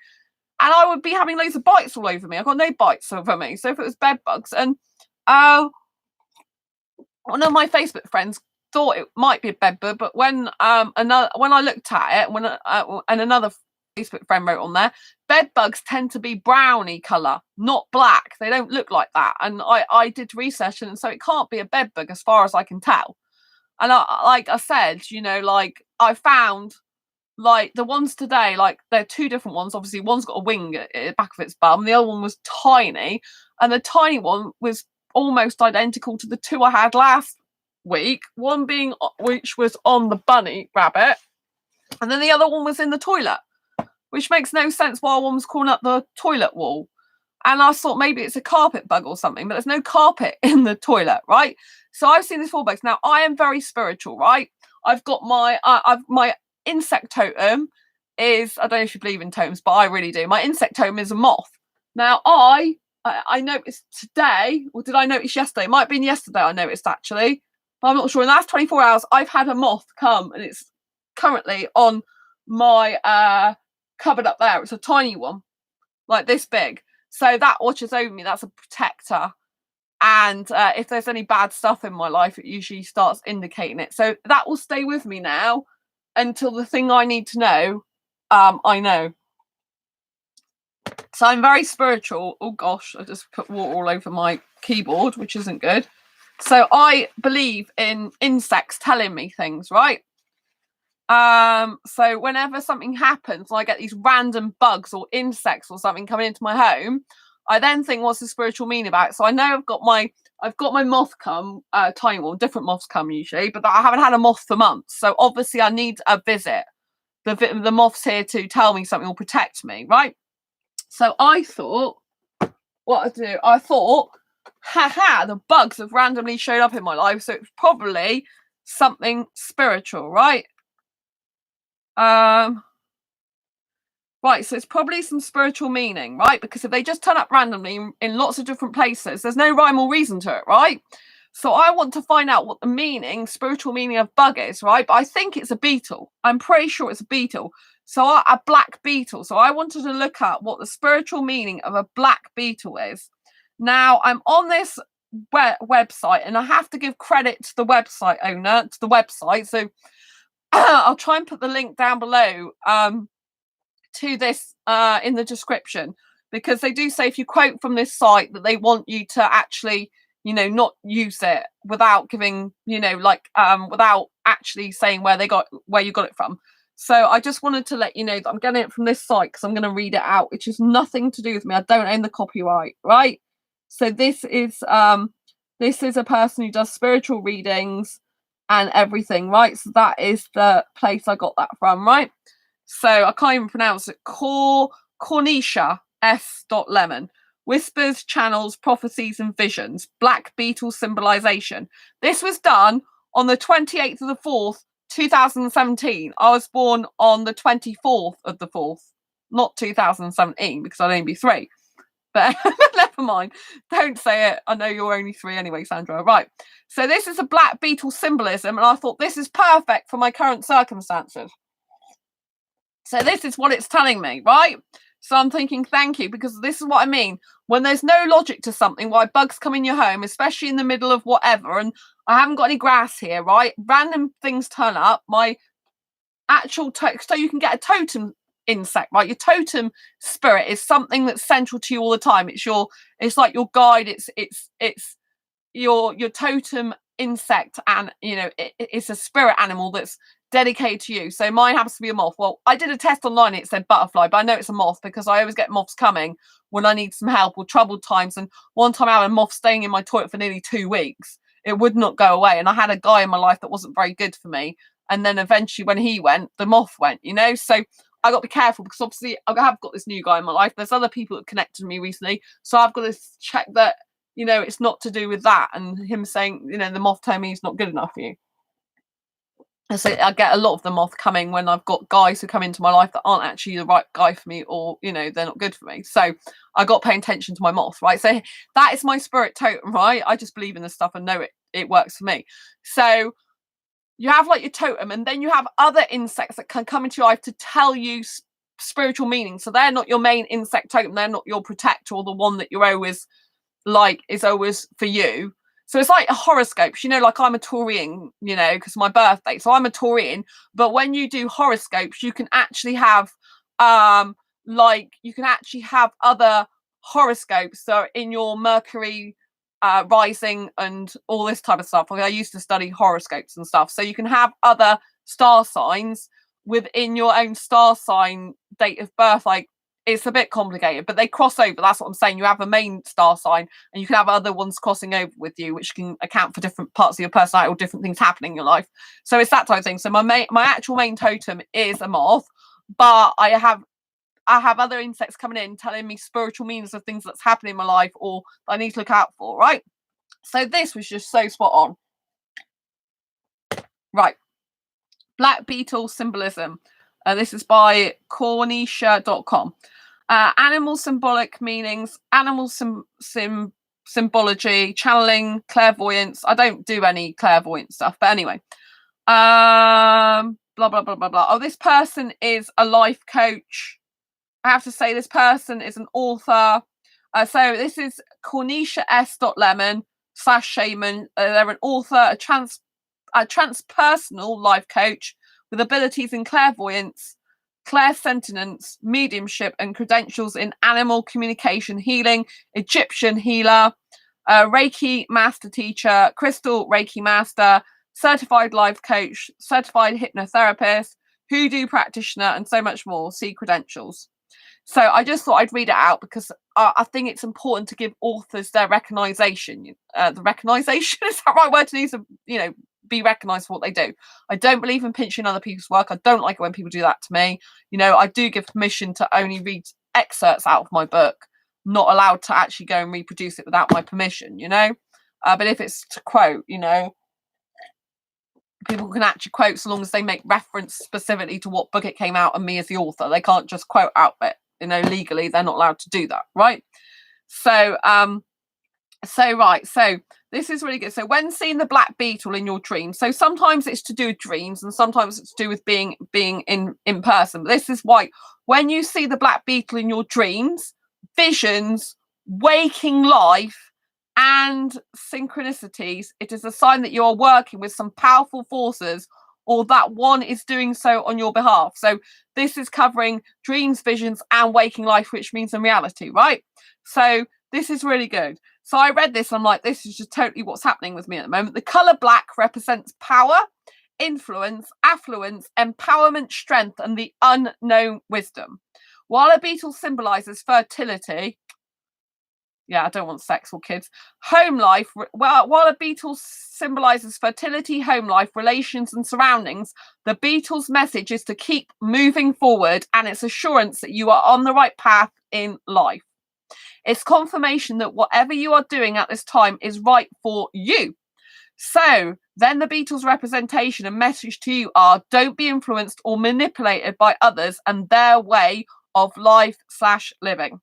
And I would be having loads of bites all over me. I've got no bites over me. So if it was bed bugs, and one of my Facebook friends thought it might be a bed bug, but when I looked at it, and another Facebook friend wrote on there, bed bugs tend to be browny colour, not black. They don't look like that. And I did research, and so it can't be a bed bug as far as I can tell. And like I said, you know, like, I found, like, the ones today, like, they're two different ones. Obviously, one's got a wing at the back of its bum. The other one was tiny, and the tiny one was almost identical to the two I had last week. One being, which was on the bunny rabbit, and then the other one was in the toilet, which makes no sense why one was crawling up the toilet wall. And I thought maybe it's a carpet bug or something, but there's no carpet in the toilet, right? So I've seen these 4 bugs. Now, I am very spiritual, right? I've got my insect totem is, I don't know if you believe in totems, but I really do. My insect totem is a moth. Now, I noticed today, or did I notice yesterday? It might have been yesterday I noticed, actually, but I'm not sure. In the last 24 hours, I've had a moth come, and it's currently on my cupboard up there. It's a tiny one, like this big. So that watches over me. That's a protector. And if there's any bad stuff in my life, it usually starts indicating it. So that will stay with me now until the thing I need to know, I know. So I'm very spiritual. Oh gosh, I just put water all over my keyboard, which isn't good. So I believe in insects telling me things, right? So whenever something happens and I get these random bugs or insects or something coming into my home, I then think, what's the spiritual meaning about it? So I know I've got my moth come, tiny one, different moths come usually, but I haven't had a moth for months. So obviously I need a visit. The moth's here to tell me something or protect me, right? So I thought, I thought, haha, the bugs have randomly showed up in my life, so it's probably something spiritual, right? Right, so it's probably some spiritual meaning, right? Because if they just turn up randomly in lots of different places, there's no rhyme or reason to it, right? So I want to find out what the spiritual meaning of bug is, right? But I think it's a beetle. I'm pretty sure it's a beetle. So a black beetle. So I wanted to look at what the spiritual meaning of a black beetle is. Now I'm on this website, and I have to give credit to the website owner, to the website. So I'll try and put the link down below to this in the description, because they do say if you quote from this site that they want you to actually, not use it without giving, without actually saying where you got it from. So I just wanted to let you know that I'm getting it from this site because I'm going to read it out, which is nothing to do with me. I don't own the copyright, right? So this is a person who does spiritual readings and everything, right? So that is the place I got that from, right? So I can't even pronounce it. Cornisha S. Lemon. Whispers, channels, prophecies, and visions. Black beetle symbolization. This was done on the 28th of the 4th, 2017. I was born on the 24th of the 4th, not 2017, because I'd only be 3. But never mind. Don't say it. I know you're only 3 anyway, Sandra. Right. So this is a black beetle symbolism, and I thought this is perfect for my current circumstances. So this is what it's telling me, right? So I'm thinking, thank you, because this is what I mean. When there's no logic to something, why bugs come in your home, especially in the middle of whatever, and I haven't got any grass here, right? Random things turn up. My actual so you can get a totem insect, right? Your totem spirit is something that's central to you all the time. It's like your guide. It's your totem insect, and it's a spirit animal that's dedicated to you. So mine happens to be a moth. Well, I did a test online, it said butterfly, but I know it's a moth because I always get moths coming when I need some help or troubled times. And one time I had a moth staying in my toilet for nearly 2 weeks. It would not go away, and I had a guy in my life that wasn't very good for me, and then eventually when he went, the moth went, so I got to be careful, because obviously I have got this new guy in my life. There's other people that connected to me recently, so I've got to check that it's not to do with that, and him saying, the moth telling me he's not good enough for you. So I get a lot of the moth coming when I've got guys who come into my life that aren't actually the right guy for me, or, they're not good for me. So I got to pay attention to my moth, right? So that is my spirit totem, right? I just believe in this stuff and know it works for me. So you have like your totem, and then you have other insects that can come into your life to tell you spiritual meaning. So they're not your main insect totem. They're not your protector, or the one that you're always is always for you. So it's like a horoscopes, like I'm a Taurian, because my birthday. So I'm a Taurian. But when you do horoscopes, you can actually have other horoscopes. So in your Mercury rising and all this type of stuff. Like I used to study horoscopes and stuff. So you can have other star signs within your own star sign date of birth. Like, it's a bit complicated, but they cross over. That's what I'm saying. You have a main star sign, and you can have other ones crossing over with you, which can account for different parts of your personality or different things happening in your life. So it's that type of thing. So my actual main totem is a moth, but I have other insects coming in telling me spiritual meanings of things that's happening in my life or that I need to look out for, right? So this was just so spot on. Right. Black beetle symbolism. This is by cornisha.com. Animal symbolic meanings, animal symbology, channeling, clairvoyance. I don't do any clairvoyant stuff, but anyway. blah, blah, blah, blah, blah. Oh, this person is a life coach. I have to say this person is an author. So this is Cornisha S. Lemon / Shaman. They're an author, a transpersonal life coach with abilities in clairvoyance, clairsentience, mediumship, and credentials in animal communication healing, Egyptian healer, Reiki master teacher, crystal Reiki master, certified life coach, certified hypnotherapist, hoodoo practitioner, and so much more. See credentials. So I just thought I'd read it out because I think it's important to give authors their recognition. The recognition, is that right word to use? Be recognised for what they do. I don't believe in pinching other people's work. I don't like it when people do that to me. I do give permission to only read excerpts out of my book, not allowed to actually go and reproduce it without my permission, but if it's to quote, people can actually quote so long as they make reference specifically to what book it came out and me as the author. They can't just quote out it, legally they're not allowed to do that, right? So this is really good. So when seeing the black beetle in your dreams, so sometimes it's to do with dreams and sometimes it's to do with being in person. But this is why when you see the black beetle in your dreams, visions, waking life, and synchronicities, it is a sign that you are working with some powerful forces or that one is doing so on your behalf. So this is covering dreams, visions, and waking life, which means in reality, right? So this is really good. So I read this, I'm like, this is just totally what's happening with me at the moment. The colour black represents power, influence, affluence, empowerment, strength, and the unknown wisdom. While a beetle symbolises fertility, I don't want sex or kids. Home life, while a beetle symbolises fertility, home life, relations, and surroundings, the beetle's message is to keep moving forward and its assurance that you are on the right path in life. It's confirmation that whatever you are doing at this time is right for you. So then the beetle's representation and message to you are: don't be influenced or manipulated by others and their way of life / living.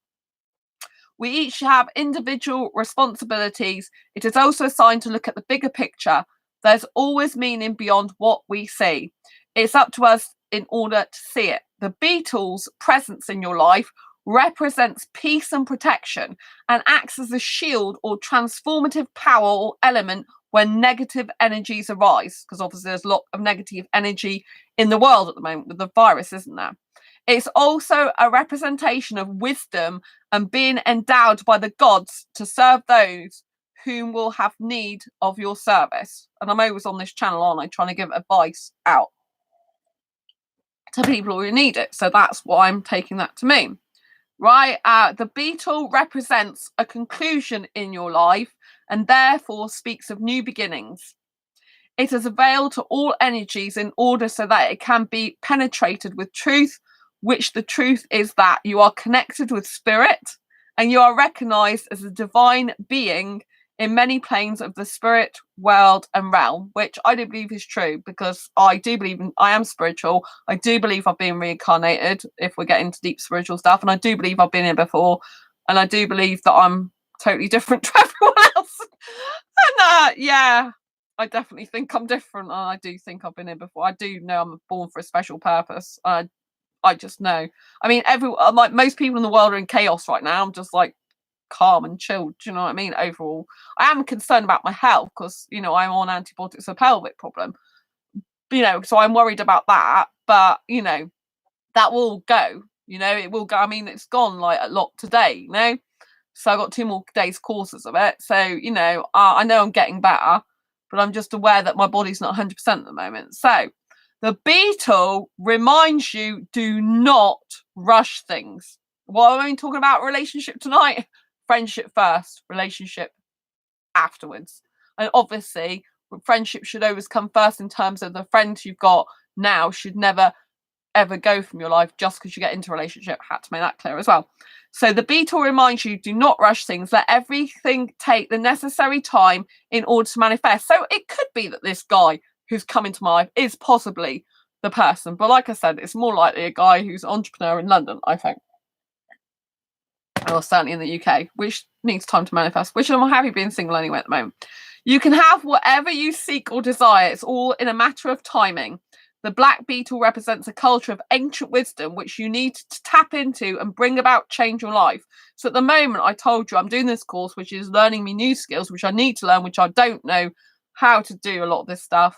We each have individual responsibilities. It is also a sign to look at the bigger picture. There's always meaning beyond what we see. It's up to us in order to see it. The beetle's presence in your life represents peace and protection and acts as a shield or transformative power or element when negative energies arise, because obviously there's a lot of negative energy in the world at the moment with the virus, isn't there? It's also a representation of wisdom and being endowed by the gods to serve those whom will have need of your service. And I'm always on this channel, aren't I, trying to give advice out to people who need it. So that's why I'm taking that to mean. Right? The beetle represents a conclusion in your life and therefore speaks of new beginnings. It is a veil to all energies in order so that it can be penetrated with truth, which the truth is that you are connected with spirit and you are recognized as a divine being in many planes of the spirit world and realm, which I do believe is true, because I do believe I am spiritual. I do believe I've been reincarnated if we're getting into deep spiritual stuff, and I do believe I've been here before, and I do believe that I'm totally different to everyone else. And I definitely think I'm different, and I do think I've been here before. I do know I'm born for a special purpose. I just know. I mean, like most people in the world are in chaos right now. I'm just like calm and chilled. Do you know what I mean? Overall, I am concerned about my health because I'm on antibiotics for pelvic problem. So I'm worried about that. But that will go. It will go. I mean, it's gone like a lot today. So I got 2 more days courses of it. So I know I'm getting better, but I'm just aware that my body's not 100% at the moment. So the beetle reminds you, do not rush things. What are we talking about? Relationship tonight? Friendship first, relationship afterwards. And obviously, friendship should always come first in terms of the friends you've got now should never, ever go from your life just because you get into a relationship. I had to make that clear as well. So the beetle reminds you, do not rush things. Let everything take the necessary time in order to manifest. So it could be that this guy who's come into my life is possibly the person. But like I said, it's more likely a guy who's an entrepreneur in London, I think. Or certainly in the UK, which needs time to manifest, which I'm happy being single anyway at the moment. You can have whatever you seek or desire. It's all in a matter of timing. The black beetle represents a culture of ancient wisdom which you need to tap into and bring about change your life. So at the moment, I told you I'm doing this course, which is learning me new skills, which I need to learn, which I don't know how to do a lot of this stuff.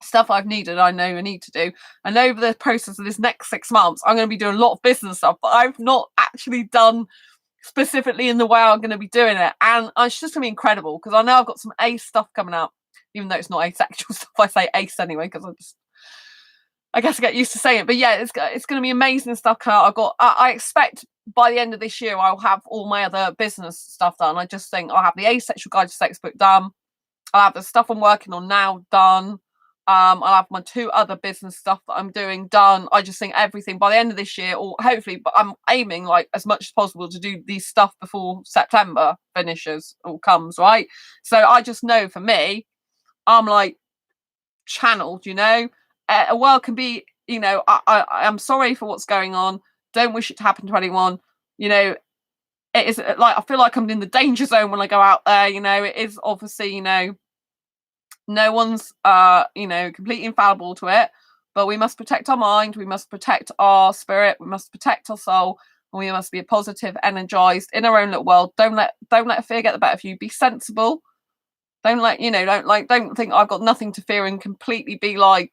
Stuff I've needed, I know I need to do. And over the process of this next 6 months, I'm going to be doing a lot of business stuff that I've not actually done specifically in the way I'm going to be doing it. And it's just going to be incredible because I know I've got some ace stuff coming up, even though it's not asexual stuff. I say ace anyway because I guess I get used to saying it. But yeah, it's going to be amazing stuff coming out. I expect by the end of this year, I'll have all my other business stuff done. I just think I'll have the Asexual Guide to Sex book done. I'll have the stuff I'm working on now done. I'll have my 2 other business stuff that I'm doing done. I just think everything by the end of this year, or hopefully, but I'm aiming like as much as possible to do these stuff before September finishes or comes, right? So I just know for me, I'm like channeled, you know. A world can be, you know, I'm sorry for what's going on. Don't wish it to happen to anyone. You know, it is like I feel like I'm in the danger zone when I go out there. You know, it is obviously, you know, no one's you know, completely infallible to it, but we must protect our mind, we must protect our spirit, we must protect our soul, and we must be positive, energized in our own little world. Don't let fear get the better of you. Be sensible. Don't let, you know, don't think I've got nothing to fear and completely be like,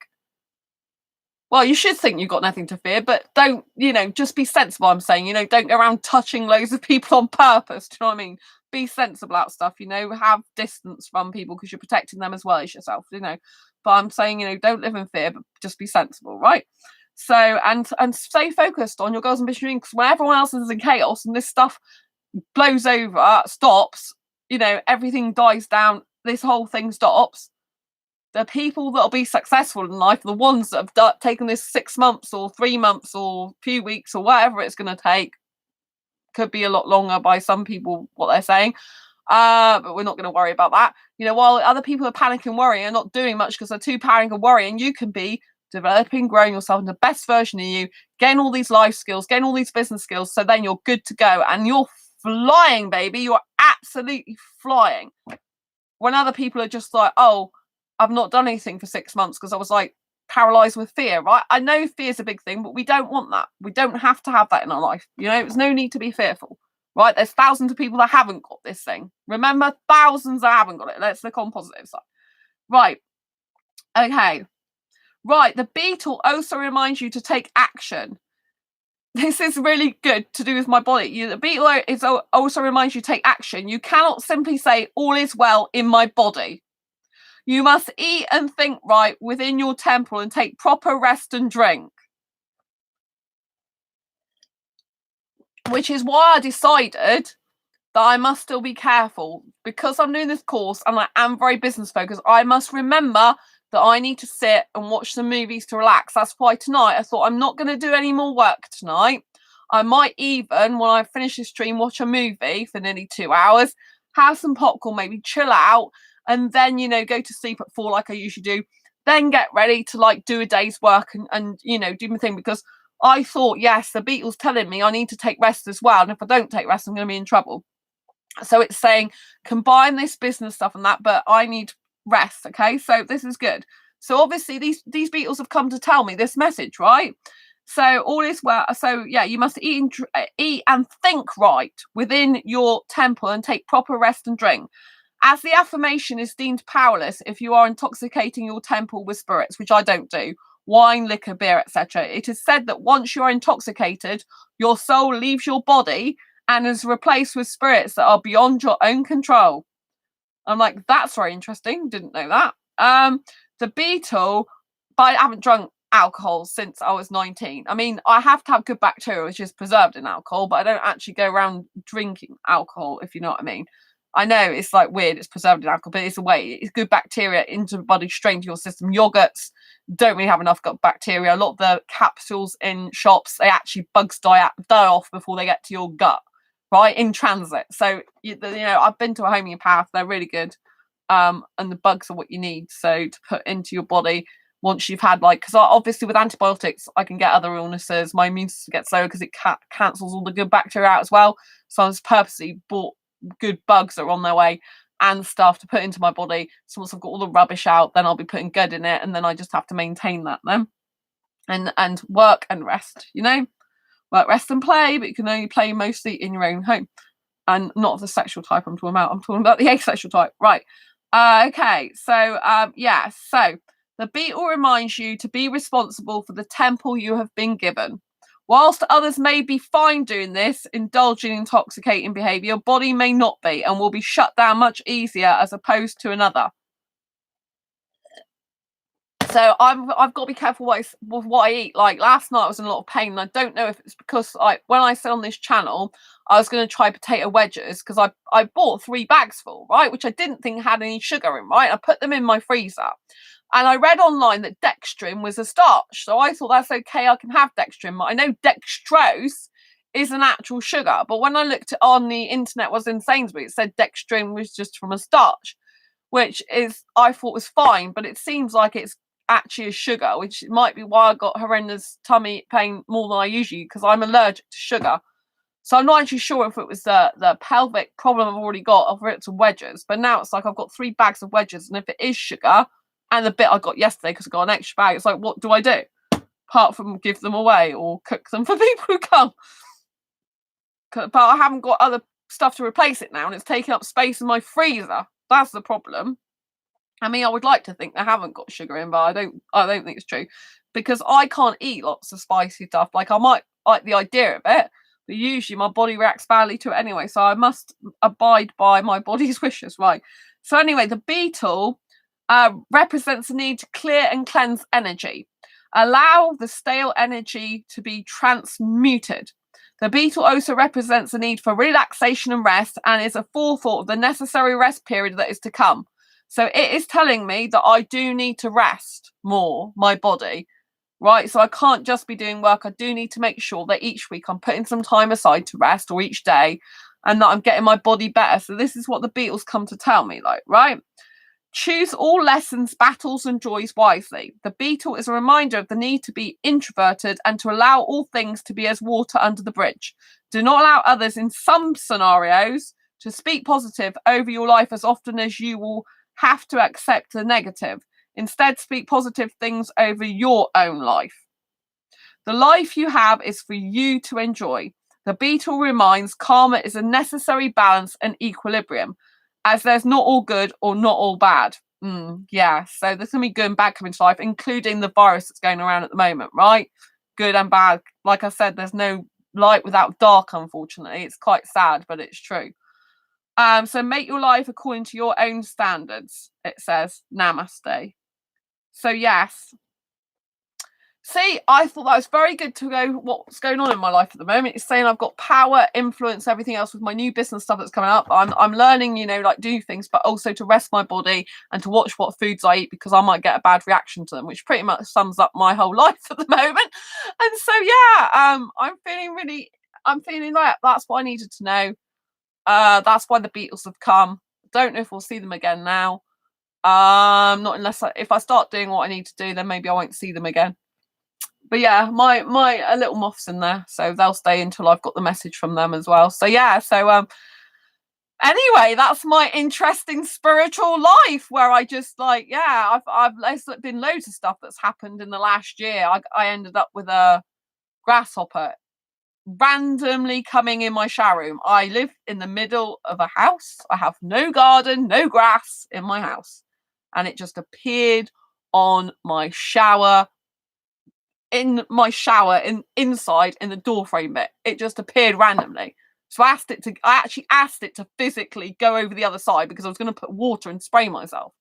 well, you should think you've got nothing to fear, but don't, you know, just be sensible. I'm saying, you know, don't go around touching loads of people on purpose. Do you know what I mean? Be sensible about stuff, you know, have distance from people because you're protecting them as well as yourself, you know. But I'm saying, you know, don't live in fear, but just be sensible, right? So, and stay focused on your goals and mission, because when everyone else is in chaos and this stuff blows over, stops, you know, everything dies down, this whole thing stops. The people that'll be successful in life are the ones that have taken this 6 months or 3 months or a few weeks or whatever it's going to take. Could be a lot longer by some people, what they're saying. But we're not going to worry about that. You know, while other people are panicking, worrying, and not doing much because they're too panicking and worrying, you can be developing, growing yourself into the best version of you, gain all these life skills, gain all these business skills, so then you're good to go. And you're flying, baby. You're absolutely flying. When other people are just like, oh, I've not done anything for 6 months because I was like paralyzed with fear, right? I know fear is a big thing, but we don't want that. We don't have to have that in our life. You know, there's no need to be fearful, right? There's thousands of people that haven't got this thing. Remember, thousands that haven't got it. Let's look on positive side. Right. Okay. Right. The beetle also reminds you to take action. This is really good to do with my body. The beetle also reminds you to take action. You cannot simply say all is well in my body. You must eat and think right within your temple and take proper rest and drink. Which is why I decided that I must still be careful. Because I'm doing this course and I am very business focused, I must remember that I need to sit and watch some movies to relax. That's why tonight I thought I'm not going to do any more work tonight. I might even, when I finish this stream, watch a movie for nearly 2 hours, have some popcorn, maybe chill out, and then, you know, go to sleep at 4 like I usually do, then get ready to like do a day's work and you know, do my thing, because I thought, yes, the Beatles telling me I need to take rest as well, and if I don't take rest, I'm going to be in trouble. So it's saying combine this business stuff and that, but I need rest. Okay, so this is good. So obviously these Beatles have come to tell me this message, right? So all is well. So yeah, you must eat and think right within your temple and take proper rest and drink. As the affirmation is deemed powerless if you are intoxicating your temple with spirits, which I don't do, wine, liquor, beer, etc. It is said that once you are intoxicated, your soul leaves your body and is replaced with spirits that are beyond your own control. I'm like, that's very interesting. Didn't know that. The beetle, but I haven't drunk alcohol since I was 19. I mean, I have to have good bacteria, which is preserved in alcohol, but I don't actually go around drinking alcohol, if you know what I mean. I know it's like weird, it's preserved in alcohol, but it's a way, it's good bacteria into the body, straight into your system. Yogurts don't really have enough gut bacteria. A lot of the capsules in shops, they actually bugs die off before they get to your gut, right, in transit. So you know, I've been to a homeopath, they're really good, and the bugs are what you need so to put into your body once you've had, like, because obviously with antibiotics I can get other illnesses, my immune system gets low because it cancels all the good bacteria out as well. So I was purposely bought good bugs that are on their way. and stuff to put into my body. So once I've got all the rubbish out, then I'll be putting good in it, and then I just have to maintain that then. And work and rest, you know? Work, rest and play, but you can only play mostly in your own home. And not of the sexual type I'm talking about. I'm talking about the asexual type. Right. Okay. So, yeah. So the beetle reminds you to be responsible for the temple you have been given. Whilst others may be fine doing this, indulging in intoxicating behaviour, your body may not be and will be shut down much easier as opposed to another. So I've got to be careful with what I eat. Like last night I was in a lot of pain, and I don't know if it's because when I said on this channel I was going to try potato wedges, because I bought 3 bags full, right, which I didn't think had any sugar in, right. I put them in my freezer, and I read online that dextrin was a starch, so I thought that's okay, I can have dextrin. But I know dextrose is an actual sugar, but when I looked on the internet, was in Sainsbury's, it said dextrin was just from a starch, which is I thought was fine, but it seems like it's actually a sugar, which might be why I got horrendous tummy pain more than I usually, because I'm allergic to sugar. So I'm not actually sure if it was the pelvic problem I've already got, or if it's wedges. But now it's like I've got 3 bags of wedges, and if it is sugar, and the bit I got yesterday because I got an extra bag, it's like, what do I do apart from give them away or cook them for people who come? But I haven't got other stuff to replace it now, and it's taking up space in my freezer. That's the problem. I mean, I would like to think they haven't got sugar in, but I don't think it's true, because I can't eat lots of spicy stuff. Like I might like the idea of it, but usually my body reacts badly to it anyway. So I must abide by my body's wishes, right? So anyway, the beetle represents the need to clear and cleanse energy. Allow the stale energy to be transmuted. The beetle also represents the need for relaxation and rest, and is a forethought of the necessary rest period that is to come. So it is telling me that I do need to rest more, my body, right? So I can't just be doing work. I do need to make sure that each week I'm putting some time aside to rest, or each day, and that I'm getting my body better. So this is what the beetles come to tell me, like, right? Choose all lessons, battles, and joys wisely. The beetle is a reminder of the need to be introverted and to allow all things to be as water under the bridge. Do not allow others in some scenarios to speak positive over your life as often as you will have to accept the negative. Instead, speak positive things over your own life. The life you have is for you to enjoy. The beetle reminds karma is a necessary balance and equilibrium, as there's not all good or not all bad. Yeah, so there's going to be good and bad coming to life, including the virus that's going around at the moment, right? Good and bad. Like I said, there's no light without dark, unfortunately. It's quite sad, but it's true. So make your life according to your own standards, it says. Namaste. So yes. See, I thought that was very good to go what's going on in my life at the moment. It's saying I've got power, influence, everything else with my new business stuff that's coming up. I'm learning, you know, like do things, but also to rest my body and to watch what foods I eat, because I might get a bad reaction to them, which pretty much sums up my whole life at the moment. And so yeah, I'm feeling like that's what I needed to know. That's why the Beatles have come. Don't know if we'll see them again now. Not unless if I start doing what I need to do, then maybe I won't see them again. But yeah, my little moth's in there, so they'll stay until I've got the message from them as well. So yeah, so anyway, that's my interesting spiritual life, where I just like, yeah, there's been loads of stuff that's happened in the last year. I ended up with a grasshopper randomly coming in my shower room. I live in the middle of a house. I have no garden, no grass in my house, and it just appeared on my shower. Inside in the door frame bit. It just appeared randomly. So I actually asked it to physically go over the other side, because I was going to put water and spray myself.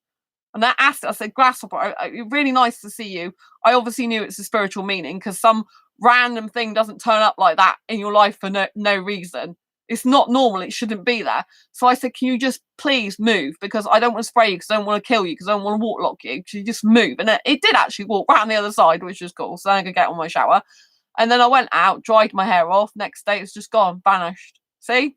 And I said, grasshopper, really nice to see you. I obviously knew it's a spiritual meaning, because some random thing doesn't turn up like that in your life for no reason. It's not normal. It shouldn't be there. So I said, can you just please move? Because I don't want to spray you, because I don't want to kill you, because I don't want to waterlock you. Can you just move? And it did actually walk around the other side, which was cool. So I could get on my shower. And then I went out, dried my hair off. Next day, it's just gone, vanished. See?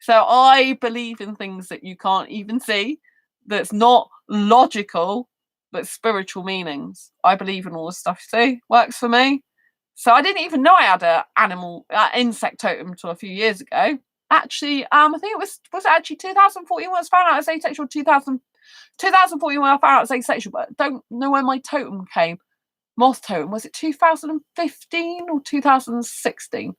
So I believe in things that you can't even see, that's not logical, but spiritual meanings. I believe in all this stuff. See? Works for me. So I didn't even know I had an insect totem until a few years ago. actually, I think it was it actually 2014 when I was found out as asexual, 2014 when I found out as asexual, but I don't know when my totem came. Moth totem, was it 2015 or 2016?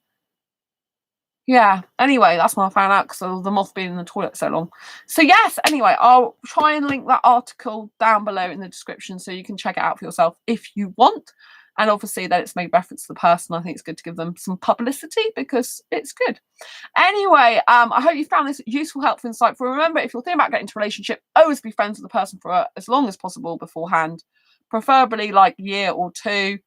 Yeah, anyway, that's when I found out because of the moth being in the toilet so long. So yes, anyway, I'll try and link that article down below in the description so you can check it out for yourself if you want. And obviously that it's made reference to the person. I think it's good to give them some publicity because it's good. Anyway, I hope you found this useful, helpful, insightful. Remember, if you're thinking about getting into a relationship, always be friends with the person for as long as possible beforehand, preferably like a year or two.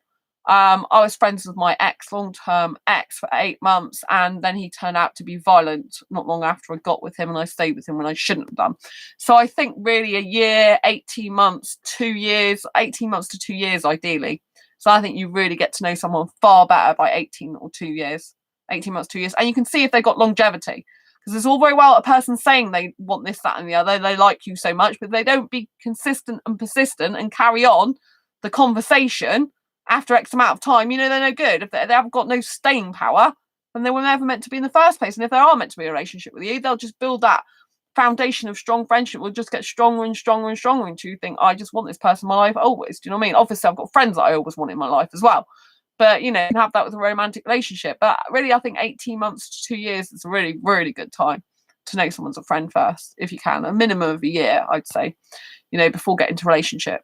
I was friends with my long-term ex for 8 months, and then he turned out to be violent not long after I got with him, and I stayed with him when I shouldn't have done. So I think really a year, 18 months, 2 years, 18 months to 2 years ideally. So I think you really get to know someone far better by 18 or 2 years, 18 months, 2 years. And you can see if they've got longevity. Because it's all very well a person saying they want this, that, and the other. They like you so much, but they don't be consistent and persistent and carry on the conversation after X amount of time, they're no good. If they haven't got no staying power, then they were never meant to be in the first place. And if they are meant to be in a relationship with you, they'll just build that foundation of strong friendship. Will just get stronger and stronger and stronger until you think, I just want this person in my life always. Do you know what I mean? Obviously, I've got friends that I always want in my life as well. But, you can have that with a romantic relationship. But really, I think 18 months to 2 years is a really, really good time to know someone's a friend first, if you can. A minimum of a year, I'd say, before getting into a relationship.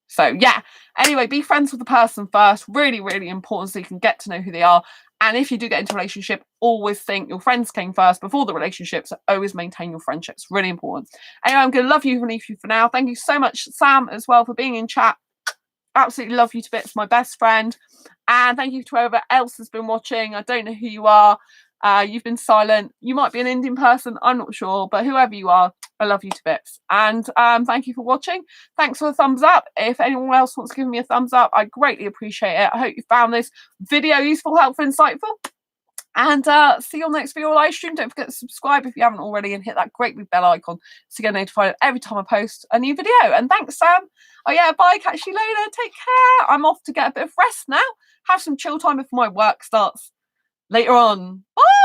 So yeah, anyway, be friends with the person first. Really, really important so you can get to know who they are. And if you do get into a relationship, always think your friends came first before the relationship. So always maintain your friendships. Really important. Anyway, I'm going to love you and leave you for now. Thank you so much, Sam, as well, for being in chat. Absolutely love you to bits, my best friend. And thank you to whoever else has been watching. I don't know who you are. You've been silent. You might be an Indian person. I'm not sure. But whoever you are, I love you to bits. And thank you for watching. Thanks for the thumbs up. If anyone else wants to give me a thumbs up, I greatly appreciate it. I hope you found this video useful, helpful, insightful. And see you on the next video or live stream. Don't forget to subscribe if you haven't already and hit that great big bell icon to get notified every time I post a new video. And thanks, Sam. Oh yeah, bye. Catch you later. Take care. I'm off to get a bit of rest now. Have some chill time before my work starts later on. Bye.